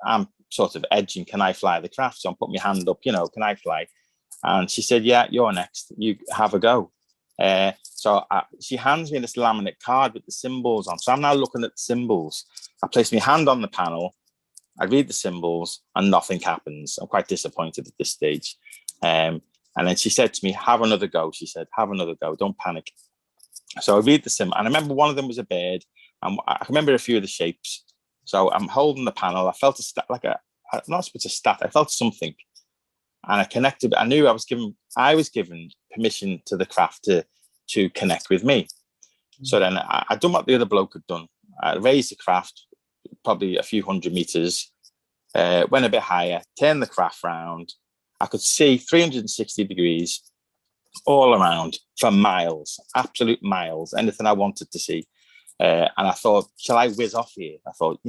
I'm sort of edging. Can I fly the craft? So I'm putting my hand up. Can I fly? And she said, "Yeah, you're next. You have a go." So she hands me this laminate card with the symbols on. So I'm now looking at the symbols. I place my hand on the panel. I read the symbols, and nothing happens. I'm quite disappointed at this stage. And then she said to me, "Have another go." She said, "Have another go. Don't panic." So I read the symbol, and I remember one of them was a bird. I remember a few of the shapes. So I'm holding the panel. I felt I'm not supposed to stat. I felt something, and I connected. I knew I was given permission to the craft to connect with me. So then I done what the other bloke had done. I raised the craft probably a few hundred meters, went a bit higher, turned the craft round. I could see 360 degrees all around for miles, absolute miles, anything I wanted to see. And I thought, shall I whiz off here? I thought,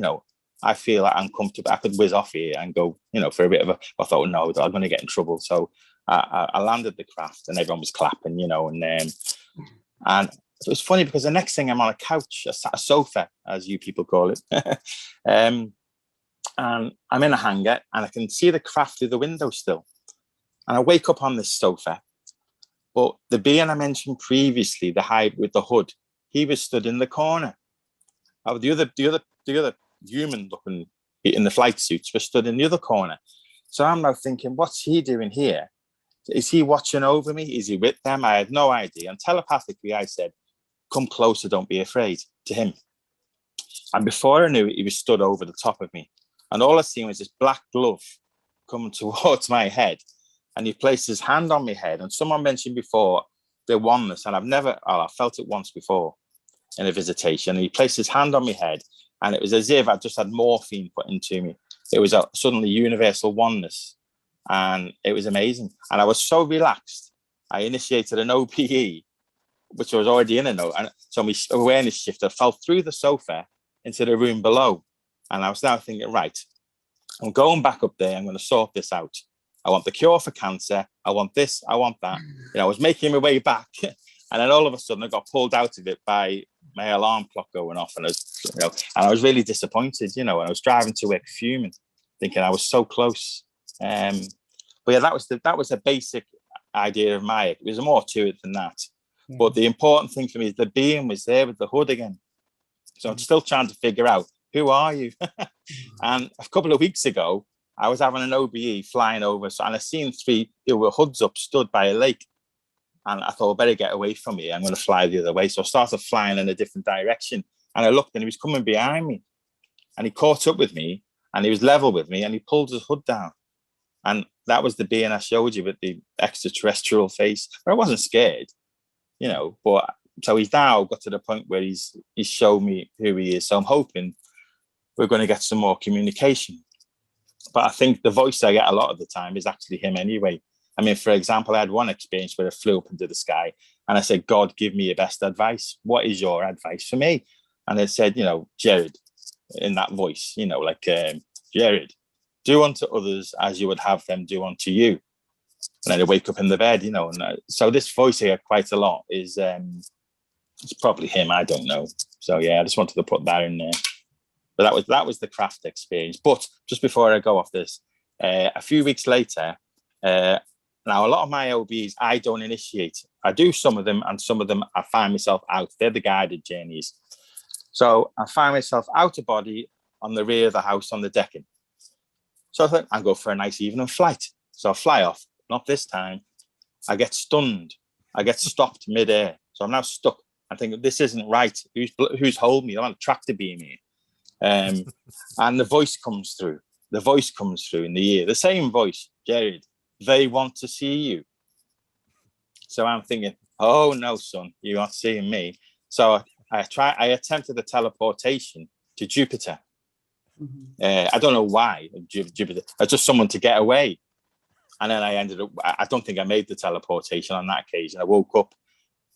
I feel like I'm comfortable. I could whiz off here and go, for a bit of I thought, no, I'm going to get in trouble. So I landed the craft and everyone was clapping, and it was funny because the next thing I'm on a couch, a sofa, as you people call it. And I'm in a hangar and I can see the craft through the window still. And I wake up on this sofa, but the being I mentioned previously, the hide with the hood, he was stood in the corner. The other human looking in the flight suits was stood in the other corner. So I'm now thinking, what's he doing here? Is he watching over me? Is he with them? I had no idea. And telepathically, I said, "Come closer, don't be afraid," to him. And before I knew it, he was stood over the top of me. And all I seen was this black glove coming towards my head. And he placed his hand on my head. And someone mentioned before the oneness, and I felt it once before in a visitation. And he placed his hand on my head, and it was as if I just had morphine put into me. It was a suddenly universal oneness, and it was amazing. And I was so relaxed. I initiated an OBE, which I was already in a note. And so my awareness shifter fell through the sofa into the room below. And I was now thinking, right, I'm going back up there. I'm going to sort this out. I want the cure for cancer. I want this. I want that. I was making my way back. And then all of a sudden I got pulled out of it by my alarm clock going off. And I was really disappointed, and I was driving to work fuming. thinking I was so close. But yeah, that was a basic idea of Maya. There's more to it than that. Yeah. But the important thing for me is the being was there with the hood again. So I'm still trying to figure out, who are you? And a couple of weeks ago, I was having an OBE flying over, and I seen 3 who were hoods up, stood by a lake. And I thought, I better get away from here. I'm going to fly the other way. So I started flying in a different direction. And I looked, and he was coming behind me. And he caught up with me, and he was level with me, and he pulled his hood down. And that was the being I showed you with the extraterrestrial face. But I wasn't scared, you know. But so he's now got to the point where he's shown me who he is. So I'm hoping we're going to get some more communication. But I think the voice I get a lot of the time is actually him anyway. I mean, for example, I had one experience where I flew up into the sky and I said, God, give me your best advice. What is your advice for me? And it said, you know, Jared, in that voice, you know, like, Jared, do unto others as you would have them do unto you. And then I wake up in the bed, you know. And so this voice I get quite a lot is, it's probably him. I don't know. So yeah, I just wanted to put that in there. But that was the craft experience. But just before I go off this, a few weeks later, now a lot of my OBEs I don't initiate. I do some of them, and some of them I find myself out. They're the guided journeys. So I find myself out of body on the rear of the house on the decking. So I thought I'll go for a nice evening flight. So I fly off. Not this time. I get stunned. I get stopped midair. So I'm now stuck. I think this isn't right. Who's holding me? I'm on a tractor beam here. And the voice comes through. The voice comes through in the ear. The same voice, Jared. They want to see you. So I'm thinking, oh no, son, you aren't seeing me. So I attempted a teleportation to Jupiter. Mm-hmm. I don't know why, Jupiter. Just someone to get away. And then I ended up, I don't think I made the teleportation on that occasion. I woke up.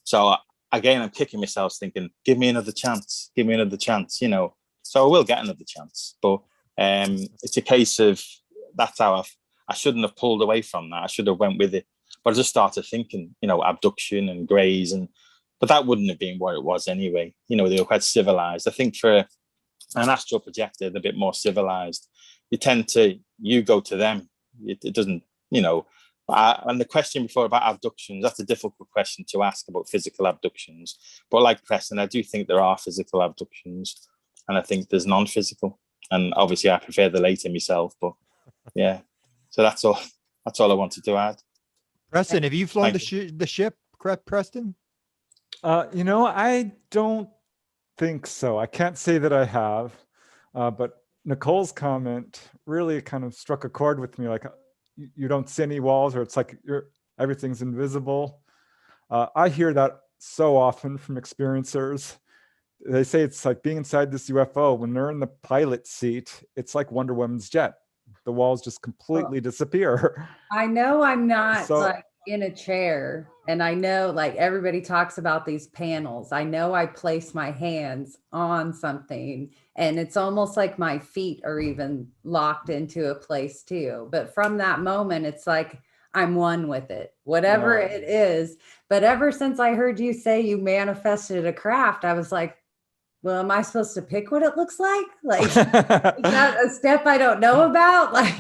So again, I'm kicking myself thinking, give me another chance, you know. So I will get another chance. But it's a case of, that's how I shouldn't have pulled away from that. I should have went with it. But I just started thinking, you know, abduction and greys, but that wouldn't have been what it was anyway. You know, they were quite civilized. I think for an astral projector, they're a bit more civilized. You go to them. It doesn't, you know. And the question before about abductions, that's a difficult question to ask about physical abductions. But like Preston, I do think there are physical abductions, and I think there's non-physical. And obviously, I prefer the later myself. But yeah, so that's all I wanted to add. Preston, have you flown the ship, Preston? You know, I don't think so. I can't say that I have, but Nicole's comment really kind of struck a chord with me. Like, you don't see any walls, or it's like everything's invisible. I hear that so often from experiencers. They say it's like being inside this UFO. When they're in the pilot seat, it's like Wonder Woman's jet. The walls just completely disappear. I know I'm not like in a chair, and I know like everybody talks about these panels. I know I place my hands on something, and it's almost like my feet are even locked into a place too. But from that moment, it's like I'm one with it, whatever it is. But ever since I heard you say you manifested a craft, I was like, well, am I supposed to pick what it looks like? Like, is that a step I don't know about? Like,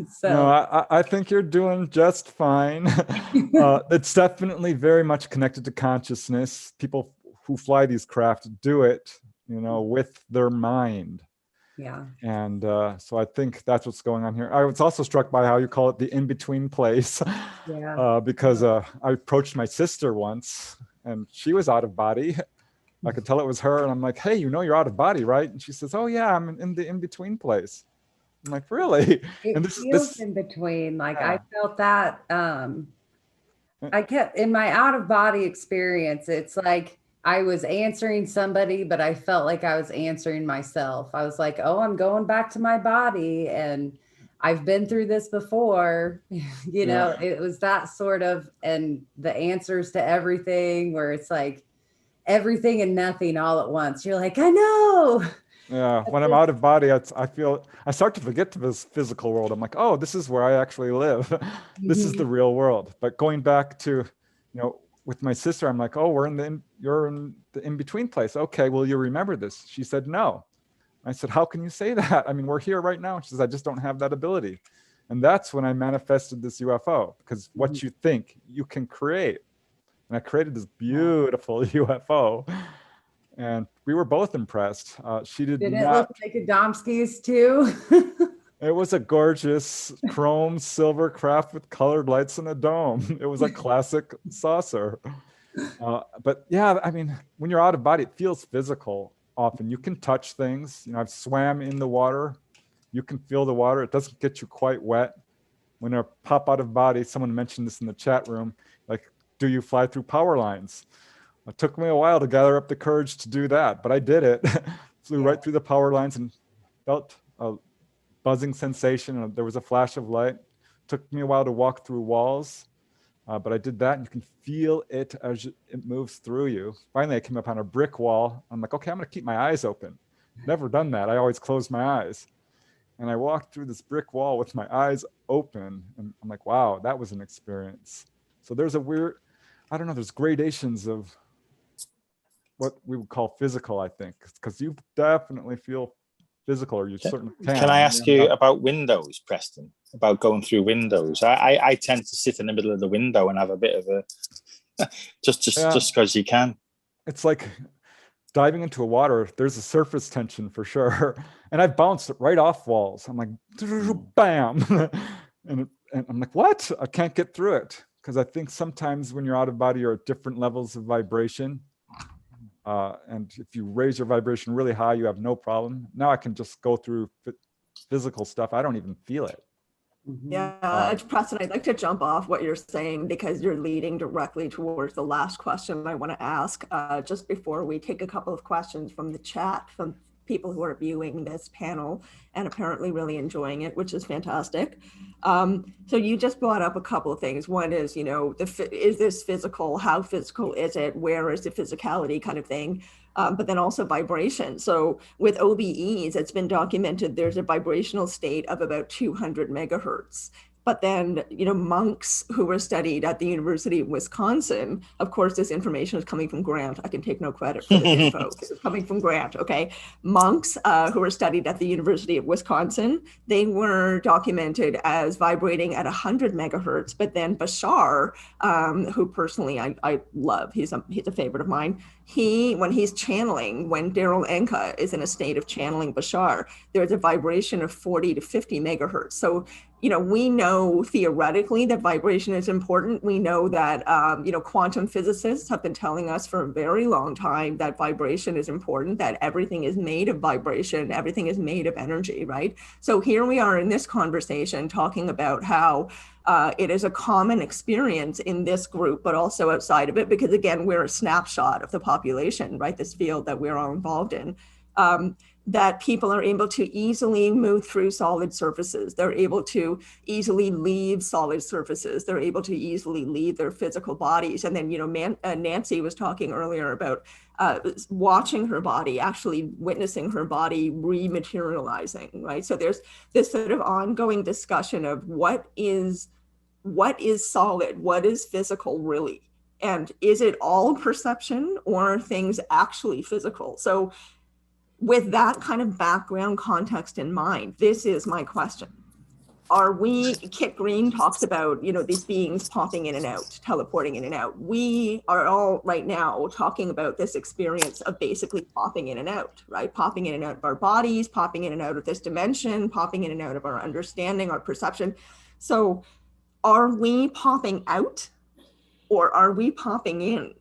so. No, I think you're doing just fine. It's definitely very much connected to consciousness. People who fly these craft do it, you know, with their mind. Yeah. And so I think that's what's going on here. I was also struck by how you call it the in-between place. Yeah. Because I approached my sister once, and she was out of body. I could tell it was her, and I'm like, hey, you know you're out of body, right? And she says, oh yeah, I'm in the in-between place. I'm like, really? And this in between. Like, I felt that I kept in my out-of-body experience, it's like I was answering somebody, but I felt like I was answering myself. I was like, oh, I'm going back to my body, and I've been through this before. You know, it was that sort of, and the answers to everything, where it's like everything and nothing all at once. You're like, I know. Yeah, when I'm out of body, I start to forget this physical world. I'm like, oh, this is where I actually live. This is the real world. But going back to, you know, with my sister, I'm like, oh, you're in the in-between place. Okay, will you remember this? She said, no. I said, how can you say that? I mean, we're here right now. She says, I just don't have that ability. And that's when I manifested this UFO, because what you think you can create. And I created this beautiful UFO. And we were both impressed. She did Did it not. look like a Domsky's too? It was a gorgeous chrome silver craft with colored lights and a dome. It was a classic saucer. But yeah, I mean, when you're out of body, it feels physical often. You can touch things. You know, I've swam in the water. You can feel the water. It doesn't get you quite wet. When I pop out of body, someone mentioned this in the chat room, like, do you fly through power lines? It took me a while to gather up the courage to do that, but I did it. Flew right through the power lines and felt a buzzing sensation. And there was a flash of light. Took me a while to walk through walls, but I did that, and you can feel it as it moves through you. Finally, I came up on a brick wall. I'm like, okay, I'm gonna keep my eyes open. Never done that. I always close my eyes. And I walked through this brick wall with my eyes open, and I'm like, wow, that was an experience. So there's a weird, I don't know, there's gradations of what we would call physical, I think, because you definitely feel physical, or you certainly can. Can I ask you about windows, Preston? About going through windows? I tend to sit in the middle of the window and have a bit of a, just because you can. It's like diving into a water, there's a surface tension for sure. And I've bounced right off walls. I'm like, bam. And I'm like, what? I can't get through it. Because I think sometimes when you're out of body, you're at different levels of vibration. And if you raise your vibration really high, you have no problem. Now I can just go through physical stuff. I don't even feel it. Yeah, Preston, I'd like to jump off what you're saying, because you're leading directly towards the last question I want to ask, just before we take a couple of questions from the chat from people who are viewing this panel and apparently really enjoying it, which is fantastic. So you just brought up a couple of things. One is, you know, is this physical? How physical is it? Where is the physicality kind of thing? But then also vibration. So with OBEs, it's been documented there's a vibrational state of about 200 megahertz. But then, you know, monks who were studied at the University of Wisconsin, of course, this information is coming from Grant. I can take no credit for this info. It's coming from Grant, okay? Monks who were studied at the University of Wisconsin, they were documented as vibrating at 100 megahertz. But then Bashar, who personally I love, he's a favorite of mine. When he's channeling, when Daryl Enka is in a state of channeling Bashar, there's a vibration of 40 to 50 megahertz. So, you know, we know theoretically that vibration is important. We know that, you know, quantum physicists have been telling us for a very long time that vibration is important, that everything is made of vibration, everything is made of energy, right? So here we are in this conversation talking about how it is a common experience in this group, but also outside of it, because again, we're a snapshot of the population, right? This field that we're all involved in. That people are able to easily move through solid surfaces. They're able to easily leave solid surfaces. They're able to easily leave their physical bodies. And then, you know, Nancy was talking earlier about watching her body, actually witnessing her body rematerializing, right? So there's this sort of ongoing discussion of what is solid, what is physical really? And is it all perception, or are things actually physical? So with that kind of background context in mind, this is my question. Kit Green talks about, you know, these beings popping in and out, teleporting in and out. We are all right now talking about this experience of basically popping in and out, right? Popping in and out of our bodies, popping in and out of this dimension, popping in and out of our understanding, our perception. So are we popping out, or are we popping in?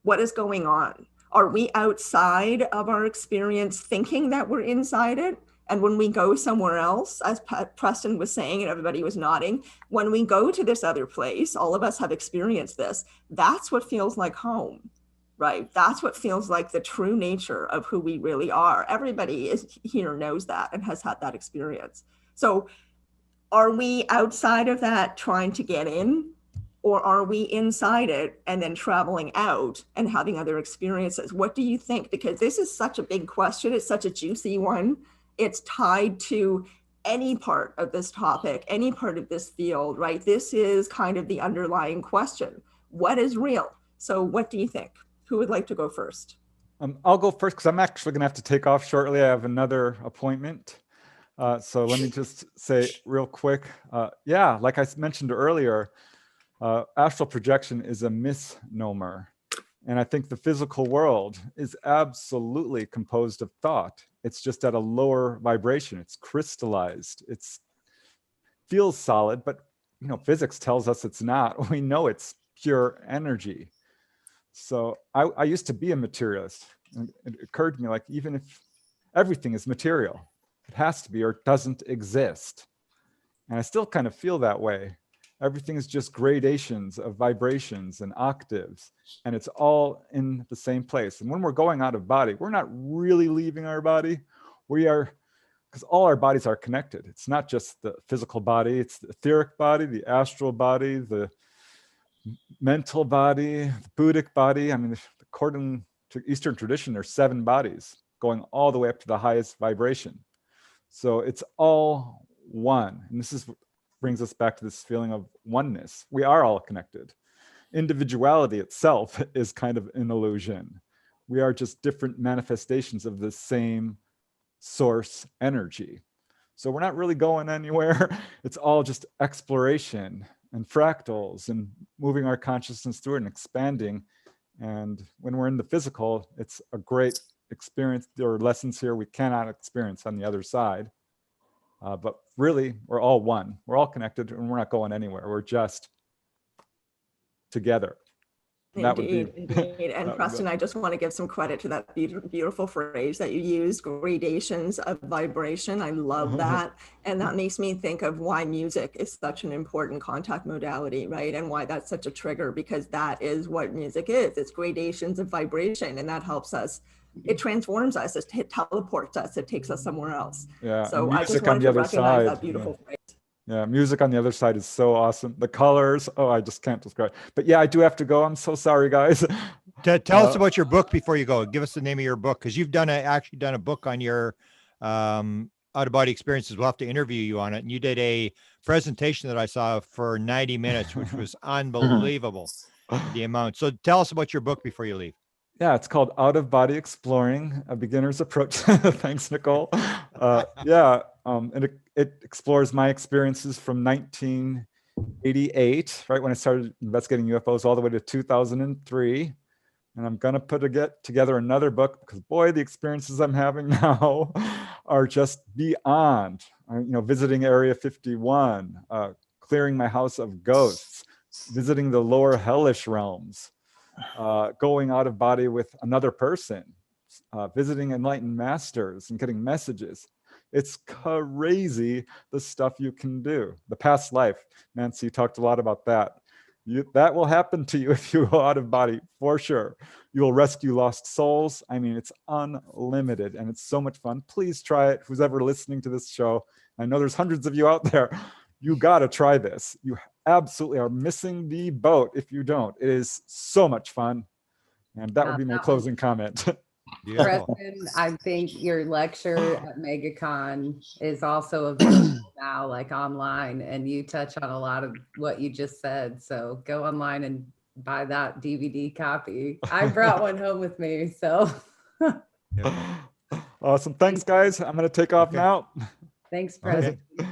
What is going on? Are we outside of our experience thinking that we're inside it? And when we go somewhere else, as Preston was saying, and everybody was nodding, when we go to this other place, all of us have experienced this, that's what feels like home, right? That's what feels like the true nature of who we really are. Everybody here knows that and has had that experience. So are we outside of that trying to get in? Or are we inside it and then traveling out and having other experiences? What do you think? Because this is such a big question. It's such a juicy one. It's tied to any part of this topic, any part of this field, right? This is kind of the underlying question. What is real? So what do you think? Who would like to go first? I'll go first because I'm actually going to have to take off shortly. I have another appointment. So let me just say real quick. Yeah, like I mentioned earlier, astral projection is a misnomer. And I think the physical world is absolutely composed of thought. It's just at a lower vibration. It's crystallized. It feels solid, but physics tells us it's not. We know it's pure energy. So I used to be a materialist. And it occurred to me, like, even if everything is material, it has to be or it doesn't exist. And I still kind of feel that way. Everything is just gradations of vibrations and octaves, and it's all in the same place. And when we're going out of body, we're not really leaving our body. We are, because all our bodies are connected. It's not just the physical body, it's the etheric body, the astral body, the mental body, the Buddhic body. I mean, according to Eastern tradition, there's 7 bodies going all the way up to the highest vibration. So it's all one. And this brings us back to this feeling of oneness. We are all connected. Individuality itself is kind of an illusion. We are just different manifestations of the same source energy. So we're not really going anywhere. It's all just exploration and fractals and moving our consciousness through it and expanding. And when we're in the physical, it's a great experience. There are lessons here we cannot experience on the other side. But really, we're all one. We're all connected, and we're not going anywhere. We're just together. Indeed. And Preston, I just want to give some credit to that beautiful phrase that you used, gradations of vibration. I love that. And that makes me think of why music is such an important contact modality, right? And why that's such a trigger, because that is what music is. It's gradations of vibration, and that helps us. It transforms us, it teleports us, it takes us somewhere else. Yeah. So I just wanted to recognize that beautiful phrase. Yeah, music on the other side is so awesome. The colors, oh, I just can't describe. But yeah, I do have to go. I'm so sorry, guys. Tell us about your book before you go. Give us the name of your book, because you've actually done a book on your out-of-body experiences. We'll have to interview you on it. And you did a presentation that I saw for 90 minutes, which was unbelievable, the amount. So tell us about your book before you leave. Yeah, it's called Out of Body Exploring, a Beginner's Approach. Thanks, Nicole. And it explores my experiences from 1988, right when I started investigating UFOs, all the way to 2003. And I'm going to put together another book, because boy, the experiences I'm having now are just beyond. Visiting Area 51, clearing my house of ghosts, visiting the lower hellish realms. Going out of body with another person, visiting enlightened masters and getting messages. It's crazy the stuff you can do. The past life, Nancy talked a lot about that. That will happen to you if you go out of body, for sure. You will rescue lost souls. I mean, it's unlimited and it's so much fun. Please try it. Who's ever listening to this show, I know there's hundreds of you out there. You got to try this. You absolutely are missing the boat if you don't. It is so much fun. And that would be my closing comment. Preston, I think your lecture at MegaCon is also available now, like online, and you touch on a lot of what you just said. So go online and buy that DVD copy. I brought one home with me, so. Awesome. Thanks, guys. I'm going to take off now. Thanks, Preston. Okay.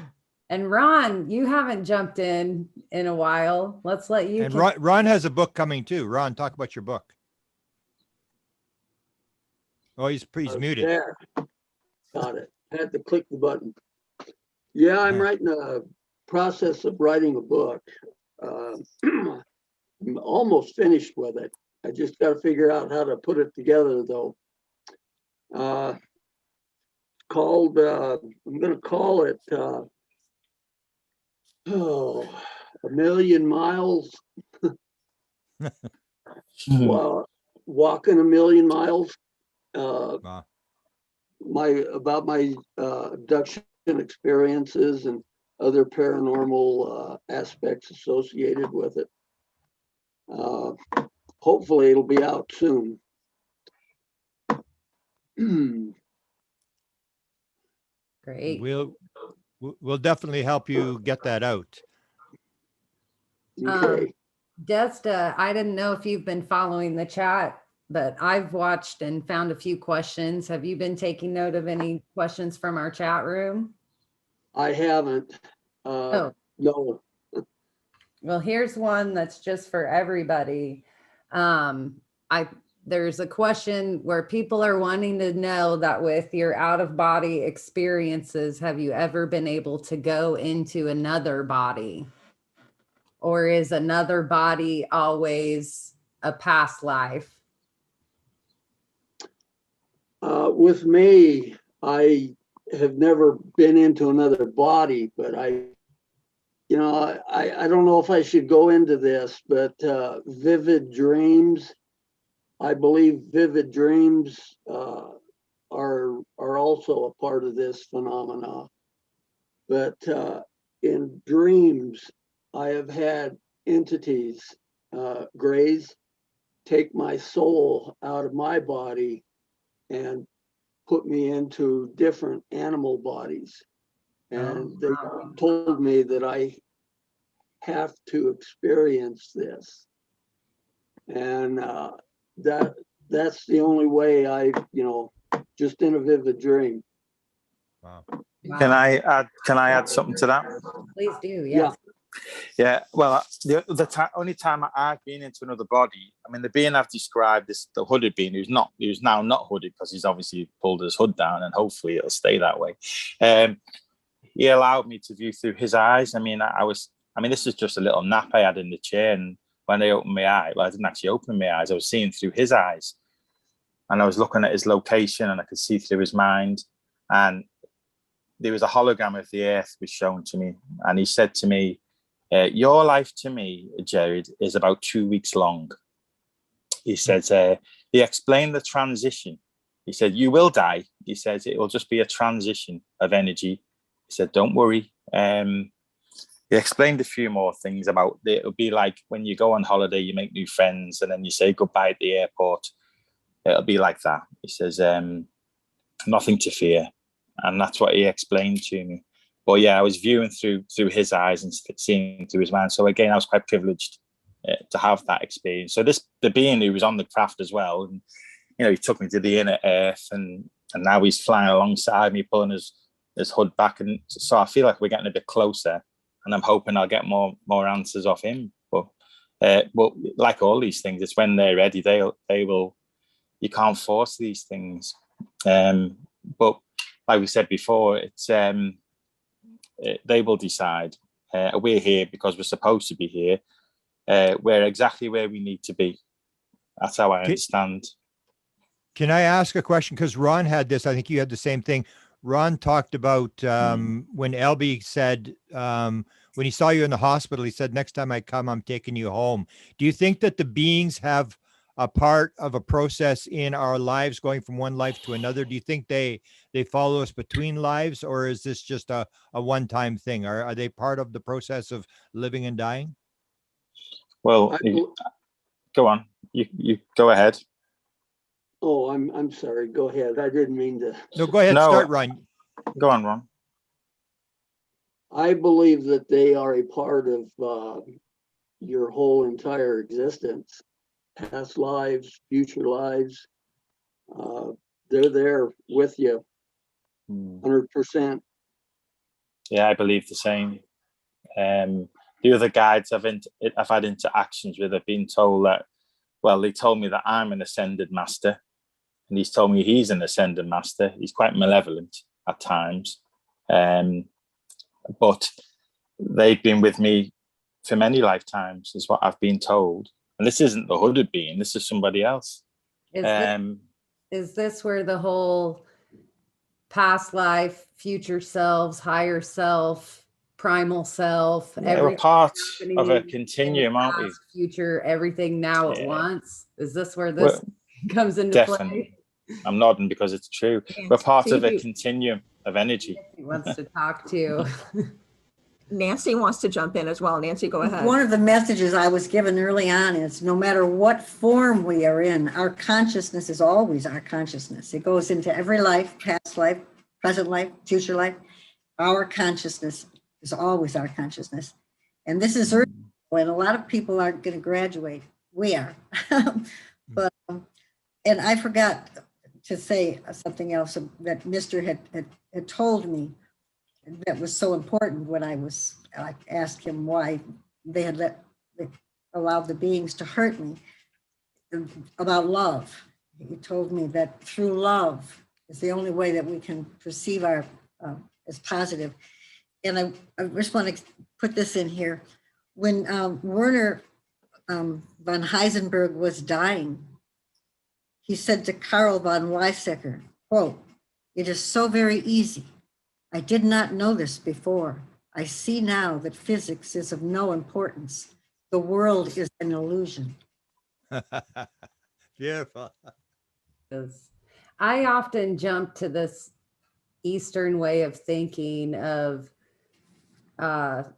And Ron, you haven't jumped in a while. Let's let you. And Ron has a book coming too. Ron, talk about your book. Oh, he's muted. There. Got it. I had to click the button. Yeah, I'm writing a process of writing a book. I'm almost finished with it. I just got to figure out how to put it together, though. I'm going to call it A Million Miles. Well, walking a million miles. Wow. About my abduction experiences and other paranormal aspects associated with it. Hopefully it'll be out soon. Great. We'll definitely help you get that out. Okay. Desta, I didn't know if you've been following the chat, but I've watched and found a few questions. Have you been taking note of any questions from our chat room? I haven't. Oh. No. Well, here's one that's just for everybody. There's a question where people are wanting to know that with your out-of-body experiences, have you ever been able to go into another body? Or is another body always a past life? With me, I have never been into another body, but I don't know if I should go into this, but vivid dreams, I believe vivid dreams are also a part of this phenomena. But in dreams, I have had entities, grays, take my soul out of my body and put me into different animal bodies. And they told me that I have to experience this. And that's the only way I, just in a vivid dream. Wow. Can I add something to that? Please do, yes. Yeah. Well, the only time I've been into another body, I mean, the being I've described is the hooded being who's now not hooded because he's obviously pulled his hood down, and hopefully it'll stay that way. He allowed me to view through his eyes. I mean, this is just a little nap I had in the chair, and when I opened my eye, well, I didn't actually open my eyes. I was seeing through his eyes, and I was looking at his location, and I could see through his mind, and there was a hologram of the earth was shown to me, and he said to me, your life to me, Jared, is about 2 weeks long. He said, he explained the transition. He said, you will die. He says, it will just be a transition of energy. He said, don't worry. He explained a few more things about it. It'll be like when you go on holiday, you make new friends, and then you say goodbye at the airport. It'll be like that. He says, nothing to fear. And that's what he explained to me. But yeah, I was viewing through his eyes and seeing through his mind. So again, I was quite privileged to have that experience. So the being who was on the craft as well, and he took me to the inner earth, and now he's flying alongside me, pulling his hood back, and so I feel like we're getting a bit closer, and I'm hoping I'll get more answers off him. But like all these things, it's when they're ready, they will. You can't force these things. But like we said before, it's they will decide. We're here because we're supposed to be here. We're exactly where we need to be. That's how I understand. Can I ask a question? Because Ron had this. I think you had the same thing. Ron talked about when Elby said, when he saw you in the hospital, he said, next time I come, I'm taking you home. Do you think that the beings have a part of a process in our lives going from one life to another? Do you think they follow us between lives, or is this just a one-time thing? Are they part of the process of living and dying? Well, go on. You go ahead. Oh, I'm sorry. Go ahead. I didn't mean to. No, go ahead. Start, Ron. Go on, Ron. I believe that they are a part of your whole entire existence. Past lives, future lives, they're there with you 100%. Yeah, I believe the same. The other guides I've had interactions with have been told that, well, they told me that I'm an ascended master, and he's told me he's an ascended master. He's quite malevolent at times, but they've been with me for many lifetimes, is what I've been told. And this isn't the hooded being, this is somebody else. Is this where the whole past life, future selves, higher self, primal self, we're part of a continuum, aren't we? Future, everything now at once. Is this where this comes into definitely play? I'm nodding because it's true. We're part of a continuum of energy. He wants to talk to you. Nancy wants to jump in as well. Nancy, go ahead. One of the messages I was given early on is no matter what form we are in, our consciousness is always our consciousness. It goes into every life, past life, present life, future life. Our consciousness is always our consciousness. And this is early, when a lot of people aren't going to graduate. We are. But And I forgot to say something else that Mr. had told me that was so important when I asked him why they allowed the beings to hurt me, about love. He told me that through love is the only way that we can perceive our as positive. And I just want to put this in here. When Werner von Heisenberg was dying, he said to Karl von Weizsäcker, quote, "It is so very easy. I did not know this before. I see now that physics is of no importance. The world is an illusion." Beautiful. I often jump to this Eastern way of thinking of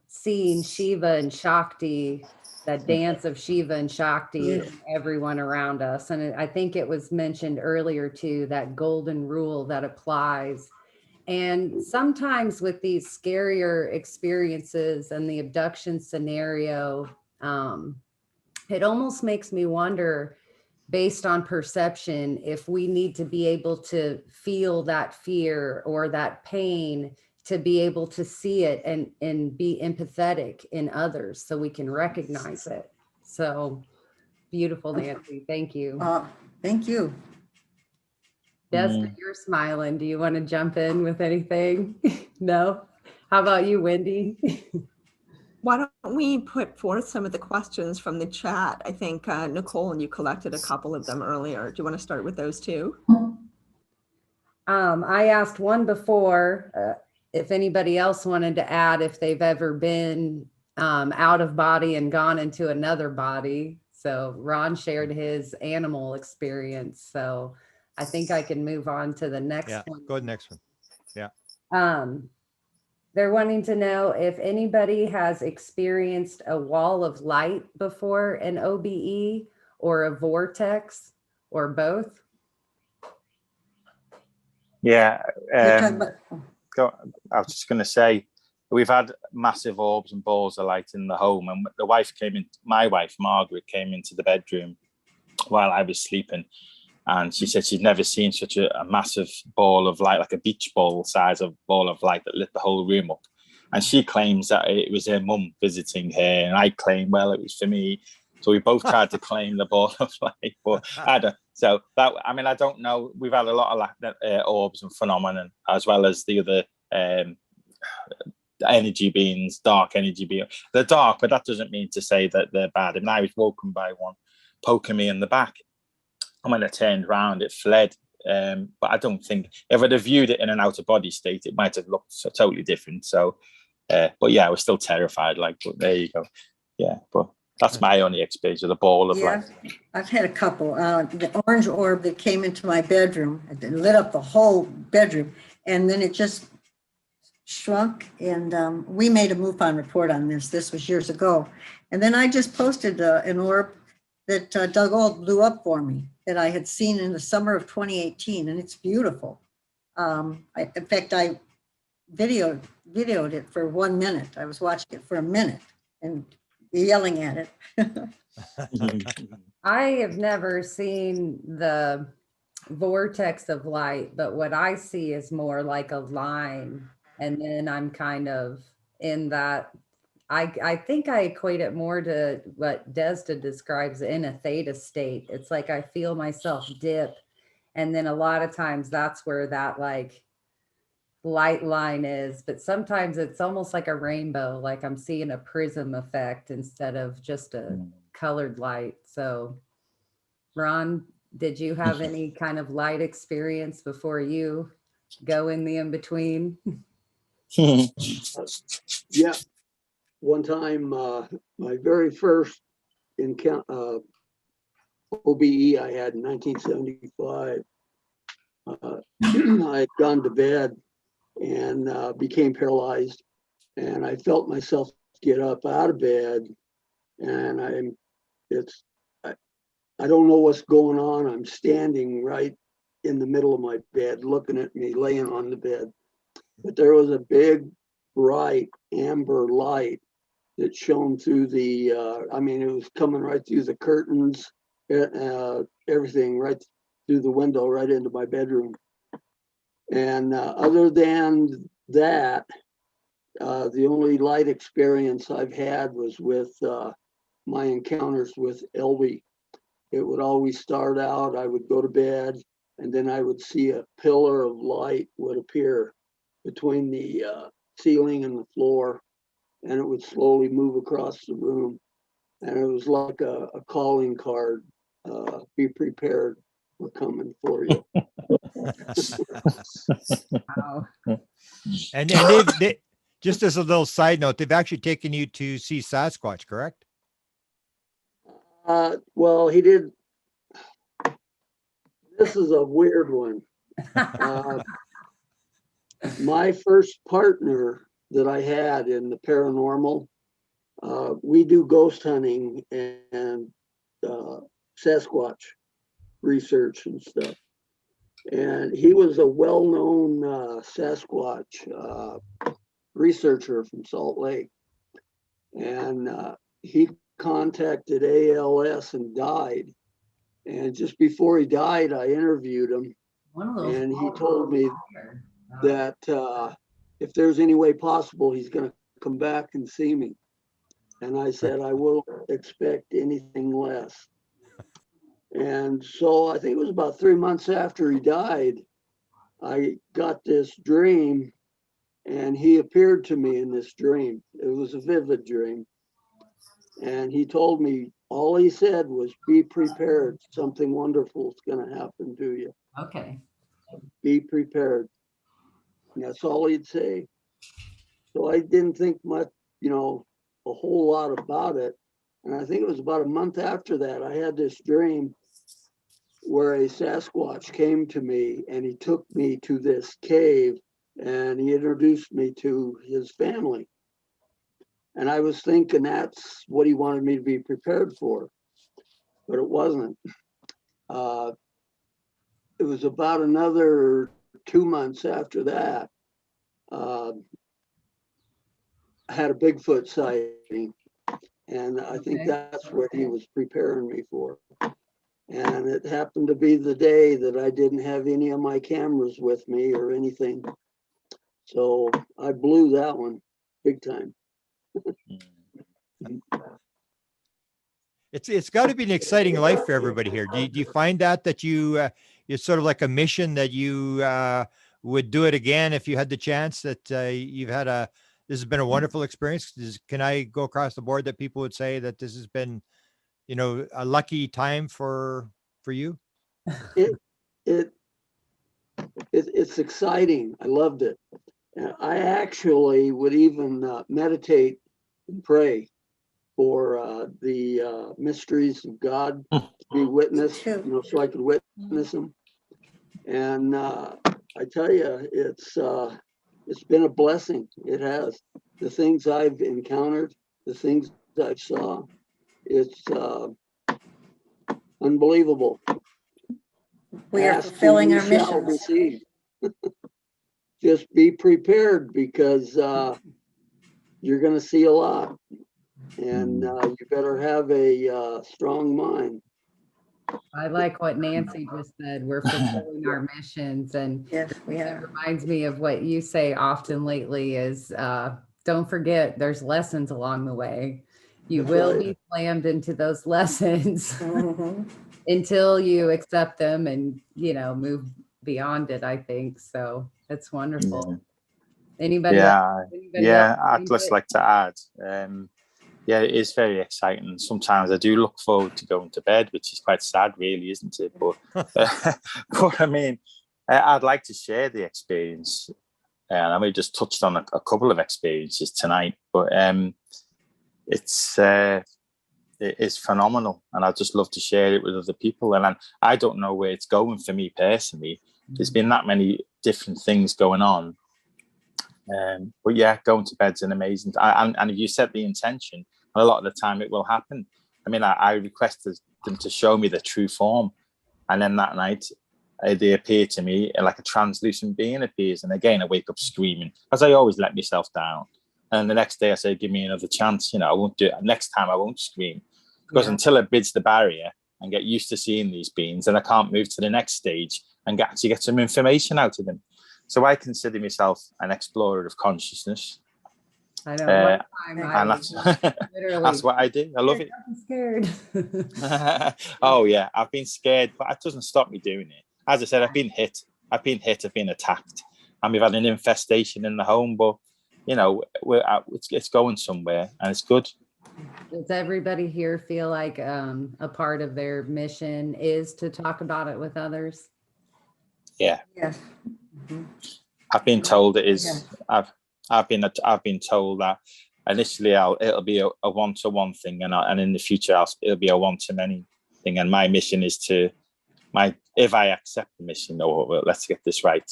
seeing Shiva and Shakti, that dance of Shiva and Shakti, and everyone around us. And I think it was mentioned earlier too, that golden rule that applies. And sometimes with these scarier experiences and the abduction scenario, it almost makes me wonder, based on perception, if we need to be able to feel that fear or that pain to be able to see it and be empathetic in others so we can recognize it. So beautiful, Nancy. Thank you. Thank you. Desta, you're smiling. Do you want to jump in with anything? No? How about you, Wendy? Why don't we put forth some of the questions from the chat? I think Nicole, and you collected a couple of them earlier. Do you want to start with those two? I asked one before, if anybody else wanted to add if they've ever been out of body and gone into another body. So Ron shared his animal experience. So I think I can move on to the next one. Go to the next one. Yeah. They're wanting to know if anybody has experienced a wall of light before an OBE or a vortex or both. Yeah. Go. I was just going to say, we've had massive orbs and balls of light in the home, and the wife came in. My wife, Margaret, came into the bedroom while I was sleeping, and she said she'd never seen such a massive ball of light, like a beach ball size of ball of light that lit the whole room up. And she claims that it was her mum visiting her, and I claim, well, it was for me. So we both tried to claim the ball of light, but I don't. So that, I mean, I don't know. We've had a lot of orbs and phenomenon, as well as the other energy beings, dark energy beings. They're dark, but that doesn't mean to say that they're bad. I mean, I was woken by one poking me in the back, and when I turned around, it fled. But I don't think, if I'd have viewed it in an out of body state, it might have looked totally different. So, but yeah, I was still terrified. Like, but there you go. Yeah, but that's my only experience of the ball of light. I've had a couple. The orange orb that came into my bedroom, it lit up the whole bedroom, and then it just shrunk. And we made a MUFON report on this. This was years ago. And then I just posted an orb that Doug Old blew up for me that I had seen in the summer of 2018, and it's beautiful. In fact, I videoed it for 1 minute. I was watching it for a minute and yelling at it. I have never seen the vortex of light, but what I see is more like a line. And then I'm kind of in that, I think I equate it more to what Desta describes in a theta state. It's like I feel myself dip. And then a lot of times that's where that like light line is, but sometimes it's almost like a rainbow, like I'm seeing a prism effect instead of just a colored light. So Ron, did you have any kind of light experience before you go in the in-between? Yeah, one time, my very first encounter, OBE I had in 1975, I had gone to bed and became paralyzed, and I felt myself get up out of bed, and I don't know what's going on. I'm standing right in the middle of my bed, looking at me laying on the bed, but there was a big, bright amber light that shone through the. I mean, it was coming right through the curtains, everything right through the window right into my bedroom. And other than that, the only light experience I've had was with my encounters with LB. It would always start out, I would go to bed, and then I would see a pillar of light would appear between the ceiling and the floor, and it would slowly move across the room. And it was like a calling card, be prepared, we're coming for you. Wow. And they just as a little side note, they've actually taken you to see Sasquatch, correct? Well, he did. This is a weird one. My first partner that I had in the paranormal, we do ghost hunting and Sasquatch research and stuff. And he was a well-known Sasquatch researcher from Salt Lake. And he contacted ALS and died. And just before he died, I interviewed him. And he told me that if there's any way possible, he's going to come back and see me. And I said, I won't expect anything less. And so I think it was about 3 months after he died, I got this dream, and he appeared to me in this dream. It was a vivid dream. And he told me, all he said was, be prepared. Something wonderful is going to happen to you. Okay. Be prepared. And that's all he'd say. So I didn't think much, a whole lot about it. And I think it was about a month after that, I had this dream where a Sasquatch came to me and he took me to this cave and he introduced me to his family. And I was thinking that's what he wanted me to be prepared for, but it wasn't. It was about another 2 months after that. I had a Bigfoot sighting, and I think that's what he was preparing me for. And it happened to be the day that I didn't have any of my cameras with me or anything. So I blew that one big time. It's got to be an exciting life for everybody here. Do you find that you it's sort of like a mission that you would do it again if you had the chance? That you've had this has been a wonderful experience. Can I go across the board that people would say that this has been, a lucky time for you? It's exciting. I loved it. I actually would even meditate and pray for the mysteries of God to be witnessed, so I could witness them. And I tell you, it's been a blessing. It has. The things I've encountered, the things I saw, it's unbelievable. We are fulfilling our mission. Receive. Just be prepared because you're going to see a lot. And you better have a strong mind. I like what Nancy just said. We're fulfilling our missions. And Yes, we it are. reminds me of what you say often lately is don't forget there's lessons along the way. You That's will right. be slammed into those lessons Mhm. until you accept them and, move beyond it, I think. So that's wonderful. Anybody else? Anybody else I'd find just it? like to add, it is very exciting. Sometimes I do look forward to going to bed, which is quite sad, really, isn't it? But, but I mean, I'd like to share the experience. And I may have just touched on a couple of experiences tonight, but it is phenomenal, and I'd just love to share it with other people. And I don't know where it's going for me personally. There's been that many different things going on. But yeah, going to bed's an amazing. And if you set the intention, a lot of the time it will happen. I mean, I requested them to show me the true form, and then that night they appear to me like a translucent being appears, and again I wake up screaming, as I always let myself down. And the next day I say, give me another chance. I won't do it. Next time I won't scream, because until it bids the barrier, and get used to seeing these beings, and I can't move to the next stage and actually get some information out of them. So I consider myself an explorer of consciousness. I know. One time And that's what I do. I love it. I'm scared. Oh yeah, I've been scared, but that doesn't stop me doing it. As I said, I've been hit, I've been attacked, and we've had an infestation in the home, but you know, it's going somewhere, and it's good. Does everybody here feel like a part of their mission is to talk about it with others? Yeah. I've been told it is. Yeah. I've been told that initially it'll be a one-to-one thing, and in the future it'll be a one-to-many thing. And my mission is if I accept the mission, or let's get this right,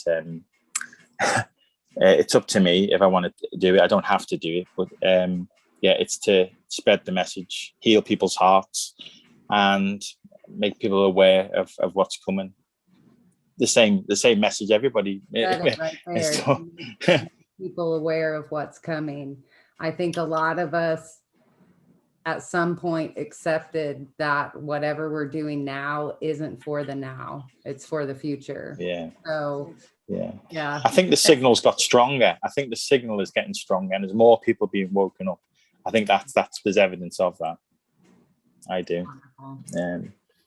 it's up to me if I want to do it. I don't have to do it, but it's to spread the message, heal people's hearts, and make people aware of what's coming. The same message, everybody. Right there. People aware of what's coming. I think a lot of us at some point accepted that whatever we're doing now isn't for the now, it's for the future. Yeah. So yeah. I think the signal's got stronger. I think the signal is getting stronger, and there's more people being woken up. I think there's evidence of that. I do.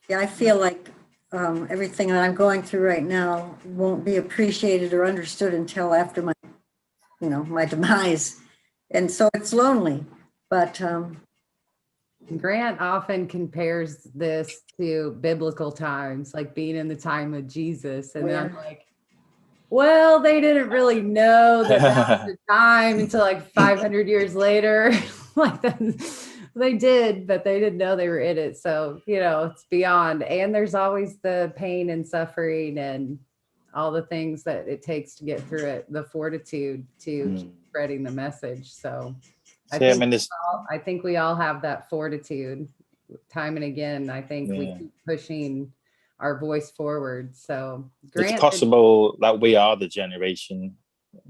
Yeah, I feel like everything that I'm going through right now won't be appreciated or understood until after my demise. And so it's lonely, but Grant often compares this to biblical times, like being in the time of Jesus. And I'm like, well, they didn't really know that was the time until like 500 years later. Like they did, but they didn't know they were in it. So, it's beyond. And there's always the pain and suffering and all the things that it takes to get through it, the fortitude to keep spreading the message. So I think we all have that fortitude time and again. I think we keep pushing our voice forward. So it's possible that we are the generation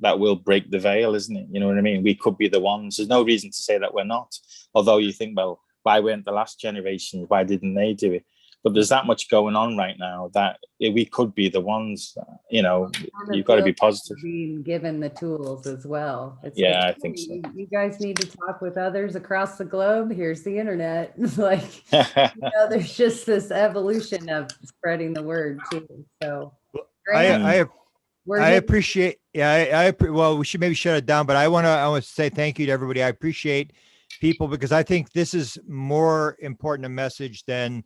that will break the veil, isn't it? You know what I mean? We could be the ones. There's no reason to say that we're not. Although you think, well, why weren't the last generation? Why didn't they do it? But there's that much going on right now that we could be the ones. You've got to be positive. Being given the tools as well. I think so. You guys need to talk with others across the globe. Here's the internet. There's just this evolution of spreading the word too. So I appreciate. Well, we should maybe shut it down, but I want to say thank you to everybody. I appreciate people, because I think this is more important a message than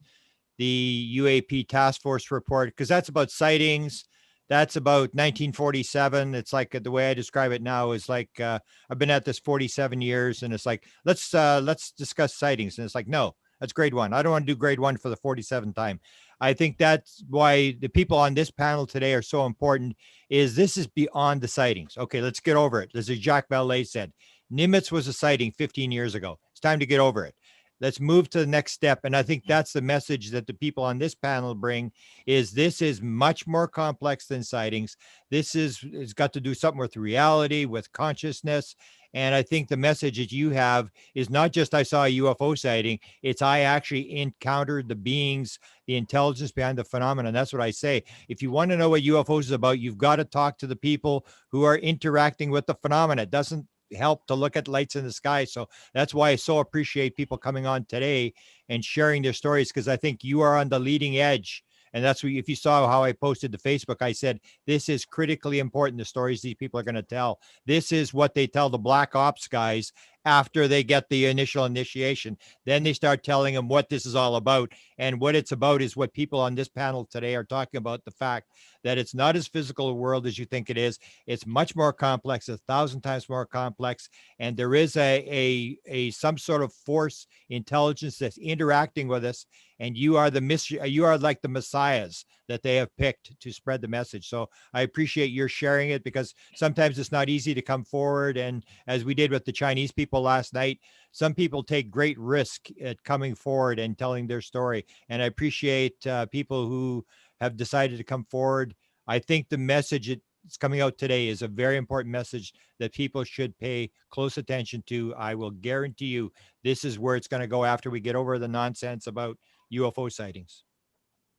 the UAP task force report, because that's about sightings. That's about 1947. It's like the way I describe it now is like, I've been at this 47 years, and it's like, let's discuss sightings. And it's like, no, that's grade one. I don't want to do grade one for the 47th time. I think that's why the people on this panel today are so important, is this is beyond the sightings. Okay, let's get over it. As Jacques Vallée said, Nimitz was a sighting 15 years ago. It's time to get over it. Let's move to the next step. And I think that's the message that the people on this panel bring, is this is much more complex than sightings. It's got to do something with reality, with consciousness. And I think the message that you have is not just I saw a UFO sighting, it's I actually encountered the beings, the intelligence behind the phenomenon. That's what I say. If you want to know what UFOs is about, you've got to talk to the people who are interacting with the phenomena. It doesn't help to look at lights in the sky. So that's why I so appreciate people coming on today and sharing their stories, because I think you are on the leading edge. And that's what, if you saw how I posted to Facebook, I said, this is critically important, the stories these people are going to tell. This is what they tell the black ops guys after they get the initial initiation. Then they start telling them what this is all about. And what it's about is what people on this panel today are talking about, the fact that it's not as physical a world as you think it is. It's much more complex, 1,000 times more complex. And there is some sort of force, intelligence that's interacting with us. And you are like the messiahs that they have picked to spread the message. So I appreciate your sharing it, because sometimes it's not easy to come forward. And as we did with the Chinese people last night, some people take great risk at coming forward and telling their story. And I appreciate people who have decided to come forward. I think the message that's coming out today is a very important message that people should pay close attention to. I will guarantee you this is where it's going to go after we get over the nonsense about UFO sightings.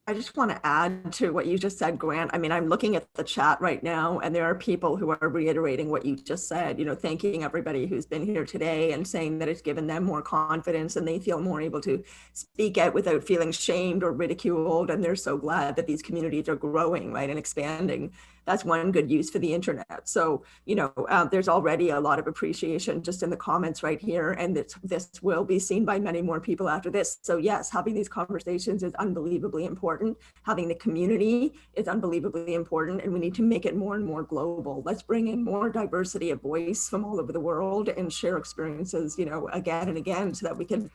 I just want to add to what you just said, Grant. I mean, I'm looking at the chat right now, and there are people who are reiterating what you just said, you know, thanking everybody who's been here today and saying that it's given them more confidence and they feel more able to speak out without feeling shamed or ridiculed. And they're so glad that these communities are growing, right, and expanding. That's one good use for the internet. So, you know, there's already a lot of appreciation just in the comments right here. And this will be seen by many more people after this. So yes, having these conversations is unbelievably important. Having the community is unbelievably important. And we need to make it more and more global. Let's bring in more diversity of voice from all over the world and share experiences, you know, again and again, so that we can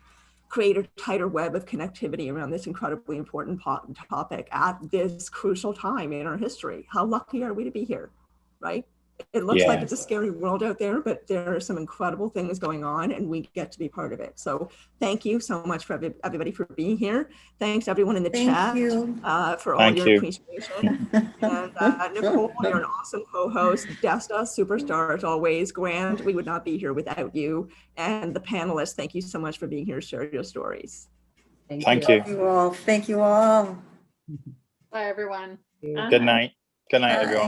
create a tighter web of connectivity around this incredibly important topic at this crucial time in our history. How lucky are we to be here, right? It looks like it's a scary world out there, but there are some incredible things going on and we get to be part of it. So thank you so much for everybody for being here. Thanks everyone in the chat for all your appreciation. And Nicole, you're an awesome co-host. Desta, superstar as always. Grant, we would not be here without you. And the panelists, thank you so much for being here to share your stories. Thank you. Thank you all. Thank you all. Bye, everyone. Good night. Good night, everyone.